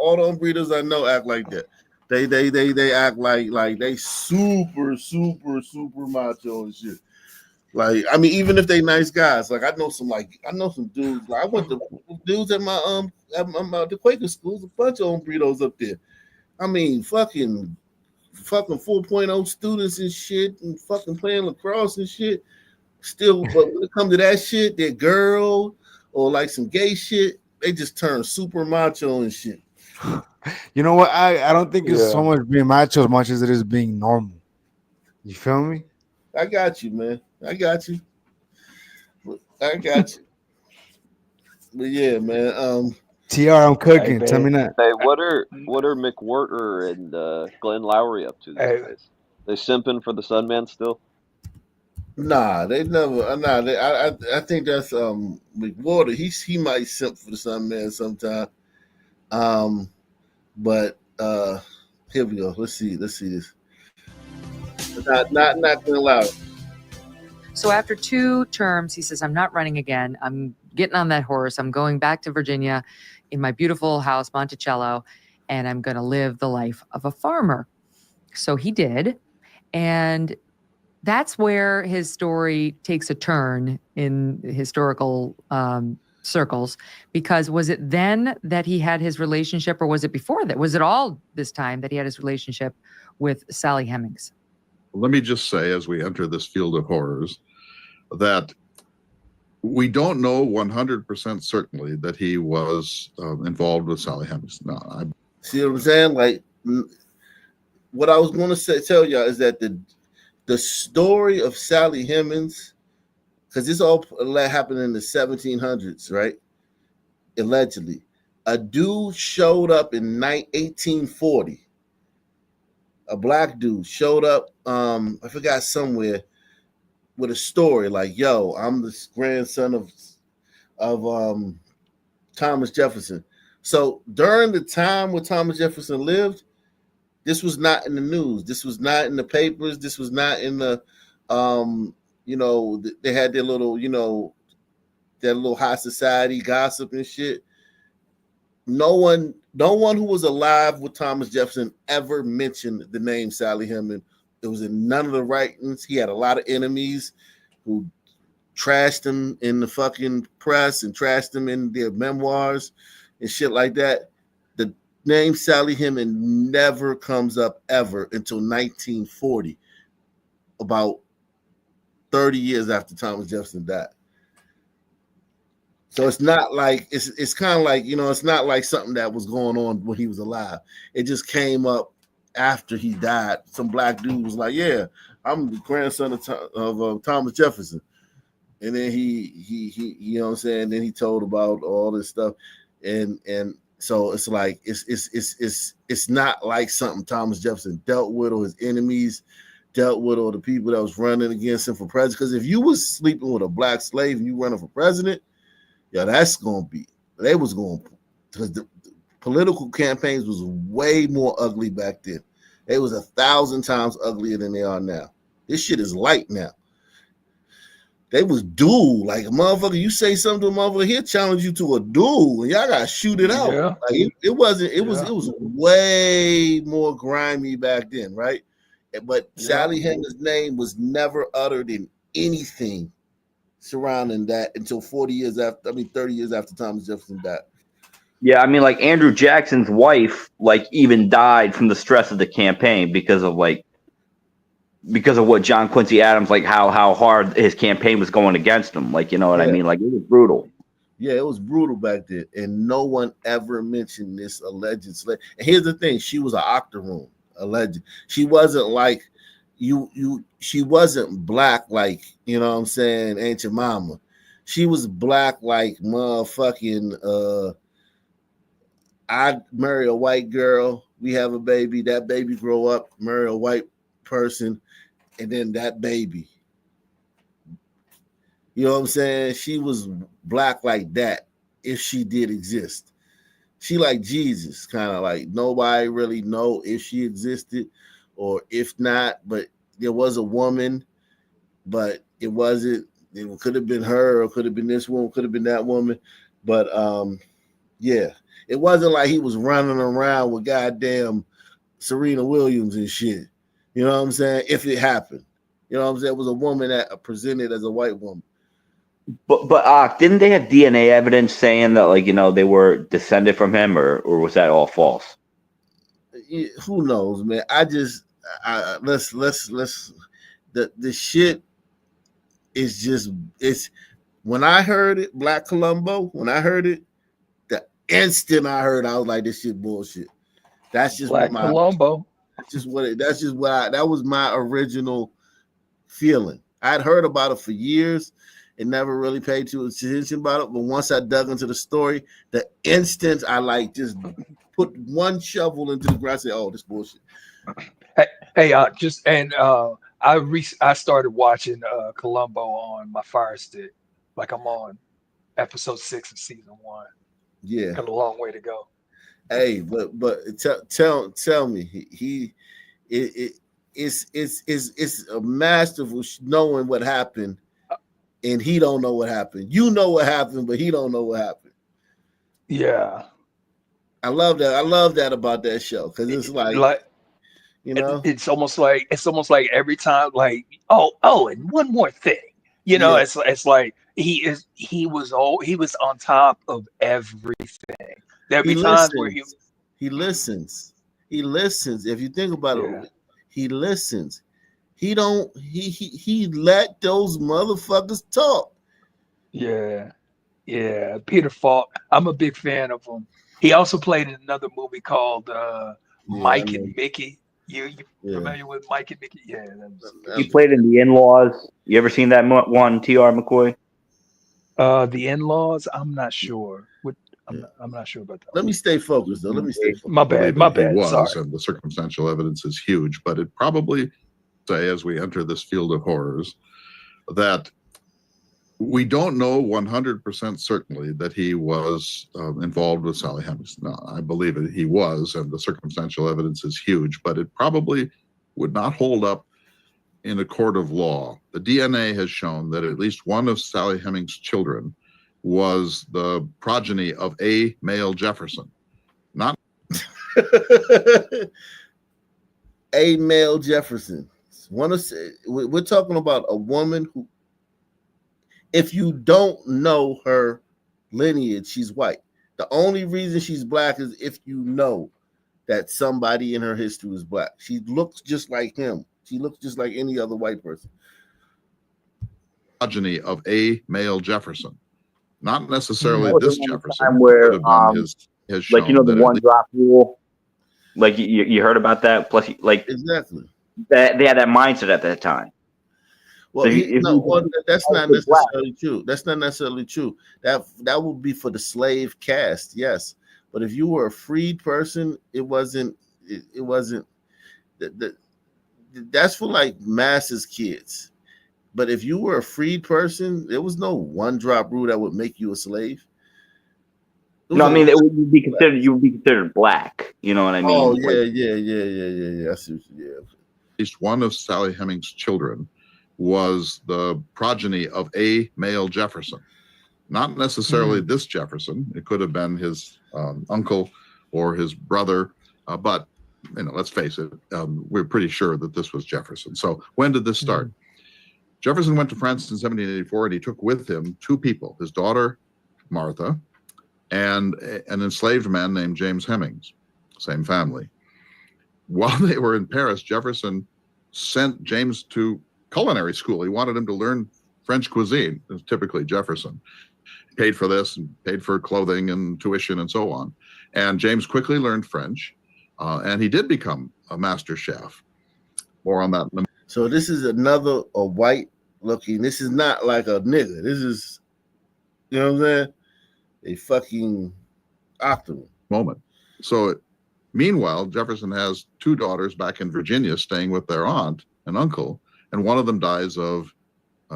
All the on burritos I know act like that. They act like they super macho and shit. Like, I mean, even if they nice guys, like I know some dudes. Like I went to dudes at the Quaker schools, a bunch of on burritos up there. I mean, fucking 4.0 students and shit, and fucking playing lacrosse and shit. Still, but when it comes to that shit, that girl or like some gay shit, they just turn super macho and shit. You know what? I don't think it's so Yeah. much being macho as much as it is being normal. You feel me? I got you, man. I got you. But yeah, man. TR, I'm Hey cooking. Tell man. me that. Hey, what are McWhorter and Glenn Lowry up to these Hey, days? They simping for the Sunman still? Nah, they never. Nah, I think that's McWater. He might simp for the Sun Man sometime. But here we go. Let's see this. Not Glenn Lowry. So after 2 terms, he says, I'm not running again. I'm getting on that horse. I'm going back to Virginia in my beautiful house, Monticello, and I'm going to live the life of a farmer. So he did. And that's where his story takes a turn in historical circles, because was it then that he had his relationship, or was it before that? Was it all this time that he had his relationship with Sally Hemings? Let me just say, as we enter this field of horrors, that we don't know 100% certainly that he was involved with Sally Hemings. No, See what I'm saying? Like, what I was going to tell y'all is that the story of Sally Hemings, because this all happened in the 1700s, right? Allegedly, A dude showed up in 1840. A black dude showed up. I forgot somewhere with a story like, "Yo, I'm the grandson of Thomas Jefferson." So during the time when Thomas Jefferson lived, this was not in the news. This was not in the papers. This was not in the, they had their little, their little high society gossip and shit. No one who was alive with Thomas Jefferson ever mentioned the name Sally Heming. It was in none of the writings. He had a lot of enemies who trashed him in the fucking press and trashed him in their memoirs and shit like that. The name Sally Heming never comes up ever until 1940, about 30 years after Thomas Jefferson died. So it's not like it's kind of like, it's not like something that was going on when he was alive. It just came up after he died. Some black dude was like, "Yeah, I'm the grandson of Thomas Jefferson," and then he you know what I'm saying. Then he told about all this stuff, and so it's like it's not like something Thomas Jefferson dealt with or his enemies dealt with or the people that was running against him for president. Because if you was sleeping with a black slave and you running for president, yeah, that's gonna be. They was going because the political campaigns was way more ugly back then. They was 1,000 times uglier than they are now. This shit is light now. They was duel like a motherfucker. You say something to a motherfucker, he'll challenge you to a duel, and y'all gotta shoot it out. Yeah. Like it wasn't. It was way more grimy back then, right? But Sally Heming's name was never uttered in anything surrounding that until 30 years after Thomas Jefferson died. Yeah, I mean, like Andrew Jackson's wife, like even died from the stress of the campaign because of what John Quincy Adams, like how hard his campaign was going against him. Like, you know what I mean? Like it was brutal. Yeah, it was brutal back then, and no one ever mentioned this alleged slave. And here's the thing: she was an octoroon, alleged. She wasn't like she wasn't black like, you know what I'm saying, Ancient Mama. She was black like motherfucking I marry a white girl, we have a baby, that baby grow up, marry a white person, and then that baby. You know what I'm saying? She was black like that if she did exist. She like Jesus, kind of like nobody really know if she existed or if not, but there was a woman, but it wasn't. It could have been her, or could have been this woman, could have been that woman, but yeah, it wasn't like he was running around with goddamn Serena Williams and shit. You know what I'm saying? If it happened, you know what I'm saying? It was a woman that presented as a white woman. But didn't they have DNA evidence saying that, like, you know, they were descended from him, or was that all false? Who knows, man? Let's the shit is just, it's when I heard it, Black Columbo, when I heard it, the instant I heard, I was like, this shit bullshit. That's just Black Columbo. That was my original feeling. I'd heard about it for years and never really paid too much attention about it. But once I dug into the story, the instant I like just put one shovel into the grass and say, oh, this bullshit. I started watching Columbo on my Fire Stick. Like I'm on episode 6 of season 1. Yeah, got a long way to go. Hey, but tell me, it's a masterful knowing what happened, and he don't know what happened. You know what happened, but he don't know what happened. Yeah, I love that. I love that about that show because it's like you know, it's almost like every time, like, oh, and one more thing, you know, Yeah. it's like he was on top of everything. There'd be times where he listens. If you think about it, he listens. He don't. He let those motherfuckers talk. Yeah, Peter Falk. I'm a big fan of him. He also played in another movie called Mike and Mickey. You familiar with Mike and Mickey? Yeah, that was good. He played in The In-Laws. You ever seen that one, T.R. McCoy? The In-Laws. I'm not sure. I'm not sure about that. Let me stay focused, though. Let me stay focused. My bad. My bad. He was, Sorry. and the circumstantial evidence is huge. But it probably say, as we enter this field of horrors, that we don't know 100% certainly that he was involved with Sally Hemings. No, I believe it, he was, and the circumstantial evidence is huge, but it probably would not hold up in a court of law. The DNA has shown that at least one of Sally Hemings' children was the progeny of a male Jefferson. Not a male Jefferson. We're talking about a woman who, if you don't know her lineage, she's white. The only reason she's black is if you know that somebody in her history was black. She looks just like him. She looks just like any other white person. Progeny of a male Jefferson. Not necessarily That was this around the Jefferson. time where, Could have been his like, you know, the shown that one drop rule. Like you heard about that. Plus, like exactly that they had that mindset at that time. Well, So that's not necessarily true. That's not necessarily true. That would be for the slave caste, yes. But if you were a freed person, it wasn't. It wasn't. That's for like masses kids. But if you were a freed person, there was no one drop rule that would make you a slave. No, I mean it would be considered. You would be considered black. You know what I mean? Oh yeah. I see what you. at least one of Sally Hemings' children was the progeny of a male Jefferson. Not necessarily this Jefferson. It could have been his uncle or his brother. But let's face it, we're pretty sure that this was Jefferson. So when did this start? Jefferson went to France in 1784, and he took with him two people: his daughter Martha and an enslaved man named James Hemings, same family. While they were in Paris, Jefferson sent James to culinary school. He wanted him to learn French cuisine. It was typically Jefferson. He paid for this and paid for clothing and tuition and so on. And James quickly learned French, and he did become a master chef. More on that. So this is another white looking. This is not like a nigga. This is, you know what I'm saying? A fucking octopus. Moment. So meanwhile, Jefferson has two daughters back in Virginia staying with their aunt and uncle, and one of them dies of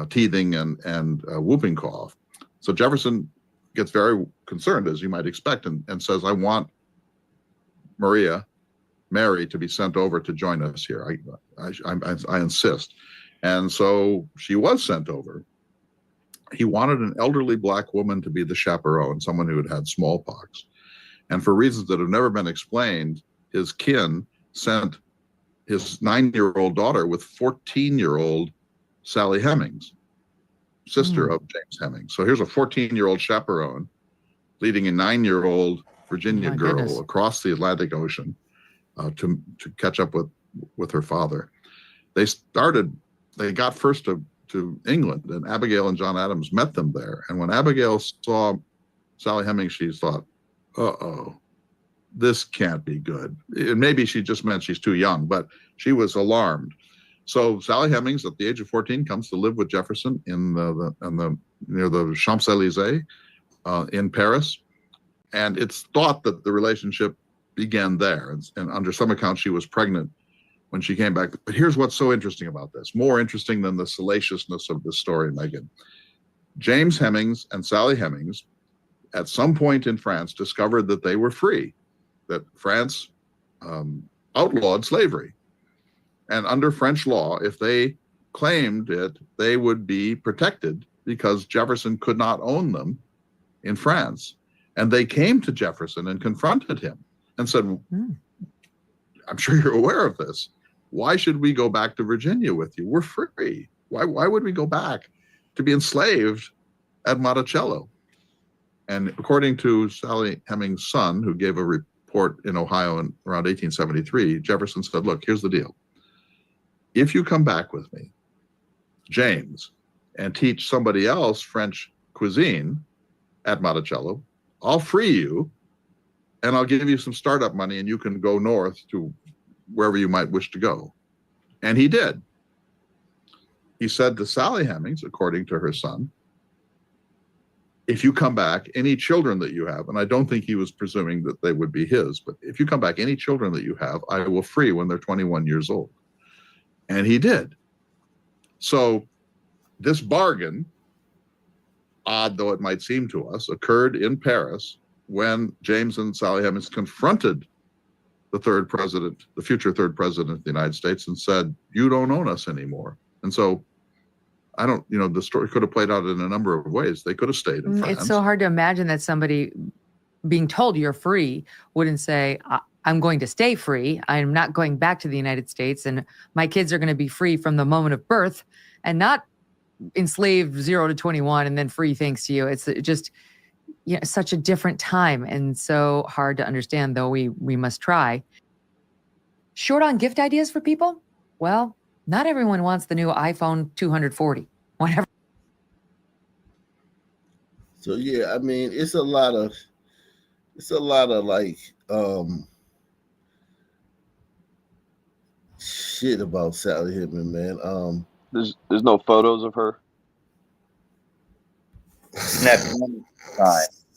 teething and whooping cough. So Jefferson gets very concerned, as you might expect, and says, I want Mary, to be sent over to join us here. I insist. And so she was sent over. He wanted an elderly black woman to be the chaperone, someone who had smallpox. And for reasons that have never been explained, his kin sent his 9-year-old daughter with 14-year-old Sally Hemings, sister of James Hemings. So here's a 14-year-old chaperone leading a 9-year-old Virginia girl across the Atlantic Ocean to catch up with her father. They got first to England, and Abigail and John Adams met them there. And when Abigail saw Sally Hemings, she thought, this can't be good. And maybe she just meant she's too young, but she was alarmed. So Sally Hemings, at the age of 14, comes to live with Jefferson near the Champs-Élysées in Paris. And it's thought that the relationship began there. And under some accounts, she was pregnant when she came back. But here's what's so interesting about this, more interesting than the salaciousness of this story, Megan. James Hemings and Sally Hemings, at some point in France, discovered that they were free, that France outlawed slavery. And under French law, if they claimed it, they would be protected because Jefferson could not own them in France. And they came to Jefferson and confronted him and said, I'm sure you're aware of this. Why should we go back to Virginia with you? We're free. Why would we go back to be enslaved at Monticello? And according to Sally Hemings' son, who gave a report in Ohio in around 1873, Jefferson said, look, here's the deal. If you come back with me, James, and teach somebody else French cuisine at Monticello, I'll free you, and I'll give you some startup money, and you can go north to wherever you might wish to go. And he did. He said to Sally Hemings, according to her son, if you come back, any children that you have, and I don't think he was presuming that they would be his, but if you come back, any children that you have, I will free when they're 21 years old. And he did. So this bargain, odd though it might seem to us, occurred in Paris when James and Sally Hemings confronted the third president, the future third president of the United States, and said, you don't own us anymore. And so I don't, the story could have played out in a number of ways. They could have stayed in France. It's so hard to imagine that somebody being told you're free wouldn't say, I'm going to stay free. I'm not going back to the United States, and my kids are going to be free from the moment of birth and not enslaved 0 to 21 and then free thanks to you. It's just such a different time and so hard to understand, though we must try. Short on gift ideas for people? Well, not everyone wants the new iPhone 240, whatever. So yeah, I mean, it's a lot of like shit about Sally Hemings, man. There's no photos of her.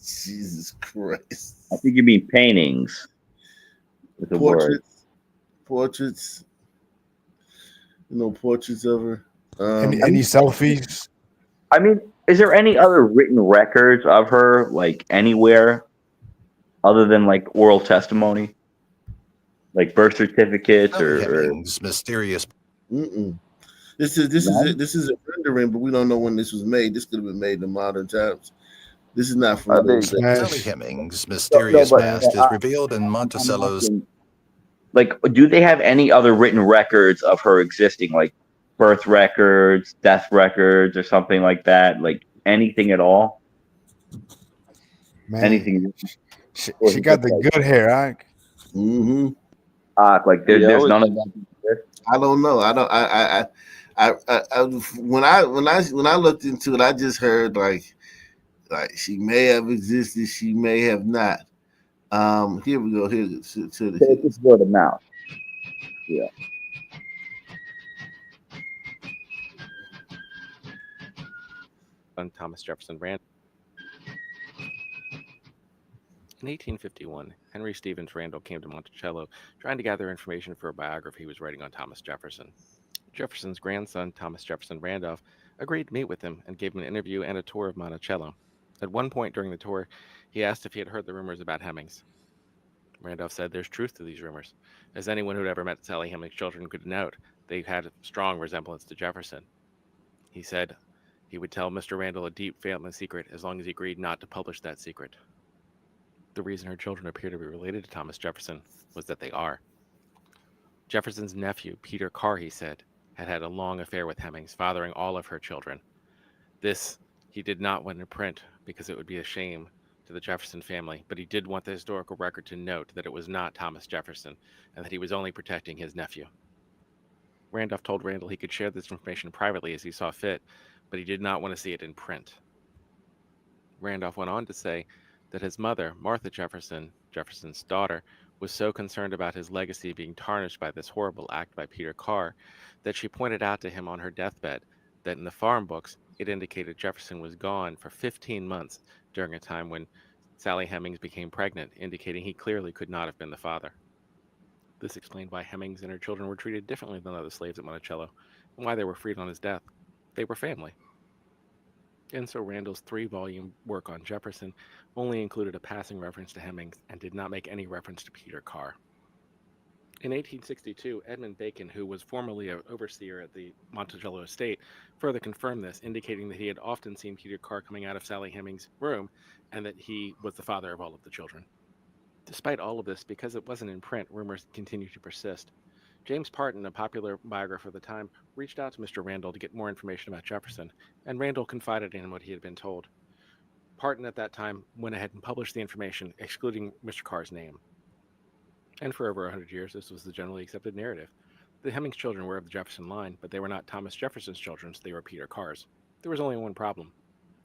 Jesus Christ! I think you mean paintings. With the word. Portraits. Portraits of her. Any selfies? I mean, is there any other written records of her, like anywhere, other than like oral testimony, like birth certificates or mysterious? This is a rendering, but we don't know when this was made. This could have been made in modern times. This is not from those days. Sally Hemings' mysterious past is revealed in Monticello's. Like, do they have any other written records of her existing, like birth records, death records, or something like that? Like anything at all? Man, anything? She got the good hair, Ike. Mm-hmm. Like there's none of that. I don't know. When I looked into it, I just heard like she may have existed, she may have not. Here we go. Here's it's word of mouth. Yeah. Thomas Jefferson Randolph. In 1851, Henry Stevens Randolph came to Monticello trying to gather information for a biography he was writing on Thomas Jefferson. Jefferson's grandson, Thomas Jefferson Randolph, agreed to meet with him and gave him an interview and a tour of Monticello. At one point during the tour, he asked if he had heard the rumors about Hemings. Randolph said there's truth to these rumors. As anyone who'd ever met Sally Hemings' children could note, they had a strong resemblance to Jefferson. He said he would tell Mr. Randall a deep family secret as long as he agreed not to publish that secret. The reason her children appear to be related to Thomas Jefferson was that they are. Jefferson's nephew, Peter Carr, he said, had a long affair with Hemings, fathering all of her children. This he did not want to print because it would be a shame to the Jefferson family, but he did want the historical record to note that it was not Thomas Jefferson and that he was only protecting his nephew. Randolph told Randall he could share this information privately as he saw fit, but he did not want to see it in print. Randolph went on to say that his mother, Martha Jefferson, Jefferson's daughter, was so concerned about his legacy being tarnished by this horrible act by Peter Carr that she pointed out to him on her deathbed that in the farm books it indicated Jefferson was gone for 15 months during a time when Sally Hemings became pregnant, indicating he clearly could not have been the father. This explained why Hemings and her children were treated differently than other slaves at Monticello, and why they were freed on his death. They were family. And so Randall's 3-volume work on Jefferson only included a passing reference to Hemings and did not make any reference to Peter Carr. In 1862, Edmund Bacon, who was formerly an overseer at the Monticello estate, further confirmed this, indicating that he had often seen Peter Carr coming out of Sally Hemings' room and that he was the father of all of the children. Despite all of this, because it wasn't in print, rumors continued to persist. James Parton, a popular biographer of the time, reached out to Mr. Randall to get more information about Jefferson, and Randall confided in him what he had been told. Parton at that time went ahead and published the information, excluding Mr. Carr's name. And for over 100 years, this was the generally accepted narrative. The Hemings children were of the Jefferson line, but they were not Thomas Jefferson's children, so they were Peter Carr's. There was only one problem.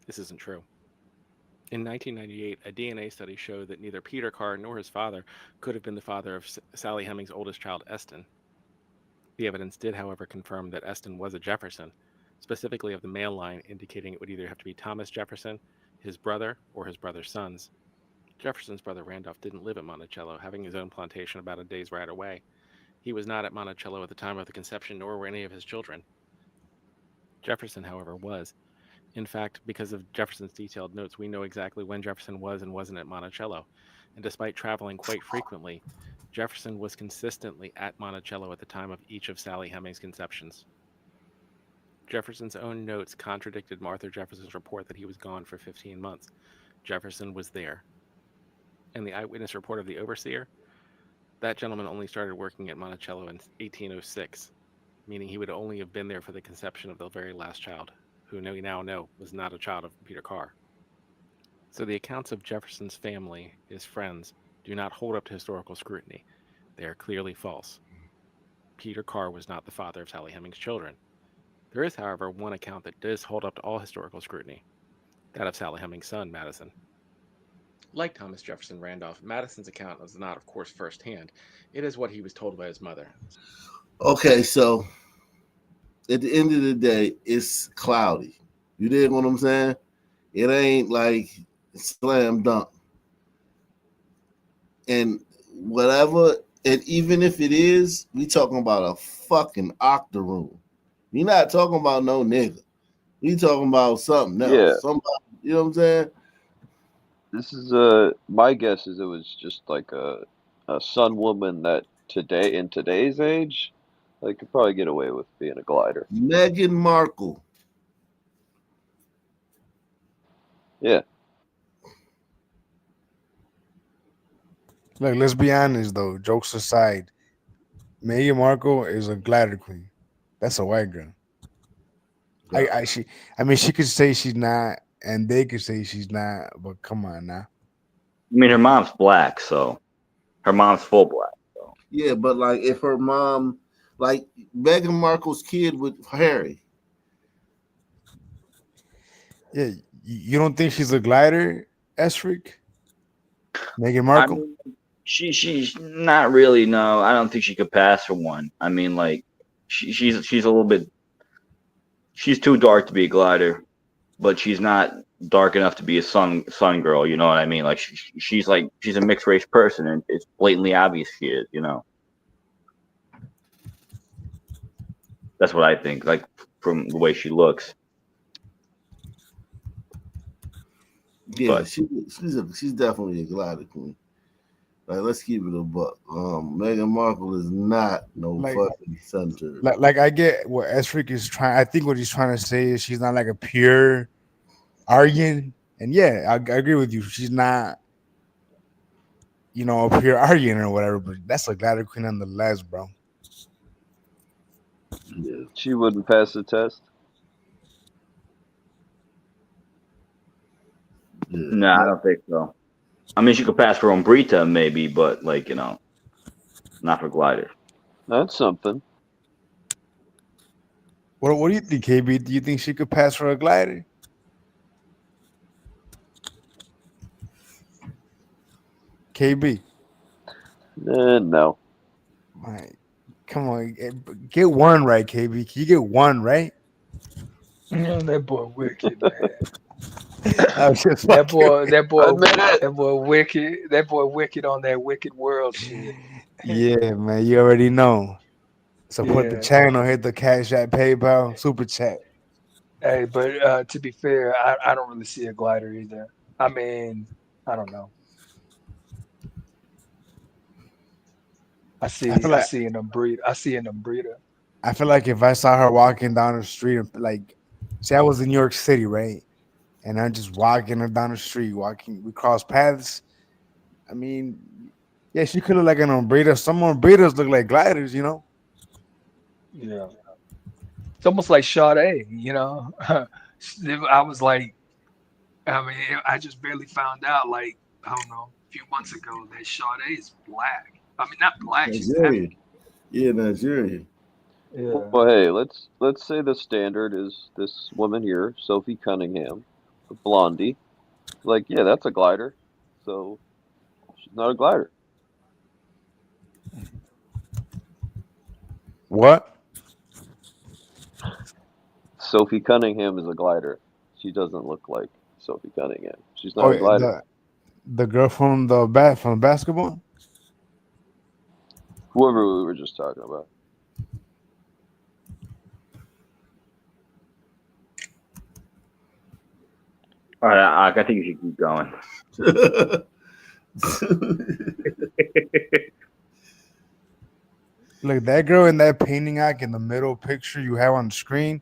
This isn't true. In 1998, a DNA study showed that neither Peter Carr nor his father could have been the father of Sally Hemings' oldest child, Eston. The evidence did, however, confirm that Eston was a Jefferson, specifically of the male line, indicating it would either have to be Thomas Jefferson, his brother or his brother's sons. Jefferson's brother Randolph didn't live at Monticello, having his own plantation about a day's ride away. He was not at Monticello at the time of the conception, nor were any of his children. Jefferson, however, was. In fact, because of Jefferson's detailed notes, we know exactly when Jefferson was and wasn't at Monticello. And despite traveling quite frequently, Jefferson was consistently at Monticello at the time of each of Sally Hemings' conceptions. Jefferson's own notes contradicted Martha Jefferson's report that he was gone for 15 months. Jefferson was there. And the eyewitness report of the overseer, that gentleman only started working at Monticello in 1806, meaning he would only have been there for the conception of the very last child, who we now know was not a child of Peter Carr. So the accounts of Jefferson's family, his friends, do not hold up to historical scrutiny. They are clearly false. Peter Carr was not the father of Sally Hemings' children. There is, however, one account that does hold up to all historical scrutiny, that of Sally Hemings' son, Madison. Like Thomas Jefferson Randolph, Madison's account was not, of course, firsthand. It is what he was told by his mother. Okay, so at the end of the day, it's cloudy. You dig what I'm saying? It ain't like slam dunk. And whatever, and even if it is, we talking about a fucking octa room. We not talking about no nigga. We talking about something else. Yeah. Somebody, you know what I'm saying? This is my guess is it was just like a son woman that in today's age, like could probably get away with being a glider. Meghan Markle. Yeah. Look, let's be honest though. Jokes aside, Meghan Markle is a glider queen. That's a white girl. Yeah. I mean, she could say she's not, and they could say she's not. But come on now. I mean, her mom's black, so her mom's full black. So. Yeah, but like if her mom, like Meghan Markle's kid with Harry. Yeah, you don't think she's a glider, Esric? Meghan Markle? I mean, she's not really. No, I don't think she could pass for one. I mean, like she's a little bit. She's too dark to be a glider, but she's not dark enough to be a sun girl. You know what I mean? Like she's a mixed race person, and it's blatantly obvious she is. You know, that's what I think. Like from the way she looks. Yeah, she's definitely a glider queen. Like, let's keep it a buck. Meghan Markle is not no fucking center. Like I get what Esric is trying. I think what he's trying to say is she's not like a pure Aryan. And yeah, I agree with you. She's not, a pure Aryan or whatever. But that's a glider queen nonetheless, bro. Yeah. She wouldn't pass the test. Yeah. No, I don't think so. I mean, she could pass for Umbrita maybe, but not for glider. That's something. What do you think, KB? Do you think she could pass for a glider? KB. No. Come on, get one right, KB. Can you get one right? Yeah, that boy wicked, man. That boy wicked. That boy wicked on that wicked world shit. Yeah, man. You already know. Support the channel. Hit the Cash App, PayPal, Super Chat. Hey, but to be fair, I don't really see a glider either. I mean, I don't know. I see an Umbrita. I feel like if I saw her walking down the street, say I was in New York City, right? And I'm just walking her down the street, we cross paths. I mean, yeah, she could look like an Umbrita. Some Umbritas look like gliders, Yeah. It's almost like Sade, I was like, I just barely found out, I don't know, a few months ago that Sade is black. I mean, not black. Nigerian. Yeah, Nigerian. Yeah. Well, hey, let's say the standard is this woman here, Sophie Cunningham, the blondie. Like, yeah, that's a glider. So she's not a glider. What? Sophie Cunningham is a glider. She doesn't look like Sophie Cunningham. She's not a glider. The girl from from basketball. Whoever we were just talking about. All right, I think you should keep going. Look, that girl in that painting in the middle picture you have on the screen.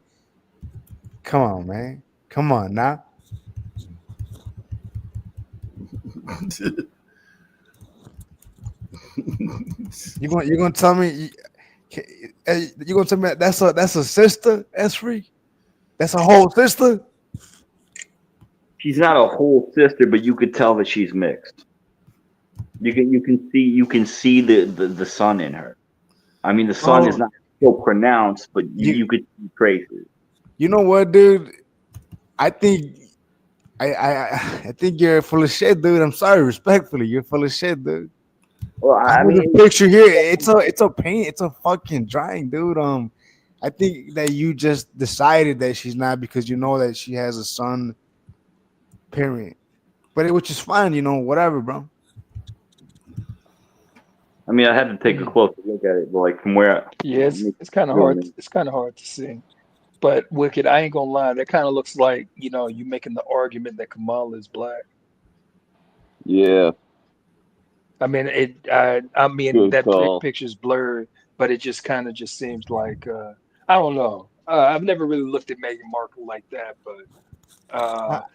Come on, man. Come on now. You're gonna tell me you're gonna tell me that's a sister? That's free. That's a whole sister. She's not a whole sister, but you could tell that she's mixed. You can see the sun in her. I mean, the sun is not so pronounced, but you could see traces. You know what, dude? I think I think you're full of shit, dude. I'm sorry, respectfully, you're full of shit, dude. Well, I mean, the picture here. It's a paint. It's a fucking drawing, dude. I think that you just decided that she's not because you know that she has a son. Period. But which is fine, whatever, bro. I mean, I had to take a closer look at it, but like from where. Yeah, it's kind of hard. It's kind of hard to see. But Wicked, I ain't gonna lie, that kind of looks like you making the argument that Kamala is black. Yeah. I mean, I mean Good that call. picture's blurred, but it just kind of just seems like I don't know. I've never really looked at Meghan Markle like that, but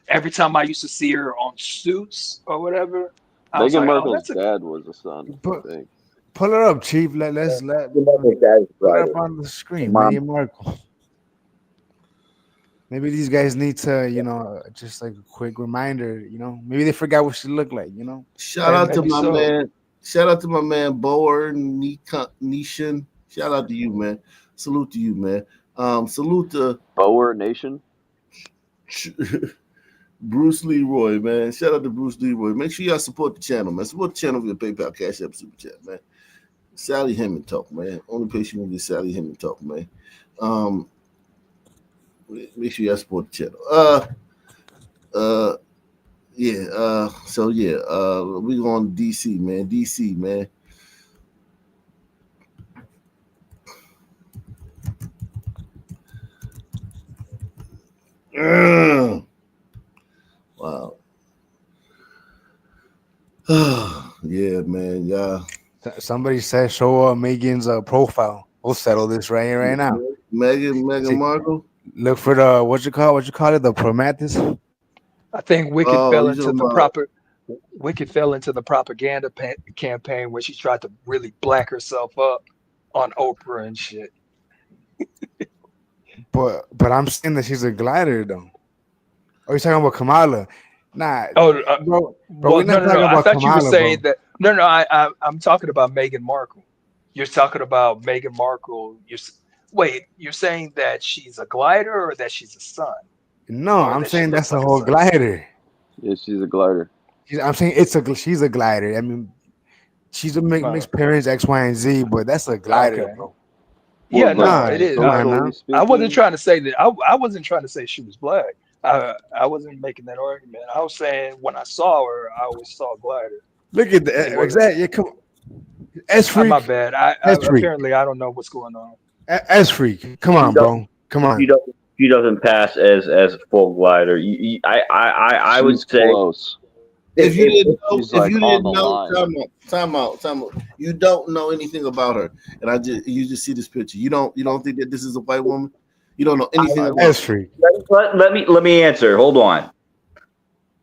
every time I used to see her on Suits or whatever, I was Meghan like, Markle's dad was a son, I think. Pull it up, Chief. Let's put it up on the screen. Meghan Markle. Maybe these guys need to, just like a quick reminder, maybe they forgot what she looked like, Shout out to my man. Shout out to my man Boer Nishan. Shout out to you, man. Salute to you, man. Salute to Boer Nation. Bruce Leroy, man. Shout out to Bruce Leroy. Make sure y'all support the channel, man. Support the channel via PayPal, Cash App, Super Chat, man. Sally Hemming talk, man. Only place you want to get Sally Hemming talk, man. Make sure y'all support the channel. So we going to DC, man. DC, man. Wow. Yeah, man. Yeah. Somebody said show up Megan's profile. We'll settle this right here, right now. Meghan Markle. Look for the what you call it, the Prometheus. I think Wicked fell into the propaganda campaign where she tried to really black herself up on Oprah and shit. But I'm saying that she's a glider though. Oh, you're talking about Kamala? Nah. Bro, we're not talking about I thought Kamala, you were saying bro. that. No, I'm talking about Meghan Markle. You're talking about Meghan Markle. You're saying that she's a glider or that she's a son? No, I'm saying that's a whole glider. Yeah, she's a glider. I'm saying she's a glider. I mean, she's a mixed parents, X, Y, and Z, but that's a glider, bro. Yeah, no, it is. I wasn't trying to say that. I wasn't trying to say she was black. I wasn't making that argument. I was saying when I saw her, I always saw a glider. Look at that. Exactly. Yeah, come on. S-Freak. My bad. Apparently I don't know what's going on. S-Freak. Come on, bro. Come on. She doesn't pass as a full glider. I would say close. If you didn't know, time out. You don't know anything about her, and you just see this picture. You don't think that this is a white woman. You don't know anything about her. Let me answer. Hold on.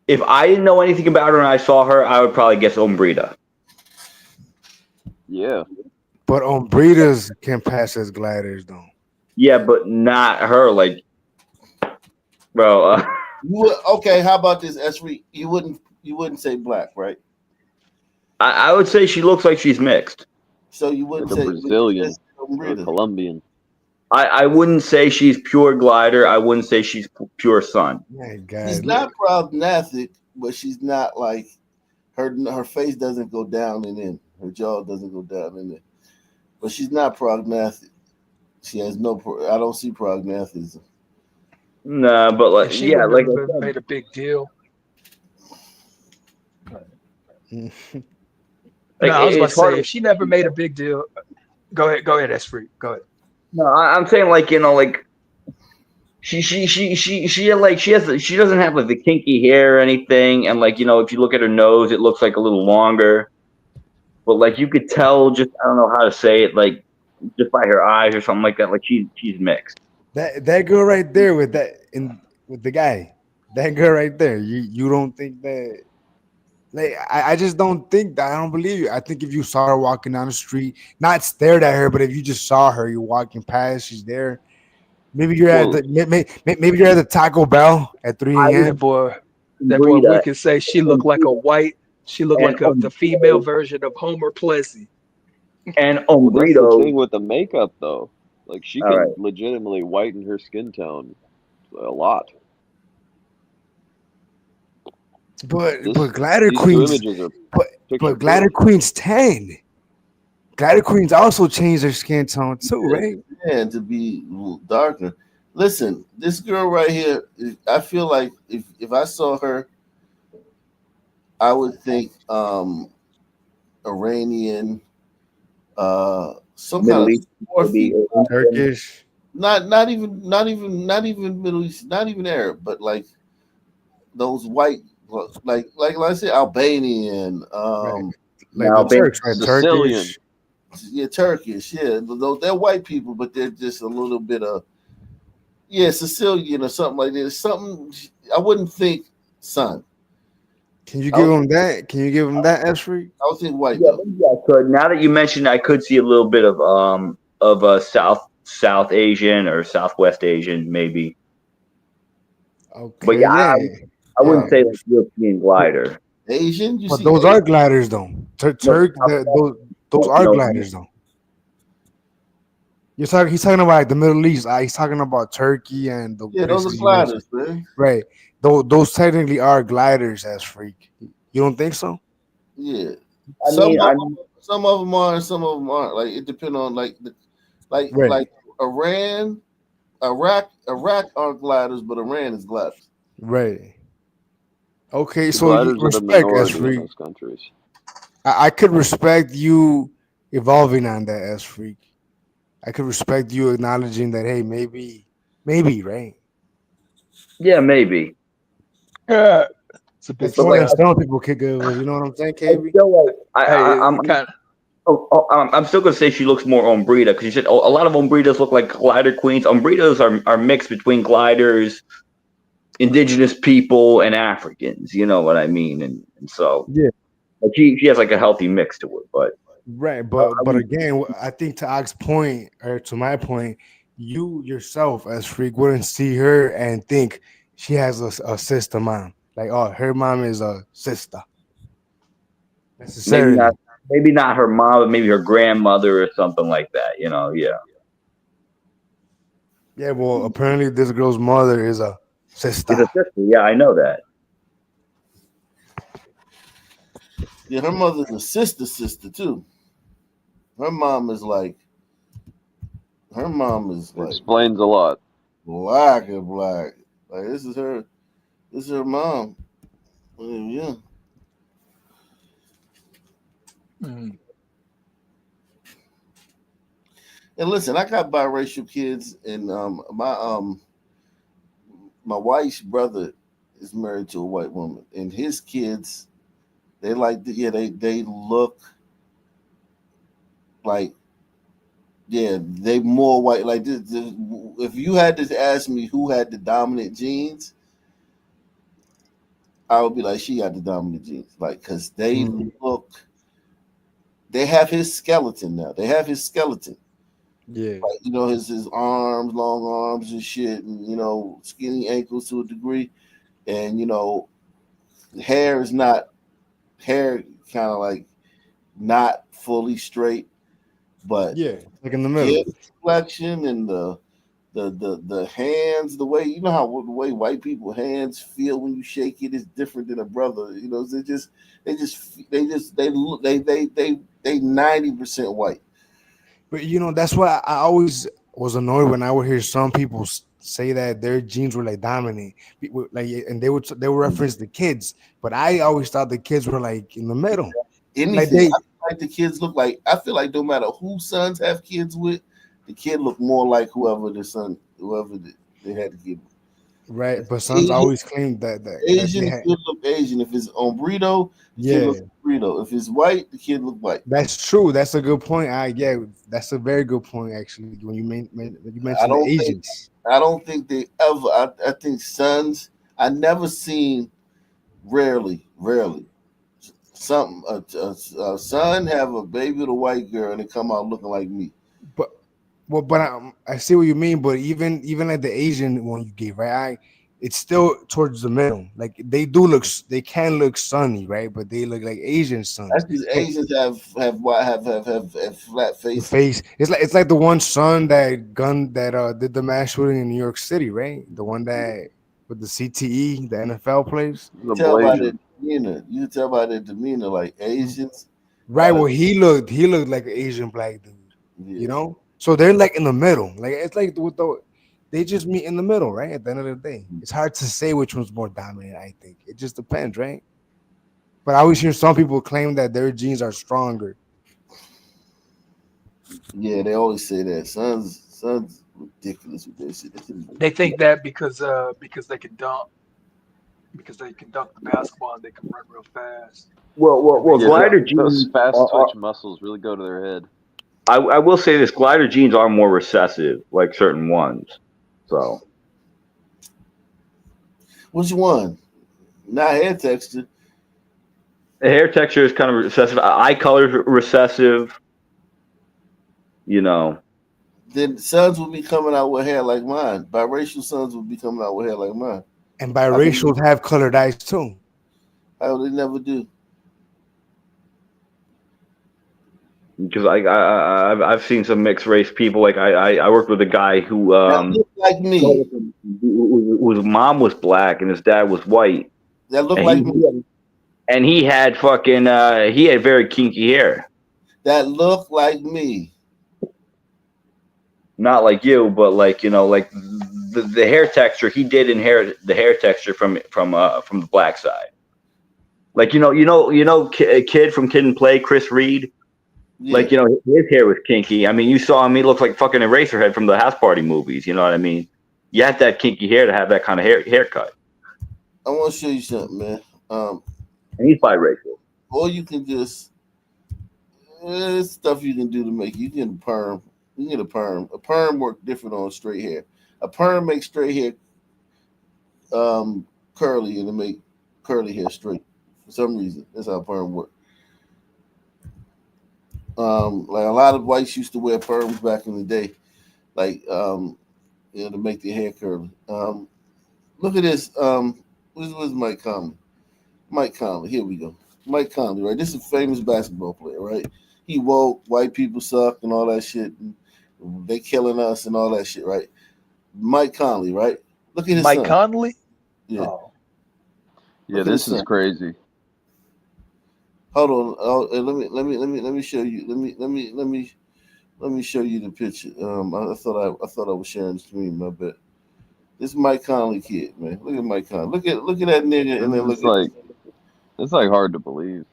If I didn't know anything about her and I saw her, I would probably guess Ombrita. Yeah. But Ombritas can pass as gliders, though. Yeah, but not her. Like, bro. Okay, how about this, Esri? You wouldn't say black, right? I would say she looks like she's mixed. So you wouldn't say Brazilian or Colombian. I wouldn't say she's pure glider. I wouldn't say she's pure sun. She's not prognostic, but she's not like her face doesn't go down and in. Her jaw doesn't go down and in. But she's not prognostic. She has I don't see prognostism. Nah, but like, And she yeah, would like never I have said, made a big deal. like No, I was about it's to hard. say if she never made a big deal. Go ahead, Esprit. Go ahead. No, I'm saying like like she like she doesn't have like the kinky hair or anything, and like if you look at her nose, it looks like a little longer. But like you could tell, just I don't know how to say it, like just by her eyes or something like that. Like she's mixed. That girl right there with with the guy, that girl right there. You don't think that? Like I just don't think that. I don't believe you. I think if you saw her walking down the street, not stared at her, but if you just saw her, you're walking past, she's there. Maybe you're at Well, maybe you're at the Taco Bell at 3 I That a.m. boy, that boy Brita Wicked say she looked like a white. She looked and like the female version of Homer Plessy. and Well, that's the Umbrito. thing with the makeup, though. Like, she All right. can legitimately whiten her skin tone a lot. But Glider These two Queens, images are but picture Glider perfect. Queens 10. Glider Queens also changed their skin tone too, right? And to be darker. Listen, this girl right here, I feel like if I saw her, I would think Iranian, some kind Middle of East, swarthy, maybe Turkish. not even Middle East, not even Arab, but like those white, like I said, Albanian, Right. Like now the Turks, right? Sicilian. Turkish. yeah, Turkish, yeah. They're white people, but they're just a little bit of Sicilian or something like this. Something I wouldn't think sun. Can you I give would, them that? Can you give them that, Esri? I would think white Yeah, though. maybe I could. Now that you mentioned, I could see a little bit of a South Asian or Southwest Asian maybe. But Okay, yeah, yeah, I wouldn't yeah. say like European glider. Asian, you But see those Asian. are gliders, though. No, Turk, those are no, gliders, though. You're talking. He's talking about like the Middle East. He's talking about Turkey and the Yeah, those are places you mentioned. gliders, man. Right. Those technically are gliders, as freak. You don't think so? Yeah, I mean, some of them are, and some of them aren't. Like it depends on Right. like Iran, Iraq aren't gliders, but Iran is gliders. Right. Okay. The So gliders are the respect, as minority in freak. those countries. I could respect you evolving on that, as freak. I could respect you acknowledging that. Hey, maybe, right? yeah, maybe. It's a big That's But more like, than step. some people could go with. You know what I'm saying, I KB? feel like Hey, I'm kind of. I'm still gonna say she looks more Ombrita because you said a lot of Ombritas look like glider queens. Ombritas are mixed between gliders, indigenous people, and Africans. You know what I mean? And so Yeah. like, she has like a healthy mix to it. But Right, I but would, again, I think to Ox's point or to my point, you yourself as freak wouldn't see her and think she has a sister mom. Like, oh, her mom is a sister maybe necessarily. not her mom, but maybe her grandmother or something like that. Yeah. Yeah, well, apparently this girl's mother is a sister. It's a sister. Yeah, I know that. Yeah, her mother's a sister too. Her mom is like Explains a lot. black and black. Like this is her mom. Yeah. Mm. And listen, I got biracial kids, and my wife's brother is married to a white woman, and his kids, they like they look like they more white. Like if you had to ask me who had the dominant genes, I would be like she got the dominant genes, like because they have his skeleton now. They have his skeleton. Yeah. Like, his arms, long arms and shit, and skinny ankles to a degree, and hair is not hair, kind of like not fully straight, but Yeah, like in the yeah, middle. flexion and the hands, the way the way white people hands feel when you shake it is different than a brother. They look they 90% white. But that's why I always was annoyed when I would hear some people say that their genes were like dominant, like, and they would reference the kids, but I always thought the kids were like in the middle. Like Anything. I feel like the kids look like. I feel like no matter who sons have kids with, the kid look more like whoever they had the kid with. Right, but sons always claim that Asian, they the had. kid look Asian. If it's on burrito, the kid Yeah, looks burrito. If it's white, the kid look white. that's true. That's a good point. That's a very good point actually. When you mentioned the Asians, I don't think they ever. I think sons. I never seen. Rarely. Something a son have a baby with a white girl and they come out looking like me. but but I see what you mean. But even like the Asian one you gave, right? It's still towards the middle. Like they can look sunny, right? But they look like Asian sons. That's because Asians have flat The faces. face. It's like the one son that did the mass shooting in New York City, right? The one that with the CTE, the NFL plays. You can tell by their demeanor. You can tell by their demeanor, like Asians. Right. Well, he looked like an Asian black dude. Yeah. You know, so they're like in the middle. Like it's like they just meet in the middle, right? At the end of the day, it's hard to say which one's more dominant. I think it just depends, right? But I always hear some people claim that their genes are stronger. Yeah, they always say that. Sons ridiculous with this shit. They think that because they can dunk, the basketball and they can run real fast. Well, glider those genes fast are, twitch muscles really go to their head. I will say this: glider genes are more recessive, like certain ones. So, which one? Not hair texture. the hair texture is kind of recessive. Eye color is recessive. You know. Then sons will be coming out with hair like mine. Biracial sons will be coming out with hair like mine. And biracials have colored eyes too. Oh, they never do. Because I've seen some mixed race people. Like I worked with a guy who looked like me. Whose mom was black and his dad was white. That looked like me. And he had he had very kinky hair. That looked like me. Not like you, but like like the hair texture. He did inherit the hair texture from the black side. Like a kid from Kid and Play, Chris Reed. Yeah. Like his hair was kinky. I mean, you saw him; he looked like fucking Eraserhead from the House Party movies. You know what I mean? You have that kinky hair to have that kind of haircut. I want to show you something, man. And he's biracial. Or you can just stuff you can do to make you get a perm. You get a perm. A perm works different on straight hair. A perm makes straight hair curly, and it make curly hair straight. For some reason, that's how perm works. Like a lot of whites used to wear perms back in the day, like to make their hair curly. Look at this. Where's Mike Conley? Mike Conley. Here we go. Mike Conley, right? This is a famous basketball player, right? He woke white people suck and all that shit. And they killing us and all that shit, right? Mike Conley, right? Look at his Mike son. Conley. Yeah. Oh. Yeah, this is crazy. Hold on. Let me show you. Let me show you the picture. I thought I was sharing the screen. My bad. This Mike Conley kid, man. Look at Mike Conley. Look at that nigga, and then look at. It's like hard to believe.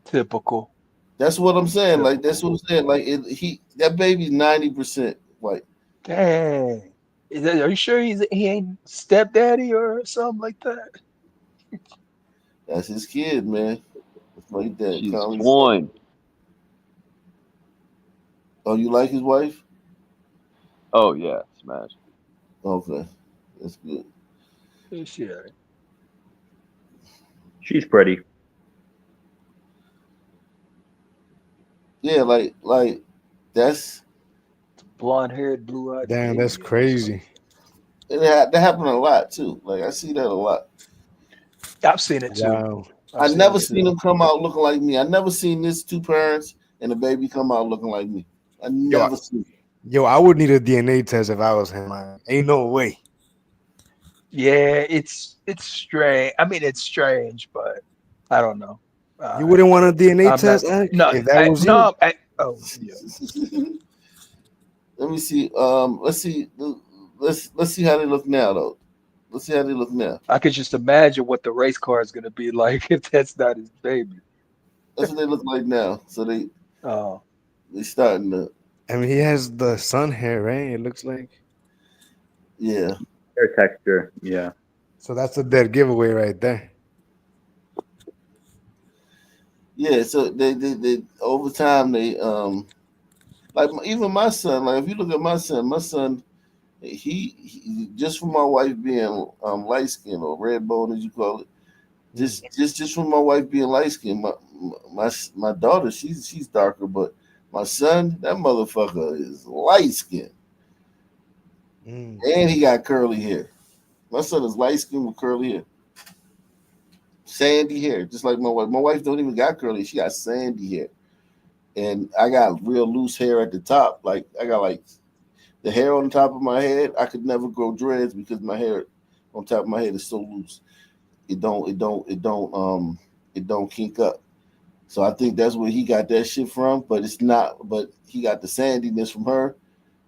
Typical. That's what I'm saying. Like that's what I'm saying. Like that baby's 90% white. Dang. Are you sure he ain't stepdaddy or something like that? That's his kid, man. It's like that. She's twine. Oh, you like his wife? Oh yeah, smash. Okay, that's good. She's pretty. Yeah, like that's blonde-haired, blue-eyed. Damn, that's crazy. And that happened a lot too. Like I see that a lot. I've seen it too. Wow. I never seen them come out looking like me. I never seen this two parents and a baby come out looking like me. I never seen it. Yo, I would need a DNA test if I was him. Ain't no way. Yeah, it's strange. I mean, it's strange, but I don't know. You wouldn't want a DNA test? No, if that was no. you? Oh, yeah. Let me see. Let's see. Let's see how they look now, though. Let's see how they look now. I could just imagine what the race car is gonna be like if that's not his baby. That's what they look like now. So Oh, they starting to. I mean, he has the sun hair, right? It looks like. Yeah. Hair texture, yeah. So that's a dead giveaway right there. Yeah. So they over time they like even my son. Like if you look at my son, he just from my wife being light skinned or red bone as you call it. Just from my wife being light skinned, my daughter she's darker, but my son that motherfucker is light skinned and he got curly hair. My son is light skinned with curly hair, sandy hair, just like my wife. My wife don't even got curly; she got sandy hair, and I got real loose hair at the top. Like I got like the hair on the top of my head. I could never grow dreads because my hair on top of my head is so loose. It don't kink up. So I think that's where he got that shit from, but it's not. But he got the sandiness from her,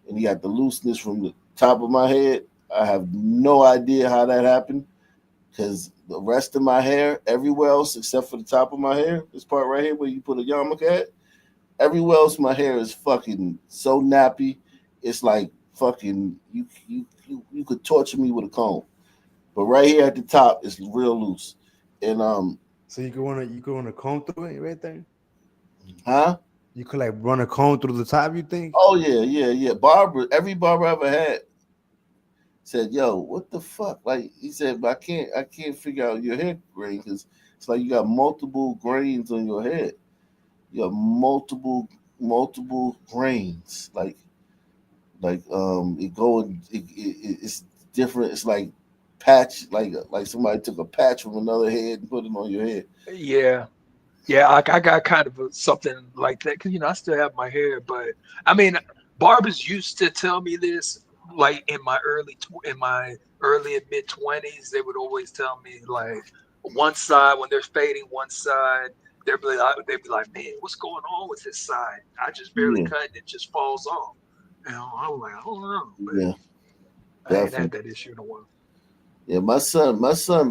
and he got the looseness from the top of my head. I have no idea how that happened because the rest of my hair, everywhere else except for the top of my hair, this part right here where you put a yarmulke at, everywhere else my hair is fucking so nappy. It's like fucking you could torture me with a comb. But right here at the top is real loose. And So you could wanna comb through it right there. huh? You could like run a comb through the top. You think? Oh yeah. Every barber I ever had said, "Yo, what the fuck?" Like he said, "But I can't figure out your hair grain because it's like you got multiple grains on your head. You have multiple grains. Like it's different. It's like patch, like somebody took a patch from another head and put it on your head." yeah. Yeah, I got kind of something like that because I still have my hair, but I mean, barbers used to tell me this like in my early and mid 20s. They would always tell me like one side when they're fading one side, they'd be like, man, what's going on with this side? I just barely Yeah, cut and it just falls off. I'm like, I don't know, but yeah, I ain't had definitely. that issue in a while. Yeah, my son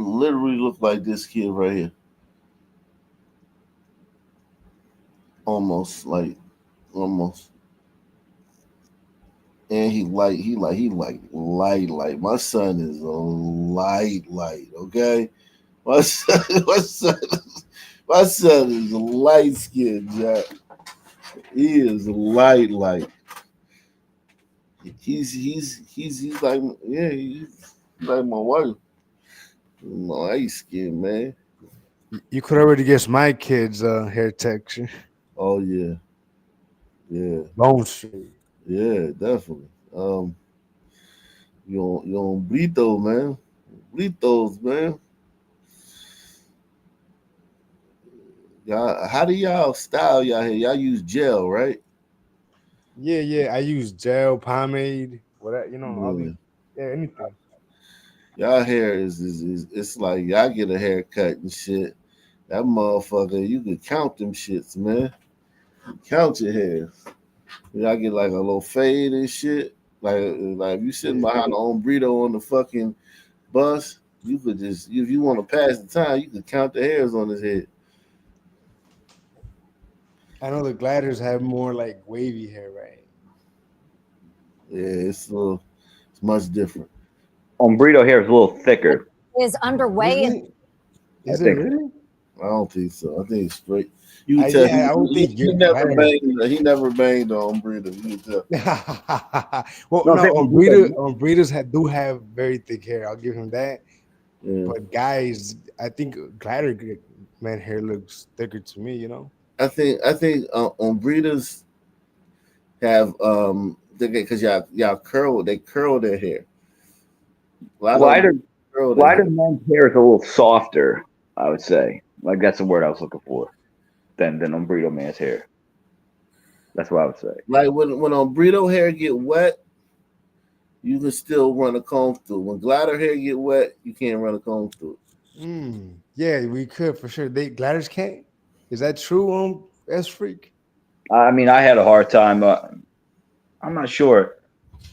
literally looked like this kid right here, almost like almost. And he like light. My son is a light. Okay, my son, my son, my son is light skinned, Jack. He is light. He's like yeah, he's like my wife. Light skin, man. You could already guess my kid's hair texture. Oh yeah, Bone straight. yeah, definitely. You on Brito, man. Britos, man. Y'all, how do y'all style y'all hair? Y'all use gel, right? Yeah. I use gel, pomade, whatever. All Yeah. these. Yeah, anything. Y'all hair is it's like y'all get a haircut and shit. That motherfucker, you could count them shits, man. Count your hair. Y'all get like a little fade and shit. Like if you sitting Yeah. behind the ombrito on the fucking bus, you could just if you want to pass the time, you could count the hairs on his head. I know the gliders have more like wavy hair, right? Yeah, it's much different. Ombrito hair is a little thicker, Is underway Is in it? I Is it think. really? I don't think so. I think it's straight. You can tell Yeah, I would think he your never glider. banged. He never banged on Breeder. You can tell. Well, No, I'm no, saying Ombrito. do have very thick hair. I'll give him that. Yeah. But guys, I think glider man hair looks thicker to me. I think on Breeders have because y'all curl their hair. A lot of Glider, them curl their glider hair. men's hair is a little softer, I would say. Like that's the word I was looking for than Ombrito man's hair. That's what I would say. Like when on Breedo hair get wet, you can still run a comb through. When glider hair get wet, you can't run a comb through. Yeah, we could for sure. They gliders can't. Is that true? S Freak. I mean, I had a hard time. I'm not sure.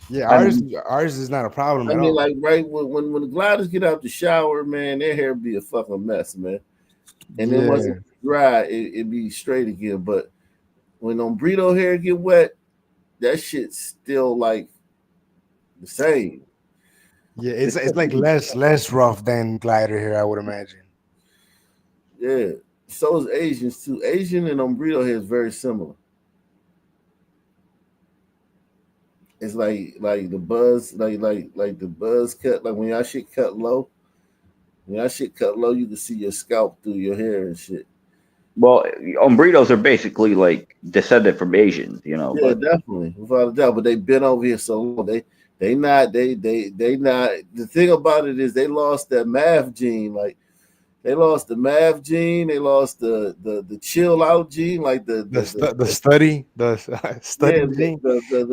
Yeah, I ours mean, is not a problem I at mean, all. like right when the gliders get out the shower, man, their hair be a fucking mess, man. And then once Yeah, it's dry, it be straight again. But when Brito hair get wet, that shit's still like the same. yeah, it's like less rough than glider hair, I would imagine. Yeah. So is Asians too. Asian and Umbrito hair is very similar. It's like the buzz, like the buzz cut, like when y'all shit cut low. When y'all shit cut low, you can see your scalp through your hair and shit. well, Umbritos are basically like descended from Asians, you know. Yeah, But definitely, without a doubt. But they've been over here so long. They not they not. The thing about it is they lost that math gene. Like they lost the math gene. They lost the chill out gene. Like The study, the study yeah gene. the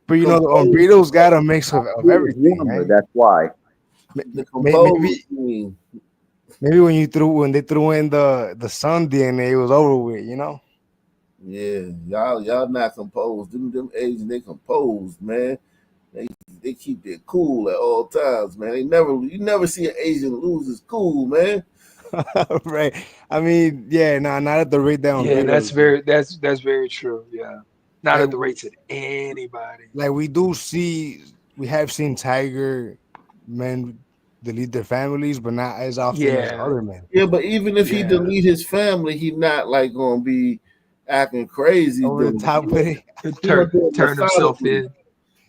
But you know the compose Umbritos got a mix of it was everything, warmer, right? that's why. the compose Maybe gene. when they threw in the sun DNA, it was over with, you know. Yeah, y'all not composed. Them Asians, they composed, man. They keep it cool at all times, man. You never see an Asian lose his cool, man. Right. I mean, yeah, not at the rate that Yeah, Umbritos do. that's very true. Yeah, not Like at the rates of anybody. like we have seen Tiger men delete their families, but not as often as Yeah, other men. Yeah, but even if he yeah. delete his family, he not like gonna be acting crazy Over the doing top with it. He gonna do it Turn himself methodically. in.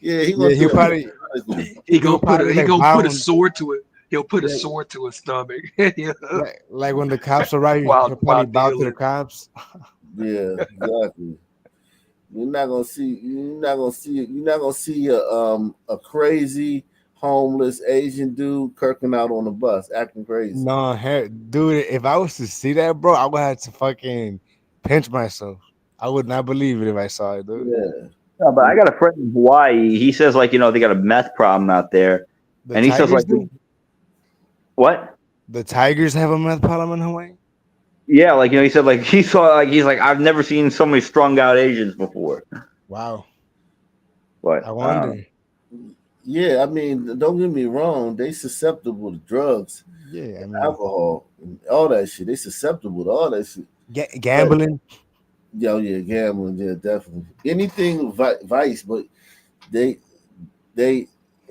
Yeah, he Yeah, gonna do it methodically. He he'll gonna probably he like gonna put a bound sword to it. He'll put a like sword to his stomach. Yeah. like when the cops arrive, while he'll probably while bow to the dealing. cops. Yeah, exactly. You're not gonna see a crazy homeless Asian dude kirking out on the bus acting crazy. No, dude, if I was to see that, bro, I would have to fucking pinch myself. I would not believe it if I saw it, dude. Yeah. No, but I got a friend in Hawaii. He says like, you know, they got a meth problem out there, The and he says Tigers like, do? what? The Tigers have a meth problem in Hawaii? Yeah, like, you know, he said like he saw like he's like, I've never seen so many strung out Asians before. Wow. But I wonder. Yeah, I mean, don't get me wrong, they susceptible to drugs, Yeah, I mean, alcohol, and all that shit. They susceptible to all that shit. gambling. Yeah, gambling, yeah, definitely. Anything vice, but they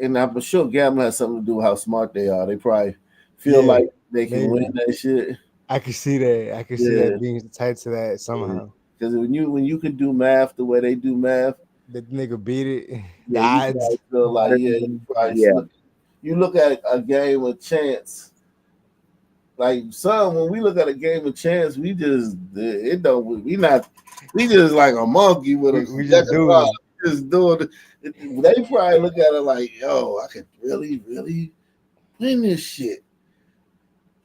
and I'm sure gambling has something to do with how smart they are. They probably feel Yeah, like they can maybe. win that shit. I can see that. I can see Yeah. that being tied to that somehow. Because when you can do math the way they do math, The nigga beat it. The yeah, you odds. probably feel like you probably yeah, you look at a game of chance. Like when we look at a game of chance, we just it don't we just like a monkey with a We deck just of do cards, it. just doing it. They probably look at it like, yo, I could really win this shit.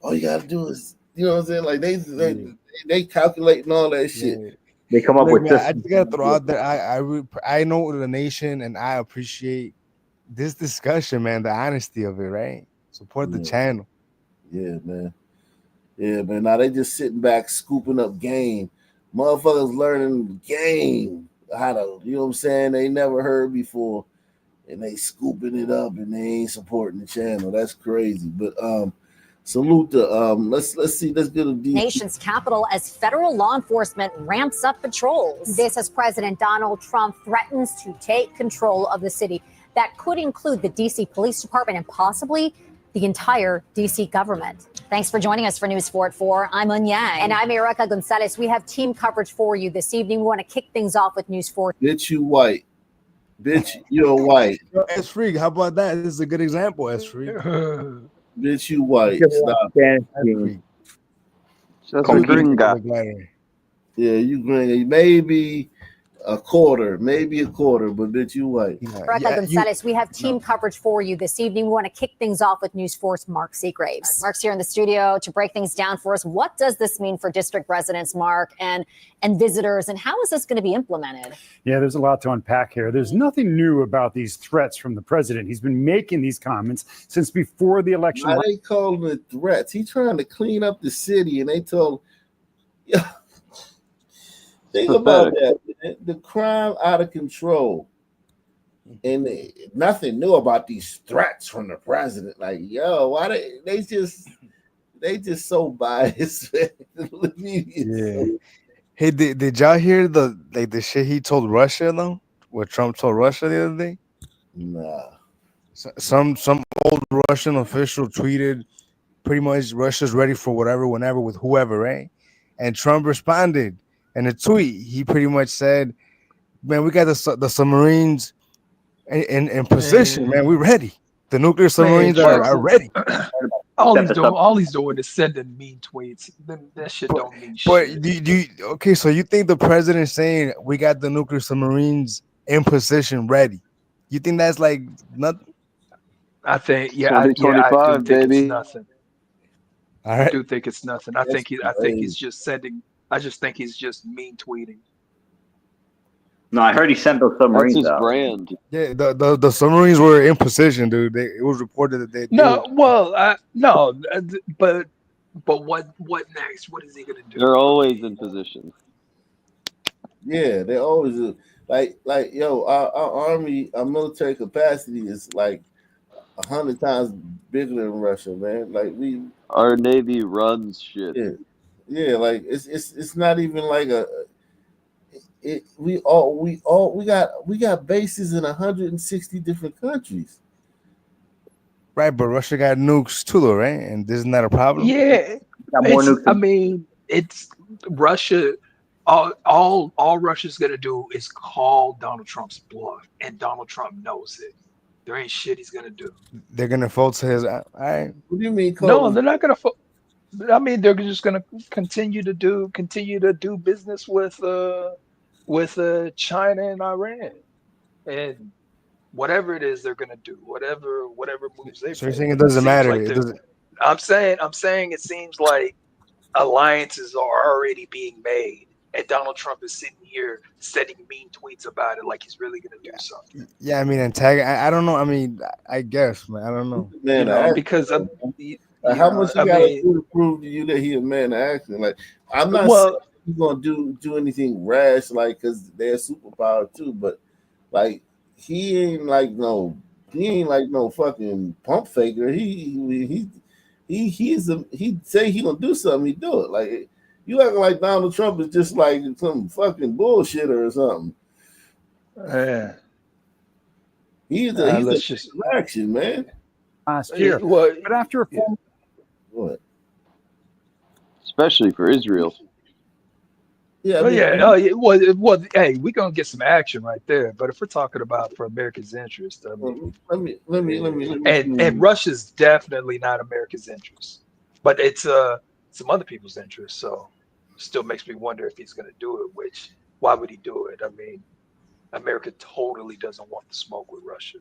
All you gotta do is, you know what I'm saying? Like they calculating all that shit. Yeah. they come up Look, with man, I systems. just gotta throw out that I know the nation and I appreciate this discussion, man. The honesty of it, right? Support the Yeah. channel. Yeah, man. Yeah, man. Now they just sitting back scooping up game. Motherfuckers learning game. How to, you know what I'm saying? They never heard before. And they scooping it up and they ain't supporting the channel. That's crazy. But salute to let's see, let's get a deep Nation's capital as federal law enforcement ramps up patrols. This as President Donald Trump threatens to take control of the city. That could include the DC Police Department and possibly the entire DC government. Thanks for joining us for News 4 at 4. I'm Un Yang. And I'm Erica Gonzalez. We have team coverage for you this evening. We want to kick things off with News 4. Bitch, you white. Bitch, you're white. Yo, S Freak, how about that? This is a good example, S Freak. Bitch, you white. Stop. Just a gringa. Yeah, you gringa. Maybe a quarter, but bitch, you white. Erica Gonzalez, we have team coverage for you this evening. We want to kick things off with News 4's Mark Seagraves. Mark's here in the studio to break things down for us. What does this mean for district residents, Mark, and visitors, and how is this going to be implemented? Yeah, there's a lot to unpack here. There's nothing new about these threats from the president. He's been making these comments since before the election. Why they calling it threats? He trying to clean up the city, and they told, think about that. The crime out of control. and nothing new about these threats from the president. Like, yo, why they just so biased. The media is Yeah. so- Hey, did y'all hear the shit he told Russia though? What Trump told Russia the other day? Nah. Some old Russian official tweeted pretty much Russia's ready for whatever, whenever, with whoever, right? And Trump responded in a tweet. He pretty much said, "Man, we got the submarines in position. Man, we're ready. The nuclear Man, submarines are Trump's ready." all he's doing is sending mean tweets. Then that shit don't mean But shit. okay? So you think the president saying we got the nuclear submarines in position, ready? You think that's like nothing? I think, I do 2025, think it's baby. nothing. All I right. do think it's nothing. That's I think he's crazy. just sending. I just think he's just mean tweeting. No, I heard he sent those That's submarines his out. brand. Yeah, the submarines were in position, dude. It was reported that they were. No, well, no, but what next? What is he gonna do? They're always in position. Yeah, they always do. Like yo, our army, our military capacity is like 100 times bigger than Russia, man. Like Our Navy runs shit. yeah, like it's not even like we got bases in 160 different countries. Right, but Russia got nukes too, though, right? And isn't that a problem? Yeah, Got more nukes. I mean, it's Russia. All Russia's gonna do is call Donald Trump's bluff, and Donald Trump knows it. There ain't shit he's gonna do. They're gonna fold to his. All right. What do you mean, No, Cole? they're not gonna. I mean, they're just gonna continue to do business with China and Iran, and whatever it is they're gonna do, whatever moves they So you're make. saying it doesn't seems matter? like It they're. doesn't. I'm saying it seems like alliances are already being made, and Donald Trump is sitting here sending mean tweets about it like he's really gonna do something. Yeah, I mean, and tag. I don't know. I mean, I guess, man. I don't know. Man, Because how much you I gotta mean, do to prove to you that he a man of action? Like, I'm not saying well, he's gonna do anything rash, like, cause they're a superpower too. But like, he ain't like no fucking pump faker. He say he gonna do something, he do it. Like, you acting like Donald Trump is just like some fucking bullshitter or something. yeah. He's Let's a just action, man. Last year, well, but after a full What? Especially for Israel. Yeah, I well, mean, yeah, well, hey, we're gonna get some action right there. But if we're talking about for America's interest, I mean, let me and Russia's definitely not America's interest, but it's some other people's interest. So, still makes me wonder if he's gonna do it. Which, why would he do it? I mean, America totally doesn't want to smoke with Russia,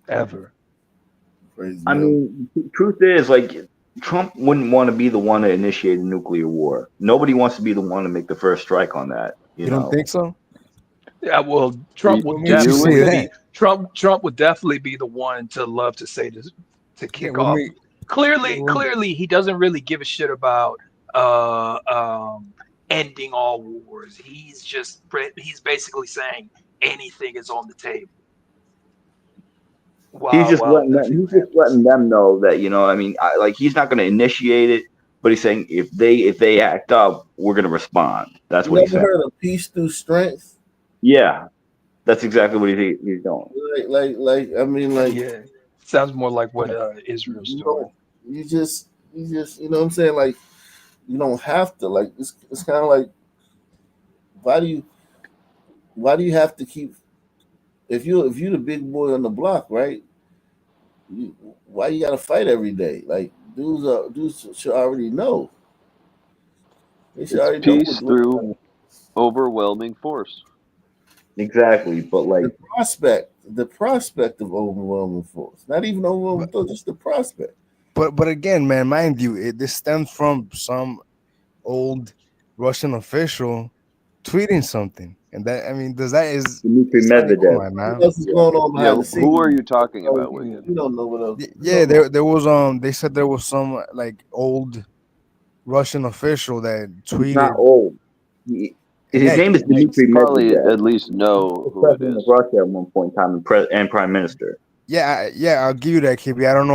ever. I mean, the truth is, like, Trump wouldn't want to be the one to initiate a nuclear war. Nobody wants to be the one to make the first strike on that. You don't know? think so? Yeah, well, Trump would What makes you say definitely be that? Trump would definitely be the one to love to say this to kick what off. make- Clearly, he doesn't really give a shit about ending all wars. He's basically saying anything is on the table. He's just letting them know that, you know, I mean, like, he's not going to initiate it, but he's saying if they act up, we're going to respond. That's what he's saying. Heard of peace through strength? Yeah, that's exactly what he's doing. Like I mean, like, yeah, sounds more like what Israel's doing. You just you know what I'm saying? Like, you don't have to. Like, it's kind of like, why do you have to keep, if you the big boy on the block, right? Why you gotta fight every day? Like, dudes should already know. They should already It's know peace through overwhelming force. Exactly, but like the prospect of overwhelming force, not even overwhelming force, just the prospect. But again, man, mind you, this stems from some old Russian official tweeting something, and that, I mean, does that is Dmitry Medvedev? Come on, man. What else is going on behind the scenes? Who are you talking about, William? You don't know what else. Yeah, there was they said there was some like old Russian official that tweeted. He's not old. His name is Dmitry Probably Medvedev. at least know who it President is. of Russia at one point in time and prime minister. Yeah, I'll give you that, KB. I don't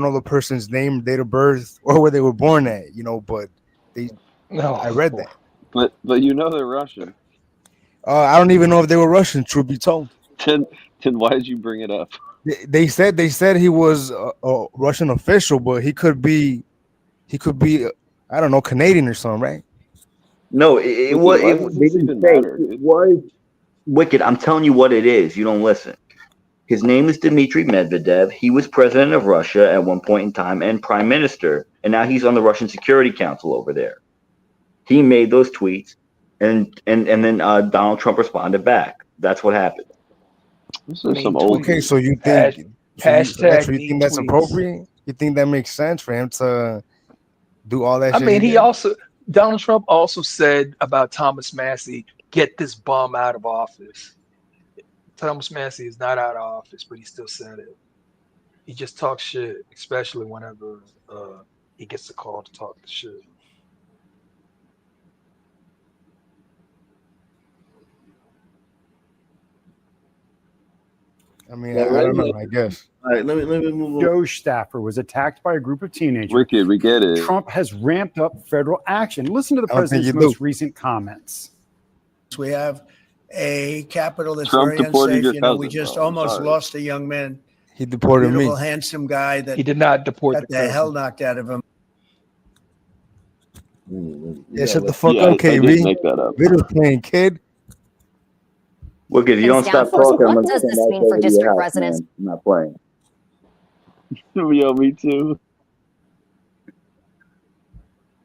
know the person's name, date of birth, or where they were born at, but I read that. But you know they're Russian. I don't even know if they were Russian, truth be told. Then why did you bring it up? They said he was a Russian official, but he could be I don't know, Canadian or something, right? No, they didn't say it was Wicked. I'm telling you what it is. You don't listen. His name is Dmitry Medvedev. He was president of Russia at one point in time and prime minister, and now he's on the Russian Security Council over there. He made those tweets, and then Donald Trump responded back. That's what happened. This is some old. Okay, so you think you think that's tweets. appropriate? You think that makes sense for him to do all that? I shit mean, did? Donald Trump also said about Thomas Massey, get this bum out of office. Thomas Massey is not out of office, but he still said it. He just talks shit, especially whenever he gets the call to talk the shit. I mean, I don't know. I guess. All right, let me move on. DOJ staffer was attacked by a group of teenagers. Wicked, we get it. Trump has ramped up federal action. Listen to the I don't think president's you most do. recent comments. We have a capital that's Trump very deported unsafe. your We cousin, just bro. I'm almost sorry. lost a young man, He deported me. beautiful, handsome guy that He did not deport got the the cousin. hell knocked out of him. Yeah, shut the fuck Yeah, up, I did KB. make that up. Video playing, kid. Wicked, if you don't stop Downforce, talking, I'm what gonna does send this that mean for over to your district house, residents? man. I'm not playing. Yo, me too.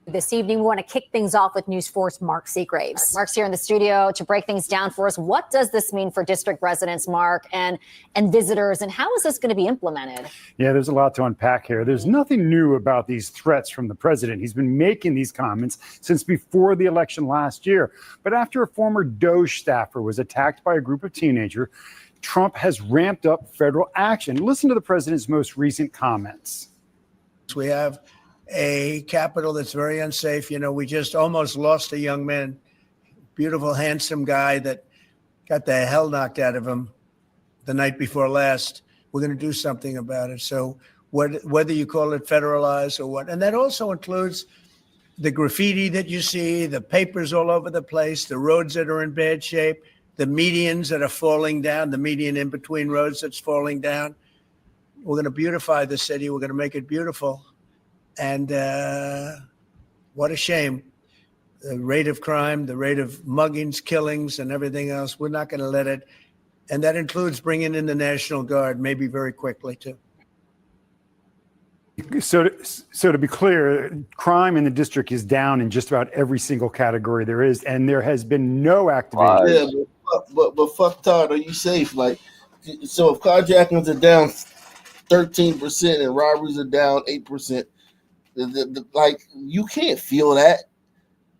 This evening, we want to kick things off with News 4's Mark Seagraves. Mark's here in the studio to break things down for us. What does this mean for district residents, Mark, and visitors, and how is this going to be implemented? Yeah, there's a lot to unpack here. There's nothing new about these threats from the president. He's been making these comments since before the election last year. But after a former DOJ staffer was attacked by a group of teenagers, Trump has ramped up federal action. Listen to the president's most recent comments. We have a capital that's very unsafe. We just almost lost a young man, beautiful, handsome guy that got the hell knocked out of him the night before last. We're going to do something about it. So whether you call it federalized or what, and that also includes the graffiti that you see, the papers all over the place, the roads that are in bad shape, the medians that are falling down, the median in between roads that's falling down. We're going to beautify the city. We're going to make it beautiful. And what a shame. The rate of crime, the rate of muggings, killings, and everything else, we're not going to let it. And that includes bringing in the National Guard, maybe very quickly, too. So to be clear, crime in the district is down in just about every single category there is, and there has been no activation. Yeah, but fuck Todd, are you safe? Like, so if carjackings are down 13% and robberies are down 8%, like you can't feel that.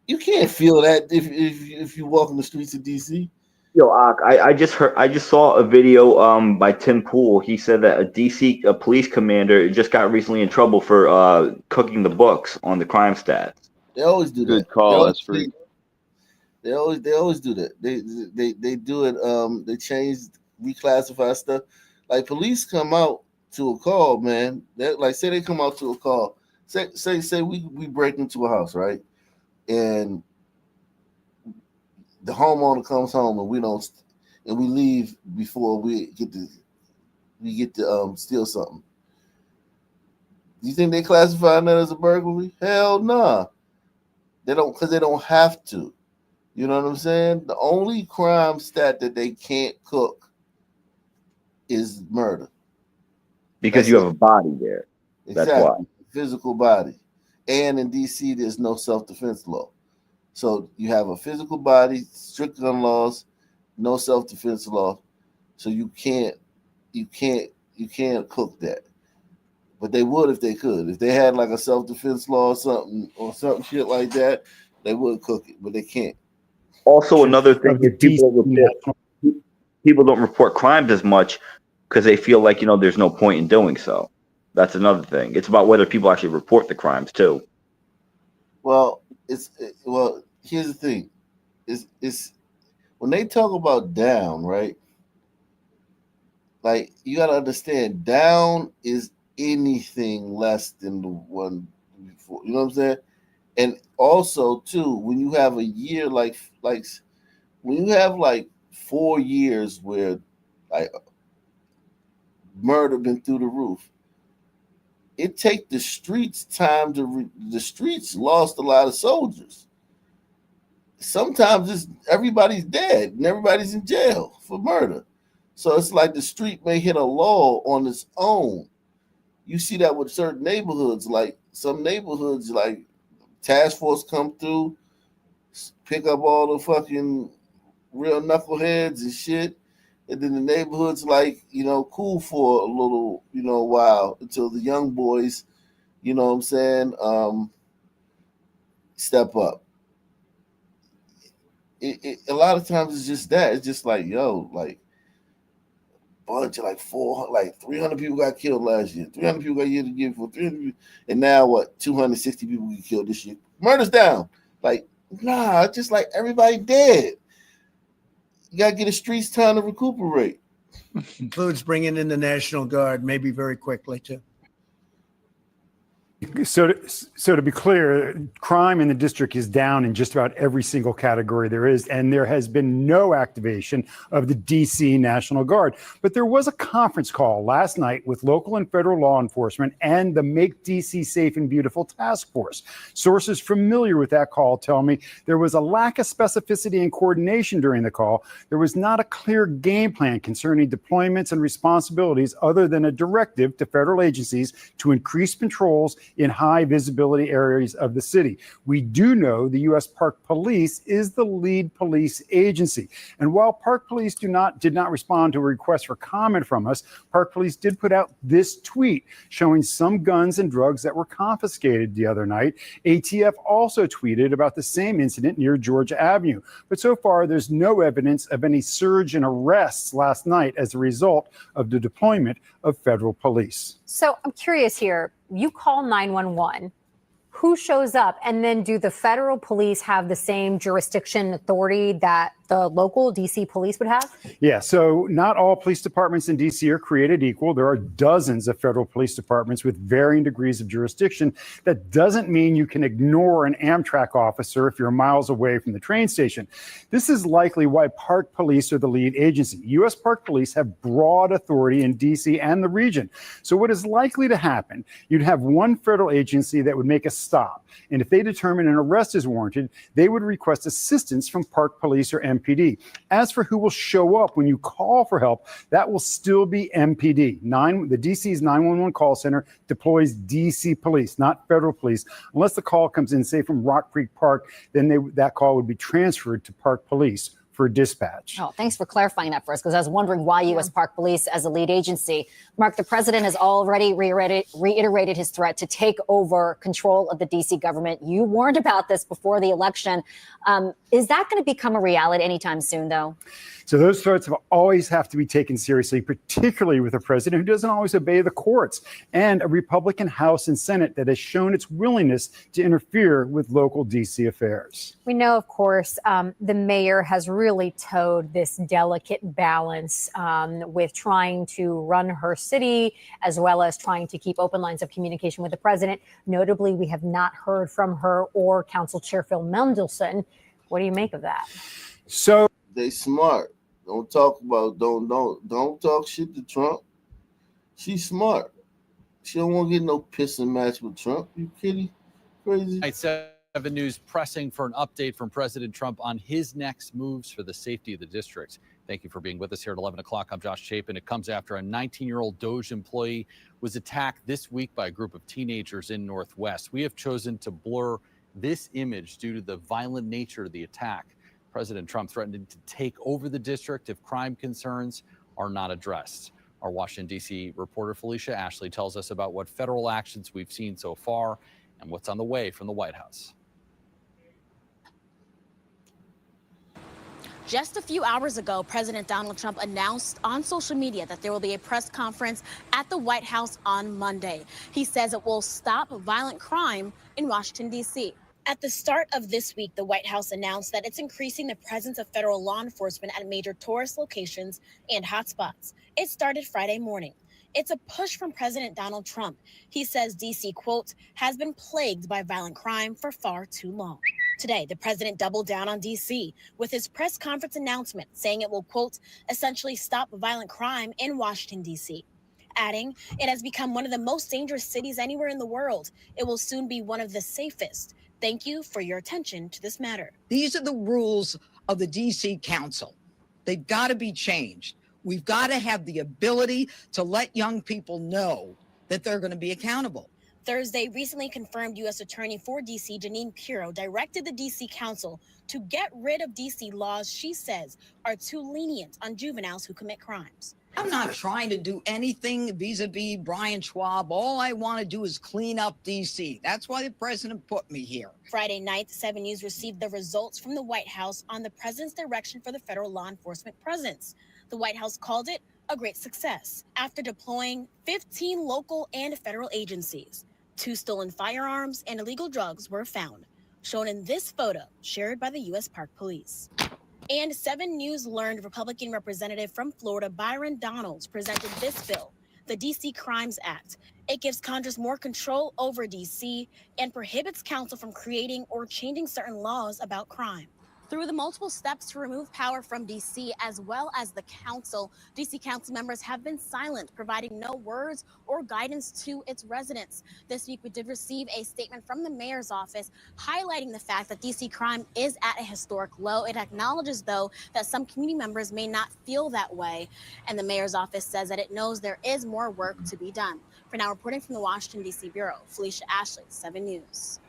You can't feel that if you walk in the streets of DC. Yo, I just saw a video by Tim Pool. He said that a DC police commander just got recently in trouble for cooking the books on the crime stats. They always do that. Good call, that's free. They always do that. They do it. They reclassify stuff. Like police come out to a call, man. Say they come out to a call. Say we break into a house, right? And the homeowner comes home and we leave before we get to steal something. Do you think they classify that as a burglary? Hell nah. They don't, because they don't have to. You know what I'm saying? The only crime stat that they can't cook is murder. Because you have a body there. That's Exactly. why. Physical body. And in DC, there's no self-defense law. So you have a physical body, strict gun laws, no self-defense law. So you can't cook that. But they would if they could. If they had like a self-defense law or something shit like that, they would cook it, but they can't. Also, another thing is people don't report crimes as much because they feel like, there's no point in doing so. That's another thing. It's about whether people actually report the crimes too. Well, here's the thing. it's when they talk about down, right? Like you gotta understand, down is anything less than the one before. You know what I'm saying? And also too, when you have a year like when you have like 4 years where like murder been through the roof, it take the streets time to the streets lost a lot of soldiers. Sometimes it's everybody's dead and everybody's in jail for murder. So it's like the street may hit a lull on its own. You see that with certain neighborhoods, like some neighborhoods, like task force come through, pick up all the fucking real knuckleheads and shit, and then the neighborhood's like, cool for a little, while until the young boys, you know what I'm saying, step up. A lot of times it's just that. It's just like, like bunch of like 400, like 300 people got killed last year. 300 people got killed the year before. 300 people, and now what? 260 people get killed this year. Murder's down. Like, nah, it's just like everybody dead. You gotta get the streets time to recuperate. Includes bringing in the National Guard, maybe very quickly too. So to be clear, crime in the district is down in just about every single category there is, and there has been no activation of the D.C. National Guard. But there was a conference call last night with local and federal law enforcement and the Make D.C. Safe and Beautiful task force. Sources familiar with that call tell me there was a lack of specificity and coordination during the call. There was not a clear game plan concerning deployments and responsibilities other than a directive to federal agencies to increase patrols in high visibility areas of the city. We do know the U.S. Park Police is the lead police agency. And while Park Police did not respond to a request for comment from us, Park Police did put out this tweet showing some guns and drugs that were confiscated the other night. ATF also tweeted about the same incident near Georgia Avenue. But so far, there's no evidence of any surge in arrests last night as a result of the deployment of federal police. So I'm curious here. You call 911. Who shows up? And then do the federal police have the same jurisdiction authority that the local D.C. police would have? Yeah, so not all police departments in D.C. are created equal. There are dozens of federal police departments with varying degrees of jurisdiction. That doesn't mean you can ignore an Amtrak officer if you're miles away from the train station. This is likely why Park Police are the lead agency. U.S. Park Police have broad authority in D.C. and the region. So what is likely to happen, you'd have one federal agency that would make a stop. And if they determine an arrest is warranted, they would request assistance from Park Police or MPD. As for who will show up when you call for help, that will still be MPD. The DC's 911 call center deploys DC police, not federal police. Unless the call comes in, say, from Rock Creek Park, then that call would be transferred to Park Police for dispatch. Oh, thanks for clarifying that for us, because I was wondering why U.S. Park Police as a lead agency. Mark, the president has already reiterated his threat to take over control of the D.C. government. You warned about this before the election. Is that going to become a reality anytime soon, though? So those threats always have to be taken seriously, particularly with a president who doesn't always obey the courts and a Republican House and Senate that has shown its willingness to interfere with local D.C. affairs. We know, of course, the mayor has really towed this delicate balance with trying to run her city as well as trying to keep open lines of communication with the president. Notably, we have not heard from her or Council Chair Phil Mendelssohn. What do you make of that? So they smart. Don't talk shit to Trump. She's smart. She don't want to get no pissing match with Trump. You kidding? Crazy. Night 7 News pressing for an update from President Trump on his next moves for the safety of the district. Thank you for being with us here at 11 o'clock. I'm Josh Chapin. It comes after a 19-year-old DOJ employee was attacked this week by a group of teenagers in Northwest. We have chosen to blur this image due to the violent nature of the attack. President Trump threatened to take over the district if crime concerns are not addressed. Our Washington, D.C. reporter Felicia Ashley tells us about what federal actions we've seen so far and what's on the way from the White House. Just a few hours ago, President Donald Trump announced on social media that there will be a press conference at the White House on Monday. He says it will stop violent crime in Washington, D.C. At the start of this week, the White House announced that it's increasing the presence of federal law enforcement at major tourist locations and hotspots. It started Friday morning. It's a push from President Donald Trump. He says D.C., quote, has been plagued by violent crime for far too long. Today, the president doubled down on D.C. with his press conference announcement saying it will, quote, essentially stop violent crime in Washington, D.C., adding, it has become one of the most dangerous cities anywhere in the world. It will soon be one of the safest. Thank you for your attention to this matter. These are the rules of the D.C. Council. They've got to be changed. We've got to have the ability to let young people know that they're going to be accountable. Thursday, recently confirmed U.S. Attorney for D.C. Jeanine Pirro directed the D.C. Council to get rid of D.C. laws she says are too lenient on juveniles who commit crimes. I'm not trying to do anything vis-a-vis Brian Schwab. All I want to do is clean up D.C. That's why the president put me here. Friday night, 7 News received the results from the White House on the president's direction for the federal law enforcement presence. The White House called it a great success after deploying 15 local and federal agencies. 2 stolen firearms and illegal drugs were found, shown in this photo shared by the U.S. Park Police. And 7 News learned Republican Representative from Florida Byron Donalds presented this bill, the D.C. Crimes Act. It gives Congress more control over D.C. and prohibits council from creating or changing certain laws about crime. Through the multiple steps to remove power from D.C. as well as the council, D.C. council members have been silent, providing no words or guidance to its residents. This week, we did receive a statement from the mayor's office highlighting the fact that D.C. crime is at a historic low. It acknowledges, though, that some community members may not feel that way. And the mayor's office says that it knows there is more work to be done. For now, reporting from the Washington, D.C. Bureau, Felicia Ashley, 7 News.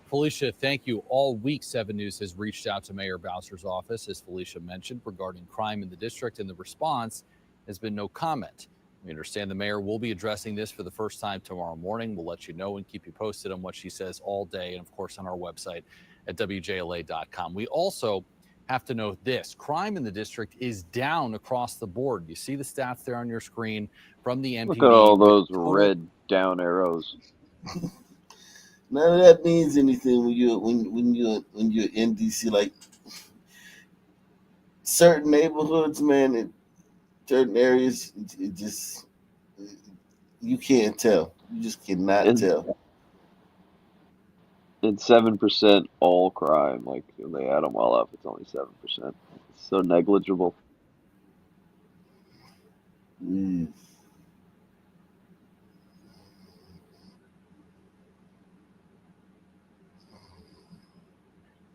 Felicia, thank you. All week, 7 News has reached out to Mayor Bowser's office, as Felicia mentioned, regarding crime in the district, and the response has been no comment. We understand the mayor will be addressing this for the first time tomorrow morning. We'll let you know and keep you posted on what she says all day, and of course on our website at WJLA.com. We also have to note this. Crime in the district is down across the board. You see the stats there on your screen from the MPD. Look at all those red down arrows. None of that means anything when you're in DC. Like certain neighborhoods, man, in certain areas, it just you can't tell. You just cannot tell. It's 7% all crime. Like when they add them all up, it's only 7%. It's so negligible.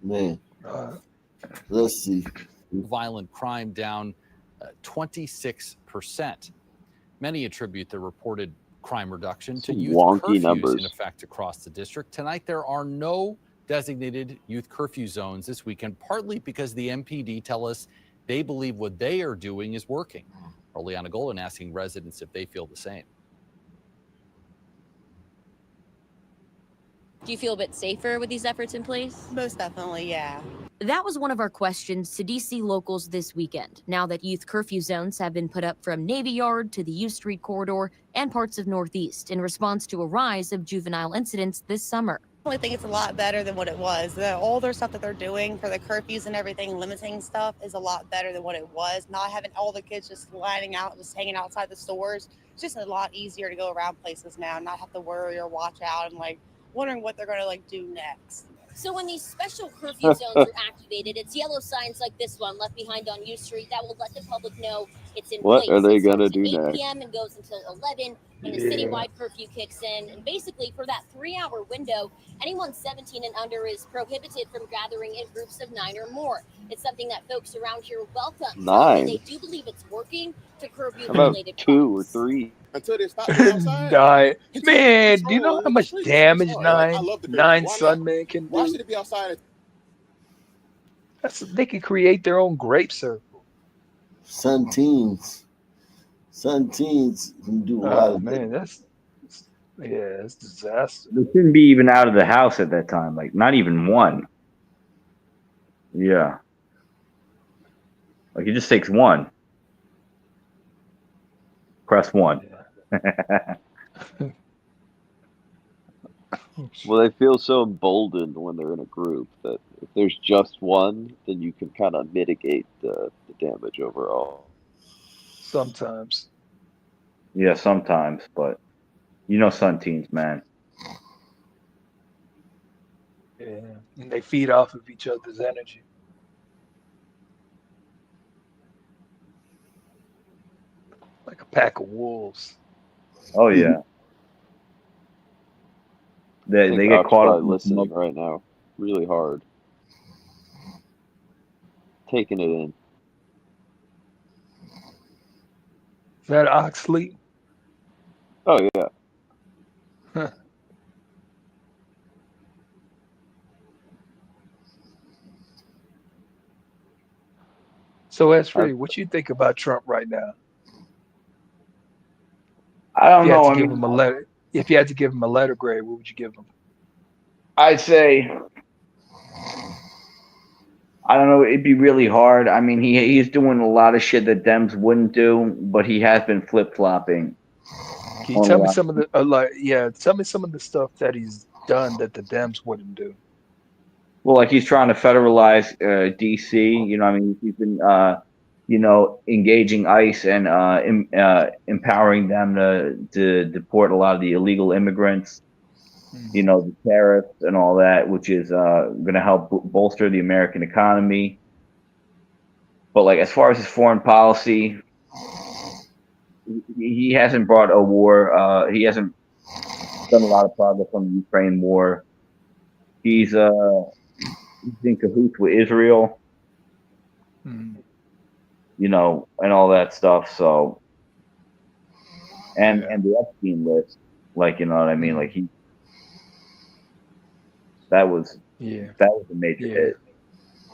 Man, let's see. Violent crime down 26%. Many attribute the reported crime reduction to youth curfews numbers in effect across the district. Tonight, there are no designated youth curfew zones this weekend, partly because the MPD tell us they believe what they are doing is working. Orleana Golan asking residents if they feel the same. Do you feel a bit safer with these efforts in place? Most definitely, yeah. That was one of our questions to DC locals this weekend, now that youth curfew zones have been put up from Navy Yard to the U Street corridor and parts of Northeast in response to a rise of juvenile incidents this summer. I think it's a lot better than what it was. The older stuff that they're doing for the curfews and everything, limiting stuff, is a lot better than what it was. Not having all the kids just lining out, just hanging outside the stores. It's just a lot easier to go around places now, not have to worry or watch out and wondering what they're going to do next. So when these special curfew zones are activated, it's yellow signs like this one left behind on U Street that will let the public know it's in place. What are they It starts gonna do at 8 next? p.m. and goes until 11 when the citywide curfew kicks in. And basically for that 3-hour window, anyone 17 and under is prohibited from gathering in groups of 9 or more. It's something that folks around here welcome. 9? They do believe it's working to curb How about youth-related 2 or 3? Until they stop me outside. Man, Control do you know how the much streets. damage It's hard. Like, I love the curfew. nine Why Sun not? Men can Why do? should it be outside? They can create their own grape circle. Sun teens can do a lot Oh of man, that's disaster. They shouldn't be even out of the house at that time. Like not even one. Yeah. Like it just takes one. Press 1. Well, they feel so emboldened when they're in a group that if there's just one, then you can kind of mitigate the damage overall. Sometimes. Yeah, sometimes, but Sun teams, man. Yeah. And they feed off of each other's energy. Like a pack of wolves. Oh yeah, I they think they get Oc's caught up probably in some listening right now, really hard, taking it in. Is that Oxley? Oh yeah. Huh. So I, S3, what you think about Trump right now? I If don't you had know. to I give mean, him a letter, if you had to give him a letter grade, what would you give him? I'd say I don't know. It'd be really hard. I mean, he's doing a lot of shit that Dems wouldn't do, but he has been flip flopping Can you on a tell me lot. some of the tell me some of the stuff that he's done that the Dems wouldn't do. Well, like he's trying to federalize DC. I mean, he's been engaging ICE and empowering them to deport a lot of the illegal immigrants. The tariffs and all that, which is going to help bolster the American economy. But like as far as his foreign policy, he hasn't brought a war. He hasn't done a lot of progress on the Ukraine war. He's in cahoots with Israel, Mm. and all that stuff. So and Yeah. the Epstein list, like what I mean, like Mm. that was Yeah. a major Yeah. hit.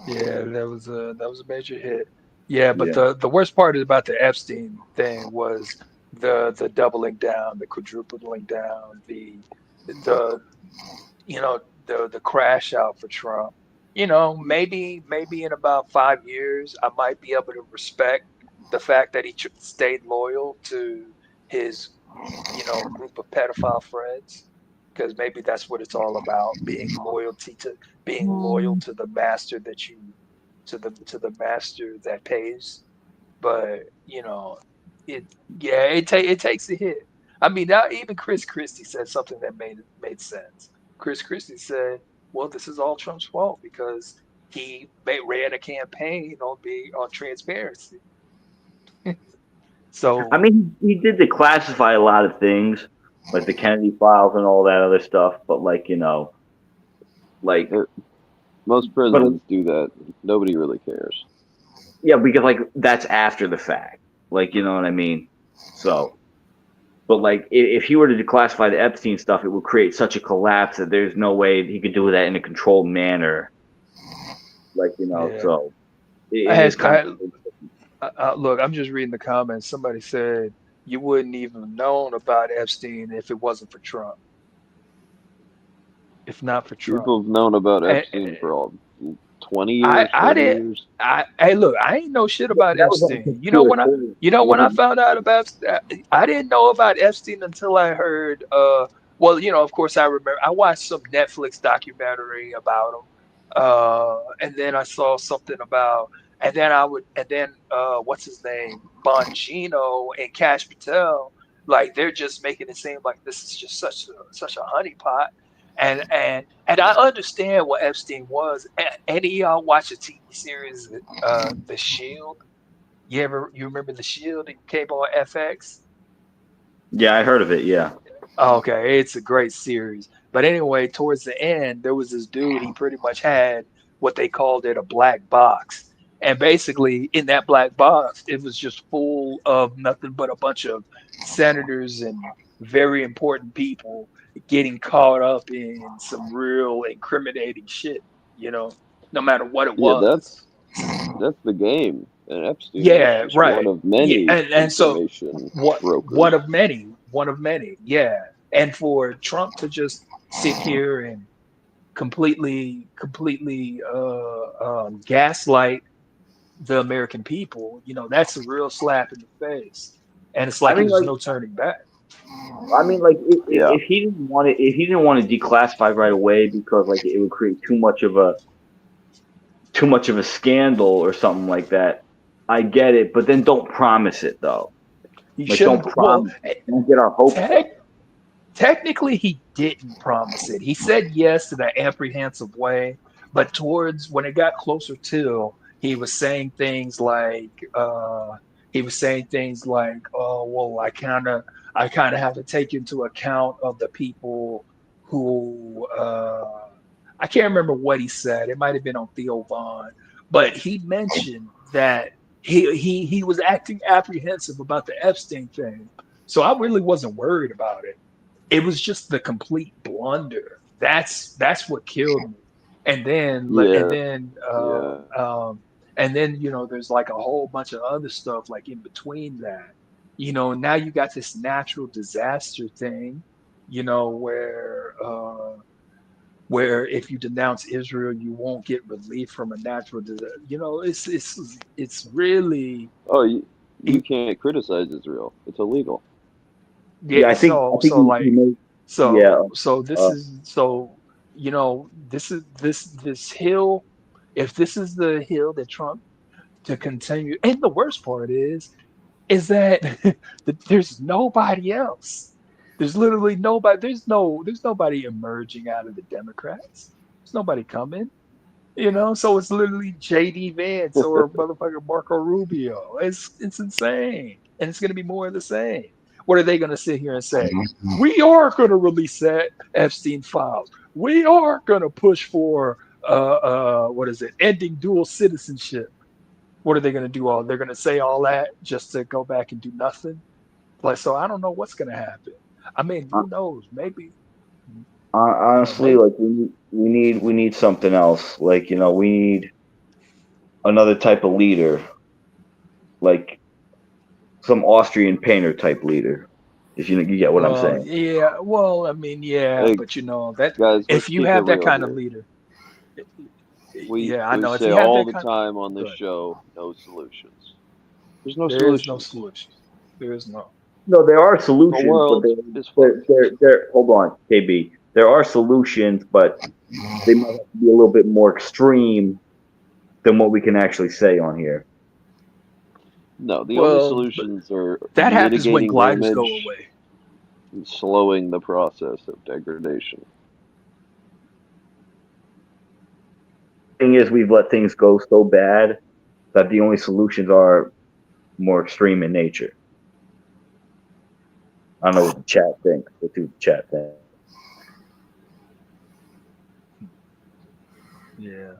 Yeah, that was a major hit. Yeah, but Yeah. the worst part about the Epstein thing was the doubling down, the quadrupling down, the the crash out for Trump. Maybe in about 5 years, I might be able to respect the fact that he stayed loyal to his group of pedophile friends, because maybe that's what it's all about, being loyal to the master to the master that pays. But it it takes a hit. I mean, now even Chris Christie said something that made sense. Chris Christie said, "Well, this is all Trump's fault because he ran a campaign on transparency." I So mean, he did declassify a lot of things, like the Kennedy files and all that other stuff. But like, Most but presidents do that. Nobody really cares. yeah, because like that's after the fact. Like, you know what I mean? So, but like, if he were to declassify the Epstein stuff, it would create such a collapse that there's no way he could do that in a controlled manner. Like, yeah, so I it is had kind look. I'm just reading the comments. Somebody said you wouldn't even known about Epstein if it wasn't for Trump. If not for Trump. People have known about And Epstein for all 20 I years, I 30 didn't. years. Hey, look, I ain't know shit about that was like a Epstein. conspiracy. When I found out about, I didn't know about Epstein until I heard. Well, of course, I remember I watched some Netflix documentary about him, and then I saw something about, and then what's his name, Bongino and Cash Patel, like they're just making it seem like this is just such a honeypot. And I understand what Epstein was. Any of y'all watch a TV series, The Shield? You remember The Shield? It came on FX. Yeah, I heard of it. Yeah. Okay, it's a great series. But anyway, towards the end, there was this dude. He pretty much had what they called it a black box. And basically, in that black box, it was just full of nothing but a bunch of senators and very important people getting caught up in some real incriminating shit, no matter what it Yeah, was. that's the game. And Epstein was Yeah, just one right. of Yeah, many and so information what? brokers. One of many. Yeah, and for Trump to just sit here and completely gaslight the American people, that's a real slap in the face, and it's I like mean, there's like, no turning back. I mean, like Yeah. if he didn't want it, if he didn't want to declassify right away because like it would create too much of a scandal or something like that, I get it. But then don't promise it though. He Like shouldn't. don't promise. Don't get our hopes up. Technically, he didn't promise it. He said yes in an apprehensive way, but towards when it got closer to, he was saying things like, "Oh, well, I kind of have to take into account of the people who, I can't remember what he said. It might have been on Theo Vaughn, but he mentioned that he was acting apprehensive about the Epstein thing. So I really wasn't worried about it. It was just the complete blunder. That's what killed me. And then Yeah. Yeah. there's like a whole bunch of other stuff like in between that. Now you got this natural disaster thing, where if you denounce Israel, you won't get relief from a natural disaster. It's really Oh, you can't criticize Israel. It's illegal. Yeah, I think so I think he made this is this hill. If this is the hill that Trump to continue, and the worst part is that that there's nobody else. There's literally nobody. There's nobody emerging out of the Democrats. There's nobody coming. So it's literally J.D. Vance or motherfucker Marco Rubio. It's insane, and it's gonna be more of the same. What are they gonna sit here and say? We are gonna release that Epstein files. We are gonna push for what is it? Ending dual citizenship. What are they gonna do? They're gonna say all that just to go back and do nothing. Like, so I don't know what's gonna happen. I mean, who knows? Maybe. honestly, like we need something else. Like we need another type of leader, like some Austrian painter type leader. If you get what I'm Well, saying. yeah. Well, I mean, yeah, Hey, but that guys, let's if you keep it have that real kind of here. leader, We yeah, I know. If say you have all that the kind, time on this good. show, no solutions. There's no There is no solutions. solution. There is no. No, there are The solutions, but world is fucked. they're hold on, KB. There are solutions, but they might have to be a little bit more extreme than what we can actually say on here. No, the only Well, solutions are that happens when mitigating gliders go damage away. and slowing the process of degradation. Thing is, we've let things go so bad that the only solutions are more extreme in nature. I don't know what the chat thinks. What do the chat think? Yeah,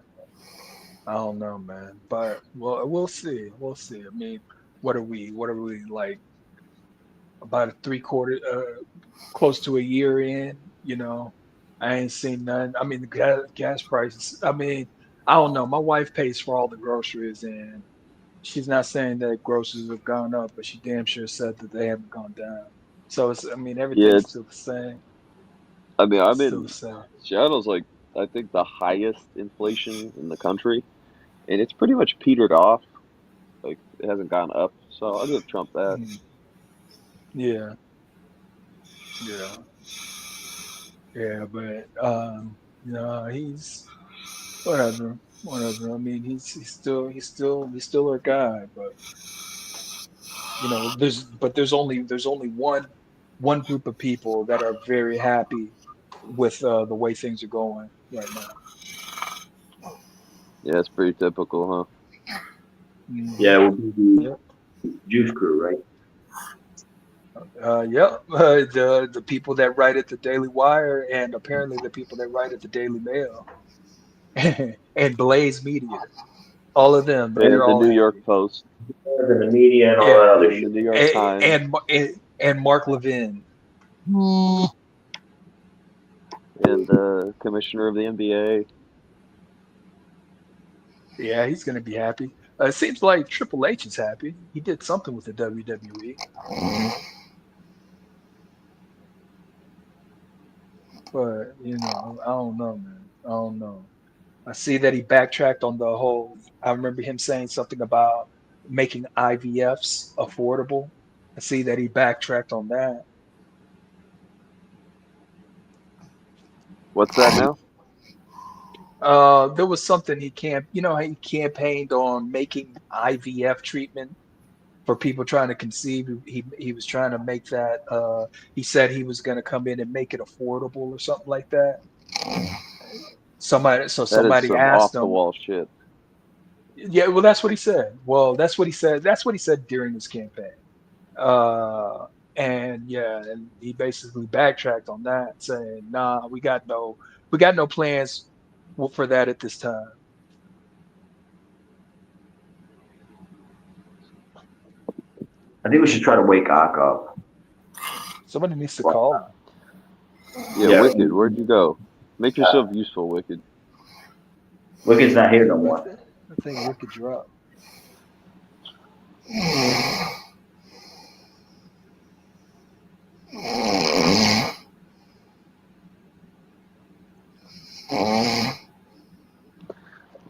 I don't know, man. But we'll see. We'll see. I mean, what are we? What are we like? About a three-quarter, close to a year in. I ain't seen none. I mean, the gas prices. I mean, I don't know. My wife pays for all the groceries, and she's not saying that groceries have gone up, but she damn sure said that they haven't gone down. So I mean, Yeah, everything's still the same. I mean, I'm It's still the in same. Seattle's like I think the highest inflation in the country, and it's pretty much petered off. Like it hasn't gone up, so I'll give Trump that. Mm. Yeah, yeah, yeah. But he's whatever, whatever. I mean, he's still our guy. But there's only one group of people that are very happy with the way things are going right now. Yeah, it's pretty typical, Yeah, it would be Yep. the Juice Crew, right? Yep. The people that write at the Daily Wire and apparently the people that write at the Daily Mail and Blaze Media, all of them, huh? they're And the all New York happy. Post And the media and all that Yeah. other and the shit. New York And Times and Mark Levin. and the commissioner of the NBA. Yeah, he's gonna be happy. It seems like Triple H is happy. He did something with the WWE. But I don't know, man. I don't know. I see that he backtracked on the whole. I remember him saying something about making IVFs affordable. I see that he backtracked on that. What's that now? There was something how he campaigned on making IVF treatment for people trying to conceive. He was trying to make that. He said he was going to come in and make it affordable or something like that. That is Somebody some asked off the him. wall shit. Yeah, well, that's what he said. Well, that's what he said. That's what he said during his campaign. Uh, and he basically backtracked on that, saying, "Nah, we got no plans for that at this time." I think we should try to wake Ak up. Somebody needs to call him. Yeah, Wicked, where'd you go? Make yourself useful, Wicked. Wicked's not here no more. I think Wicked dropped.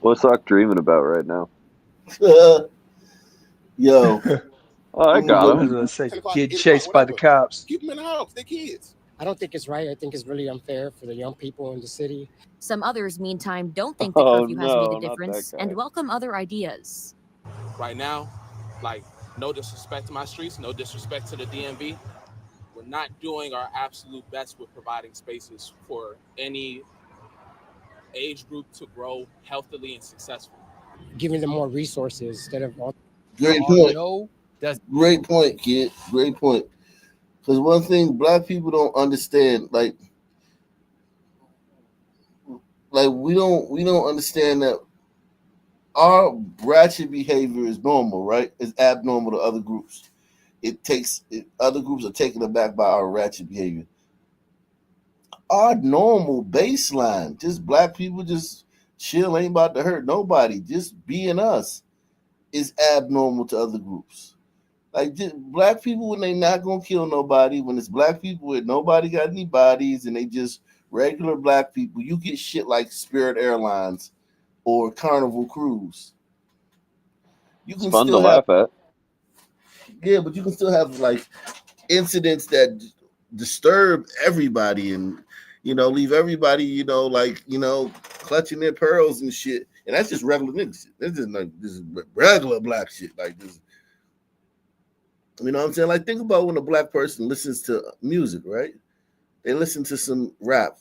What's Ock dreaming about right now? Yo. Oh, I got him. Let's say get chased by the cops. Keep them in the house. They're kids. I don't think it's right. I think it's really unfair for the young people in the city. Some others, meantime, don't think the Oh, curfew has no, made a not that difference guy. and welcome other ideas. Right now, like, no disrespect to my streets, no disrespect to the DMV. We're not doing our absolute best with providing spaces for any age group to grow healthily and successfully. Giving them more resources instead of all. Great point. Great point, kid. Great point. Because one thing black people don't understand, like we don't understand that our ratchet behavior is normal, right? It's abnormal to other groups. Other groups are taken aback by our ratchet behavior. Our normal baseline, just black people just chill, ain't about to hurt nobody, just being us, is abnormal to other groups. Like just black people when they not gonna kill nobody, when it's black people with nobody got any bodies and they just regular black people, you get shit like Spirit Airlines or Carnival Cruise. You can It's fun to still have, laugh at. yeah, but you can still have like incidents that disturb everybody and leave everybody clutching their pearls and shit. And that's just regular nigga shit. That's just like this is regular black shit. Like this. You know what I'm saying? Like, think about when a black person listens to music, right? They listen to some rap.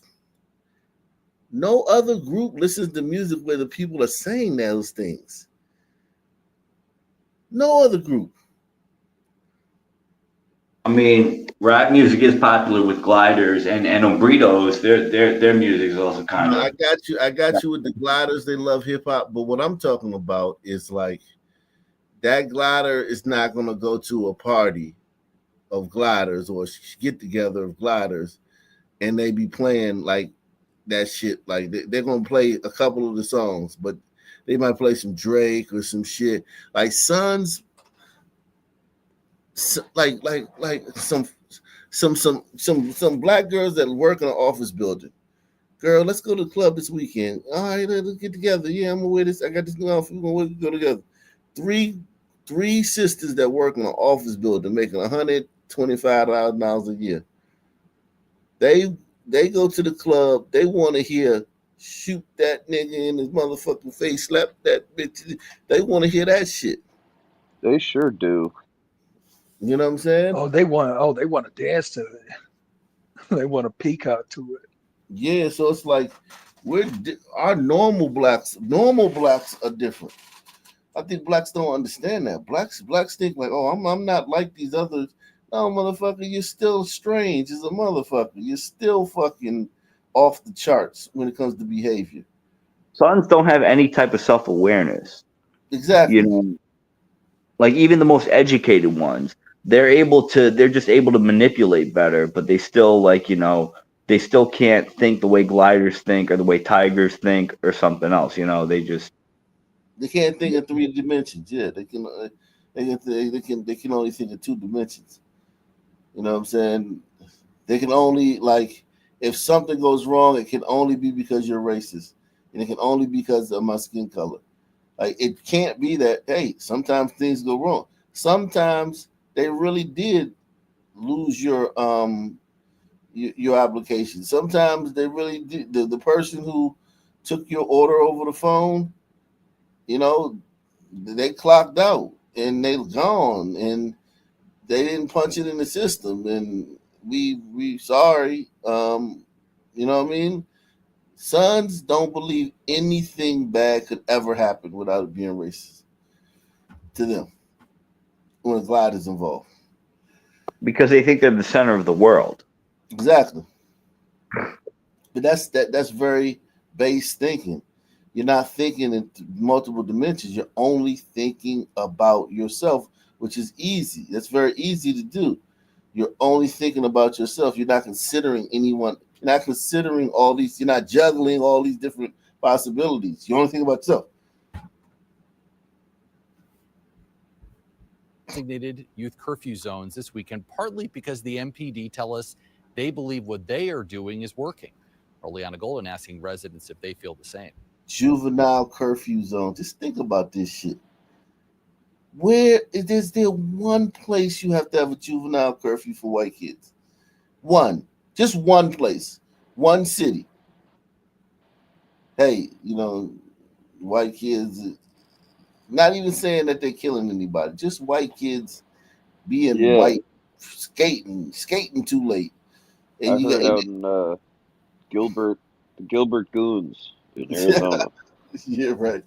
No other group listens to music where the people are saying those things. No other group. I mean, rap music is popular with Gliders and Ombritos. Their music is also kind of. I got you with the Gliders. They love hip hop, but what I'm talking about is like that glider is not going to go to a party of Gliders or get together of Gliders and they be playing like that shit. Like they're going to play a couple of the songs, but they might play some Drake or some shit like Sons, like some black girls that work in an office building. Girl, let's go to the club this weekend. All right, let's get together. Yeah, I'm gonna wear this. I got this new outfit. We're gonna go together. Three sisters that work in an office building making $125,000 a year. They go to the club. They want to hear shoot that nigga in his motherfucking face, slap that bitch. They want to hear that shit. They sure do. You know what I'm saying? They want to dance to it. They want to peacock to it. Yeah, so it's like our normal blacks are different. I think blacks don't understand that. Blacks think like, oh, I'm not like these others. No, motherfucker, you're still strange as a motherfucker. You're still fucking off the charts when it comes to behavior. Sons don't have any type of self-awareness. Exactly. You know, like even the most educated ones, they're just able to manipulate better, but they still they still can't think the way Gliders think or the way Tigers think or something else. They can't think in 3 dimensions. Yeah, they can only think in 2 dimensions. You know what I'm saying? They can only if something goes wrong, it can only be because you're racist, and it can only be because of my skin color. Like it can't be that. Hey, sometimes things go wrong. Sometimes they really did lose your your application. Sometimes they really do, the person who took your order over the phone, you know, they clocked out and they gone and they didn't punch it in the system, and we sorry. You know what I mean? Sons don't believe anything bad could ever happen without it being racist to them when a glide is involved. Because they think they're the center of the world. Exactly. But that's very base thinking. You're not thinking in multiple dimensions. You're only thinking about yourself, which is easy. That's very easy to do. You're only thinking about yourself. You're not considering anyone. You're not considering all these. You're not juggling all these different possibilities. You only think about yourself. Designated youth curfew zones this weekend, partly because the MPD tell us they believe what they are doing is working. Orleana Golden asking residents if they feel the same. Juvenile curfew zone. Just think about this shit. Where is there one place you have to have a juvenile curfew for white kids? One. Just one place. One city. Hey, you know, white kids, not even saying that they're killing anybody, just white kids being white, skating too late. And I heard out in the Gilbert Goons in Arizona. Yeah, right.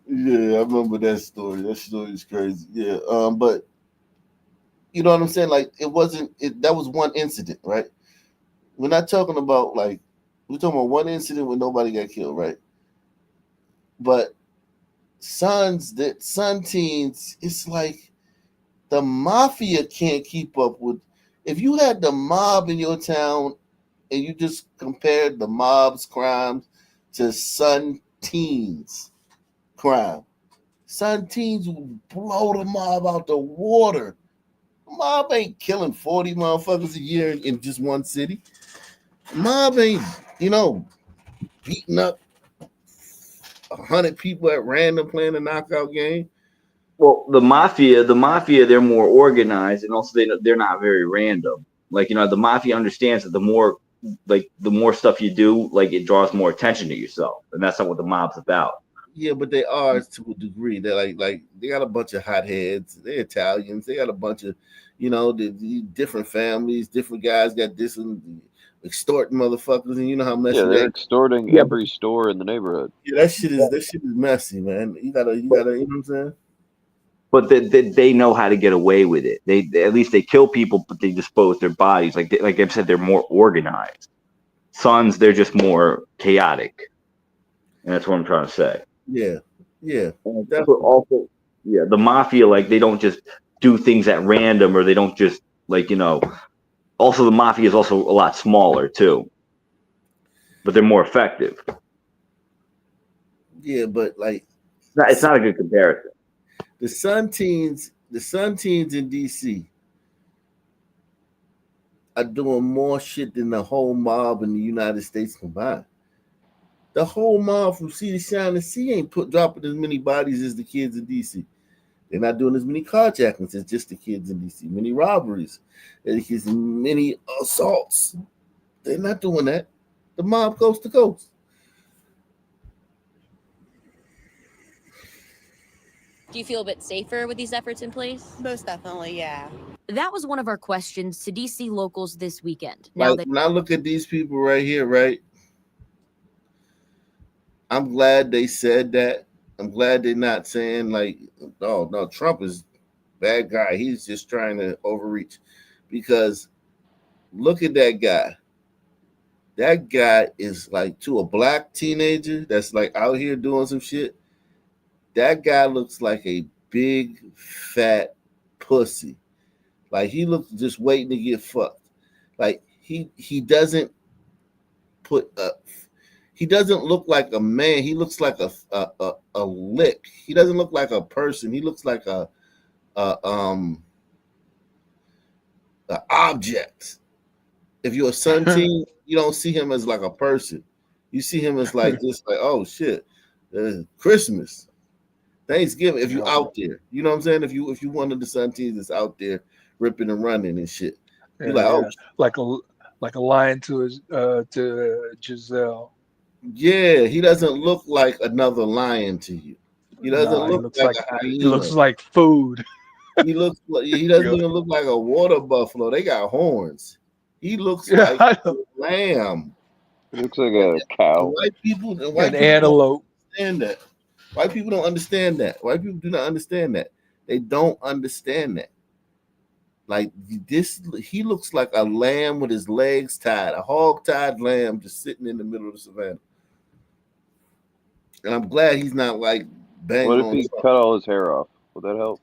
Yeah, I remember that story. That story is crazy. Yeah, but you know what I'm saying? Like, it wasn't. That was one incident, right? We're not talking about like we're talking about one incident where nobody got killed, right? But son teens, it's like the mafia can't keep up with. If you had the mob in your town and you just compared the mob's crimes to son teens crime, son teens would blow the mob out the water. The mob ain't killing 40 motherfuckers a year in just one city. The mob ain't, beating up 100 people at random playing a knockout game. Well, the mafia, they're more organized, and also they're not very random. Like, the mafia understands that the more stuff you do, like, it draws more attention to yourself, and that's not what the mob's about. Yeah, but they are to a degree. They're like they got a bunch of hotheads. They're Italians. They got a bunch of, the different families, different guys got this and extorting motherfuckers, and you know how messy. Yeah, they're extorting every store in the neighborhood. Yeah, that shit is messy, man. You gotta, you know what I'm saying? But they know how to get away with it. They at least they kill people, but they dispose their bodies. Like I've said, they're more organized. Sons, they're just more chaotic, and that's what I'm trying to say. Yeah. But also, the mafia, like, they don't just do things at random, or they don't just Also, the mafia is also a lot smaller too, but they're more effective. Yeah, but like, it's not a good comparison. The Sun teens in DC are doing more shit than the whole mob in the United States combined. The whole mob from sea to shining sea ain't dropping as many bodies as the kids in DC. They're not doing as many carjackings as just the kids in DC. Many robberies, many assaults. They're not doing that. The mob coast to coast. Do you feel a bit safer with these efforts in place? Most definitely, yeah. That was one of our questions to DC locals this weekend. When I look at these people right here, right, I'm glad they said that. I'm glad they're not saying like, oh no, Trump is bad guy. He's just trying to overreach. Because look at that guy. That guy is like, to a black teenager that's like out here doing some shit. That guy looks like a big fat pussy. Like, he looks just waiting to get fucked. Like, he doesn't he doesn't look like a man. He looks like a lick. He doesn't look like a person. He looks like a object. If you're a Sun teen, you don't see him as like a person. You see him as like just like, oh shit, Christmas, Thanksgiving. If you're out there, you know what I'm saying. If you one of the Sun teens that's out there ripping and running and shit, you're like, oh, like a lion to Giselle. Yeah, he doesn't look like another lion to you. He doesn't Nah, look like a he hyena. looks like food. He doesn't even look like a water buffalo. They got horns. He looks Yeah, like I a know. lamb. It looks like a cow. White people don't An antelope. understand that. White people don't understand that. White people do not understand that. They don't understand that. Like this, he looks like a lamb with his legs tied, a hog-tied lamb just sitting in the middle of the savannah. And I'm glad he's not like banging What if on he Trump. cut all his hair off? Would that help?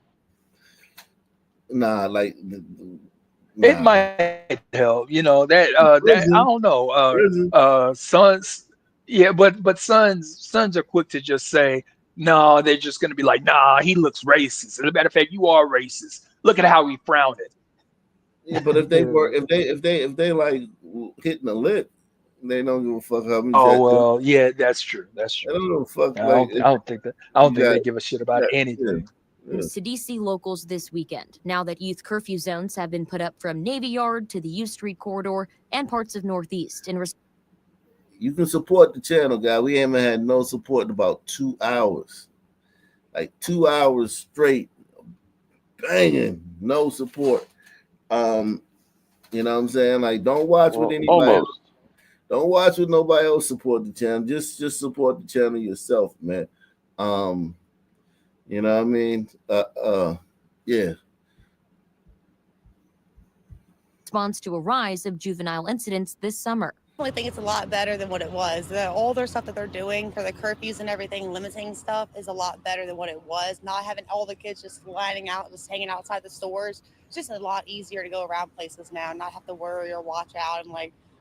Nah, like It nah. might help, that that I Prison, don't know. prison. Sons, yeah, but sons are quick to just say, no, they're just gonna be like, nah, he looks racist. As a matter of fact, you are racist. Look at how he frowned it. Yeah, but if they like hitting a lick, they don't give a fuck how many Oh shots. well, yeah, that's true. That's They true. don't give a fuck. I Like don't think that. I don't you think got, they give a shit about anything. yeah. To DC locals this weekend, now that youth curfew zones have been put up from Navy Yard to the U Street corridor and parts of Northeast. You can support the channel, guy. We haven't had no support in about 2 hours. Like 2 hours straight, banging, no support. You know what I'm saying? Like, don't watch with anybody Almost. else. Don't watch with nobody else support the channel. Just support the channel yourself, man. You know what I mean? Yeah. Response to a rise of juvenile incidents this summer. I think it's a lot better than what it was. All their stuff that they're doing for the curfews and everything, limiting stuff, is a lot better than what it was. Not having all the kids just lining out, just hanging outside the stores. It's just a lot easier to go around places now and not have to worry or watch out and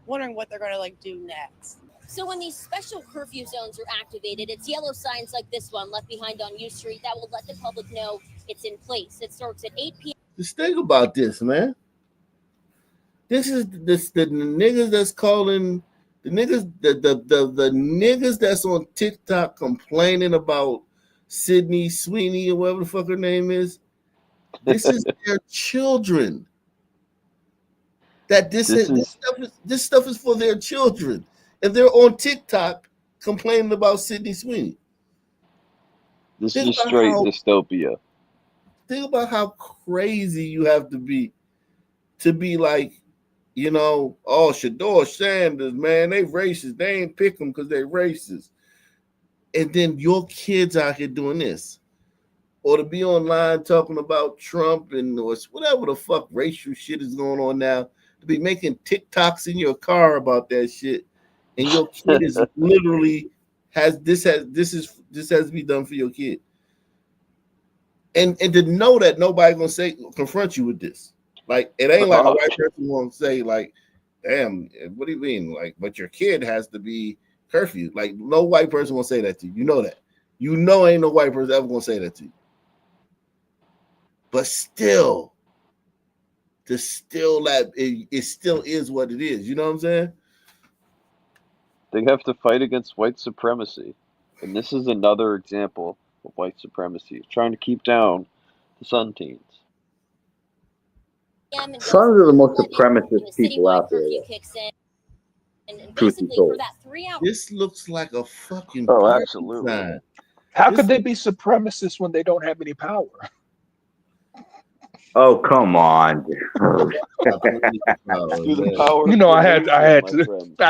wondering what they're gonna do next. So when these special curfew zones are activated, it's yellow signs like this one left behind on U Street that will let the public know it's in place. It starts at 8 p.m. Just think about this, man. This is the niggas that's calling the niggas the niggas that's on TikTok complaining about Sydney Sweeney or whatever the fuck her name is. This is their children. That this stuff is for their children, and they're on TikTok complaining about Sydney Sweeney. This is straight dystopia. Think about how crazy you have to be like, oh, Shador Sanders, man, they racist. They ain't pick them because they racist. And then your kids out here doing this. Or to be online talking about Trump and whatever the fuck racial shit is going on now. To be making TikToks in your car about that shit. And your kid is literally has to be done for your kid. And to know that nobody gonna confront you with this. Like, it ain't like a white person won't say, like, damn, what do you mean? Like, but your kid has to be curfew. Like, no white person will say that to you. You know that. You know ain't no white person ever gonna say that to you. But still, it still is what it is. You know what I'm saying? They have to fight against white supremacy. And this is another example of white supremacy, trying to keep down the Sun teens. Sons are the most supremacist people out there. And Truth be basically told. for that 3 hours. This looks like a fucking absolutely. sign. How could they be supremacists when they don't have any power? Oh, come on. I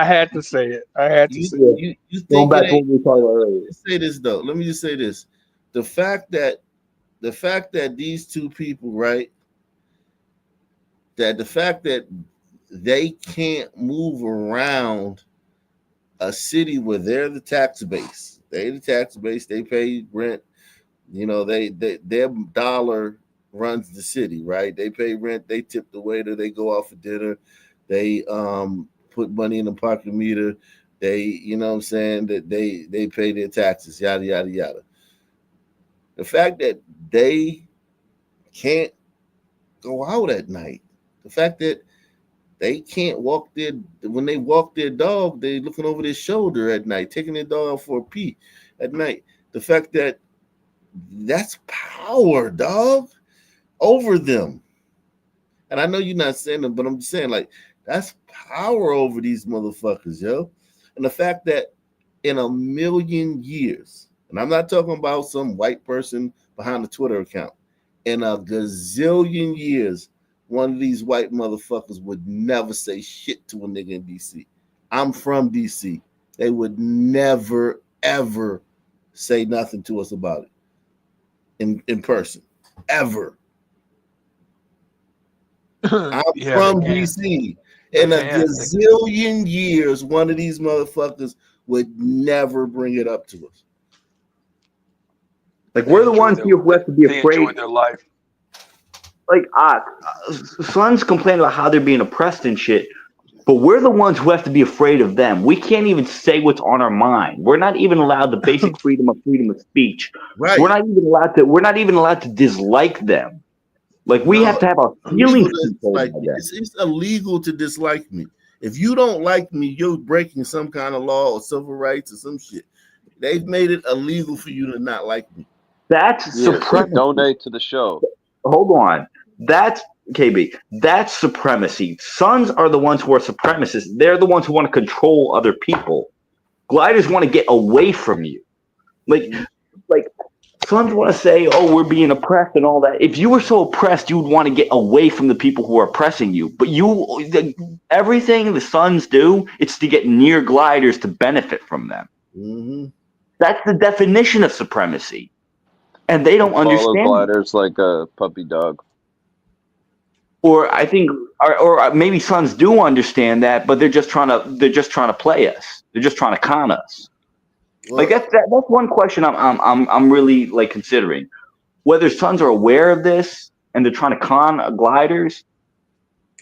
had to say it. I had to say it. You Going think back to what we were talking about earlier. Let's say this though. Let me just say this: the fact that these two people, right? The fact that they can't move around a city where they're the tax base. They the tax base. They pay rent. Their dollar runs the city, right? They pay rent. They tip the waiter. They go out for dinner. They put money in the parking meter. They, you know what I'm saying, that they pay their taxes, yada, yada, yada. The fact that they can't go out at night, the fact that they can't walk when they walk their dog, they looking over their shoulder at night, taking their dog out for a pee at night. The fact that that's power, dog, over them. And I know you're not saying them, but I'm just saying, like, That's power over these motherfuckers, yo. And the fact that in a million years, and I'm not talking about some white person behind the Twitter account, in a gazillion years, one of these white motherfuckers would never say shit to a nigga in DC. I'm from DC. They would never, ever say nothing to us about it in person. Ever. I'm from DC. In a gazillion years, one of these motherfuckers would never bring it up to us. Like, we're the ones here who have to be afraid. Enjoy their life. Like, sons complain about how they're being oppressed and shit, but we're the ones who have to be afraid of them. We can't even say what's on our mind. We're not even allowed the basic freedom of speech. Right. We're not even allowed to dislike them. Like, we have to have our feelings controlled by them. It's illegal to dislike me. If you don't like me, you're breaking some kind of law or civil rights or some shit. They've made it illegal for you to not like me. That's supremacy. Donate to the show. Hold on. That's KB. That's supremacy. Sons are the ones who are supremacists. They're the ones who want to control other people. Gliders want to get away from you. Like sons want to say, "Oh, we're being oppressed" and all that. If you were so oppressed, you would want to get away from the people who are oppressing you. But everything the sons do, it's to get near gliders to benefit from them. Mm-hmm. That's the definition of supremacy, and they don't Follow understand. gliders like a puppy dog. Or I think, or maybe sons do understand that, but they're just trying to play us. They're just trying to con us. Well, like that's one question I'm really like considering, whether sons are aware of this and they're trying to con gliders,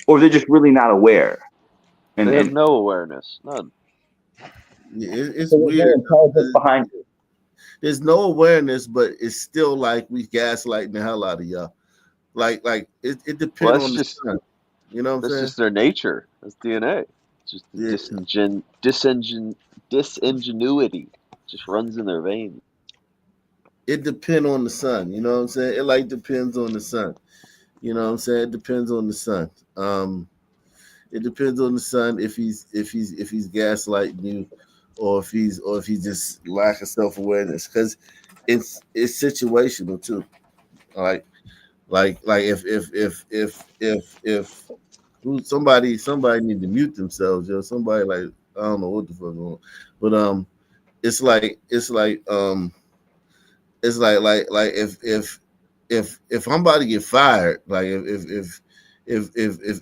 or they're just really not aware. And they have no awareness, none. Yeah, it's weird. Behind it. There's no awareness, but it's still like we gaslighting the hell out of y'all. Like it depends on the sun. You know what I'm saying? That's just their nature. That's DNA. It's just disingenuity. Just runs in their veins. It depends on the sun. You know what I'm saying? It like depends on the sun. You know what I'm saying? It depends on the sun. It depends on the sun if he's gaslighting you, or if he's just lack of self-awareness, because it's situational too. Like if somebody need to mute themselves, yo. Somebody like, I don't know what the fuck going on, but it's like if I'm about to get fired, like if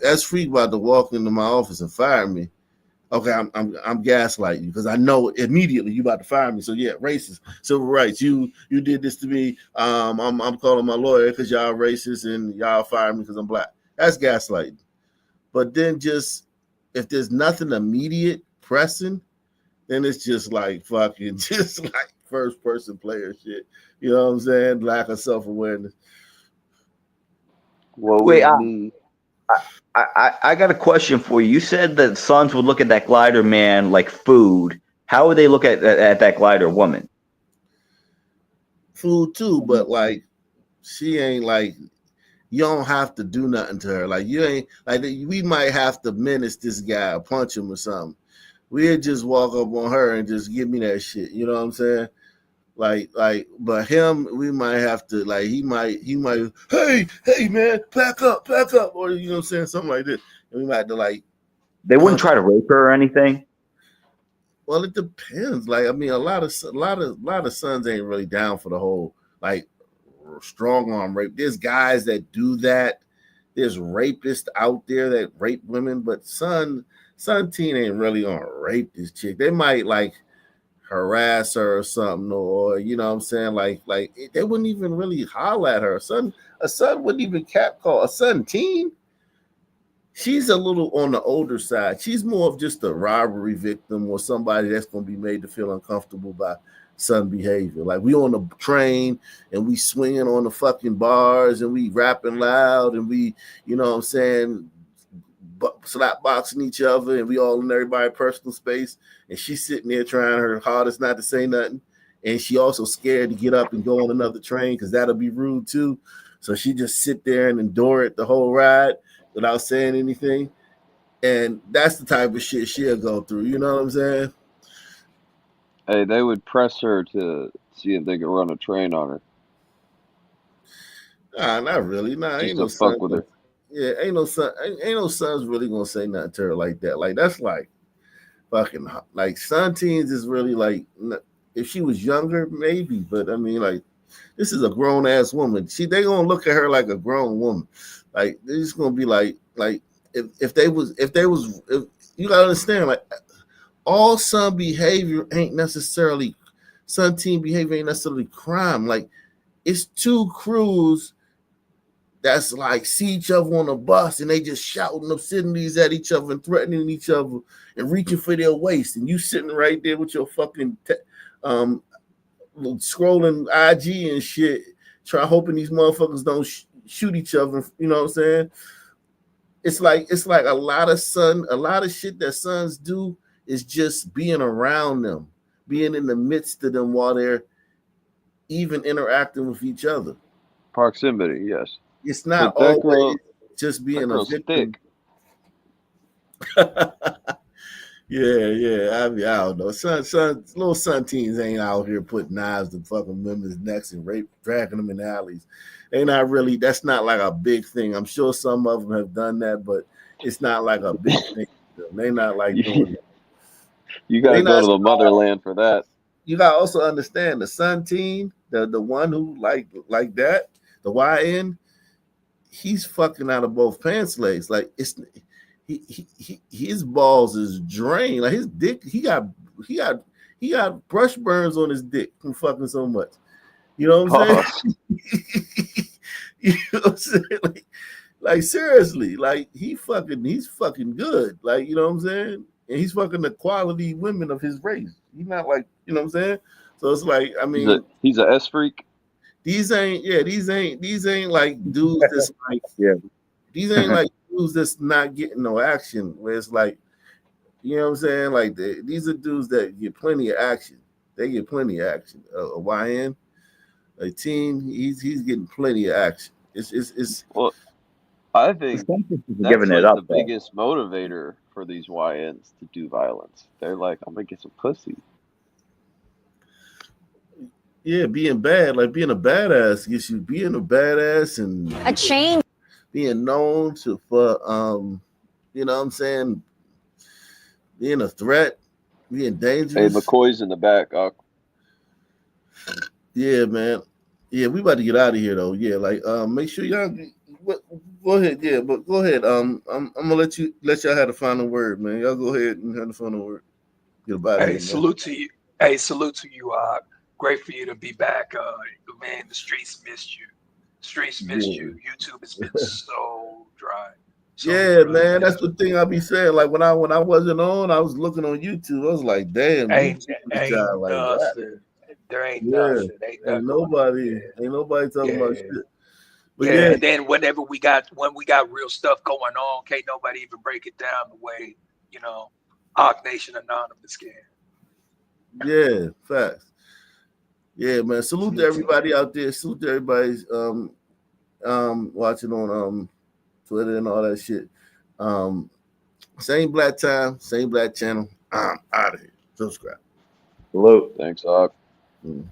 S Freak about to walk into my office and fire me, okay, I'm gaslighting you because I know immediately you about to fire me. So yeah, racist, civil rights. You did this to me. I'm calling my lawyer because y'all racist and y'all fire me because I'm black. That's gaslighting. But then just if there's nothing immediate pressing, then it's just like fucking just like first person player shit. You know what I'm saying? Lack of self-awareness. Wait, I got a question for you. You said that sons would look at that glider man like food. How would they look at that glider woman? Food too, but like she ain't like, you don't have to do nothing to her. Like you ain't like, we might have to menace this guy or punch him or something. We'd just walk up on her and just give me that shit. You know what I'm saying? Like, but him, we might have to, like, he might, hey man, pack up, or you know what I'm saying, something like this. And we might have to like. They wouldn't try to rape her or anything. Well, it depends. Like, I mean, a lot of sons ain't really down for the whole like strong arm rape. There's guys that do that. There's rapists out there that rape women, but son teen ain't really gonna rape this chick. They might like harass her or something, or you know what I'm saying, like they wouldn't even really holler at her. A son wouldn't even catcall a son teen. She's a little on the older side. She's more of just a robbery victim or somebody that's going to be made to feel uncomfortable by son behavior. Like we on the train and we swinging on the fucking bars and we rapping loud and we, you know what I'm saying, slap boxing each other and we all in everybody's personal space, and she's sitting there trying her hardest not to say nothing, and she also scared to get up and go on another train because that'll be rude too, so she just sit there and endure it the whole ride without saying anything. And that's the type of shit she'll go through. You know what I'm saying? Hey, they would press her to see if they could run a train on her. Nah, not really. Nah, Just ain't to no son. fuck with her. Yeah, ain't no son. Ain't no son's really gonna say nothing to her like that. Like that's like fucking like son teens is really like if she was younger maybe, but I mean like this is a grown ass woman. They gonna look at her like a grown woman. Like they're just gonna be like if you gotta understand like all son behavior ain't necessarily son teen behavior ain't necessarily crime. Like it's two crews that's like see each other on a bus and they just shouting obscenities at each other and threatening each other and reaching for their waist, and you sitting right there with your fucking scrolling IG and shit, hoping these motherfuckers don't shoot each other. You know what I'm saying? It's like a lot of shit that sons do is just being around them, being in the midst of them while they're even interacting with each other. Proximity, yes. It's not always just being a victim. Yeah. I mean, I don't know. Little son teens ain't out here putting knives to fucking women's necks and dragging them in alleys. That's not like a big thing. I'm sure some of them have done that, but it's not like a big thing. They're not like doing it. You gotta go to the motherland for that. You gotta also understand the son teen, the one who like that, the YN, he's fucking out of both pants legs. Like his balls is drained. Like his dick, he got brush burns on his dick from fucking so much. You know what I'm saying? You know what I'm saying? Like seriously, like he's fucking good. Like, you know what I'm saying? And he's fucking the quality women of his race. He's not like, you know what I'm saying? So it's like, I mean, he's a S freak. These ain't like dudes that's like these ain't like dudes that's not getting no action. Where it's like, you know what I'm saying? Like these are dudes that get plenty of action. They get plenty of action. A YN, a teen, he's getting plenty of action. It's well, I think that's like the biggest motivator for these YNs to do violence. They're like, I'm gonna get some pussy. Yeah, being bad, like being a badass gets you being a badass and a change, being known for you know what I'm saying, being a threat, being dangerous. Hey, McCoy's in the back. Yeah, man. Yeah, we about to get out of here though. Yeah, like make sure y'all go ahead. Yeah, but go ahead. I'm gonna let y'all have the final word, man. Y'all go ahead and have the final word. Get about Hey, here, salute to you. Hey, salute to you. Great for you to be back. Man, the streets missed you. Streets missed you. YouTube has been so dry. Yeah, man, that's the thing I be saying. Like when I wasn't on, I was looking on YouTube. I was like, damn, Ain't YouTube like nothing. There ain't yeah, nothing. ain't nobody talking about shit. But yeah, and then when we got real stuff going on, can't nobody even break it down the way, Arc Nation Anonymous can. Yeah, facts. Yeah, man. Salute to everybody out there. Salute to everybody's watching on Twitter and all that shit. Same black time, same black channel. I'm out of here. Subscribe. Salute. Thanks, Arc. Mm.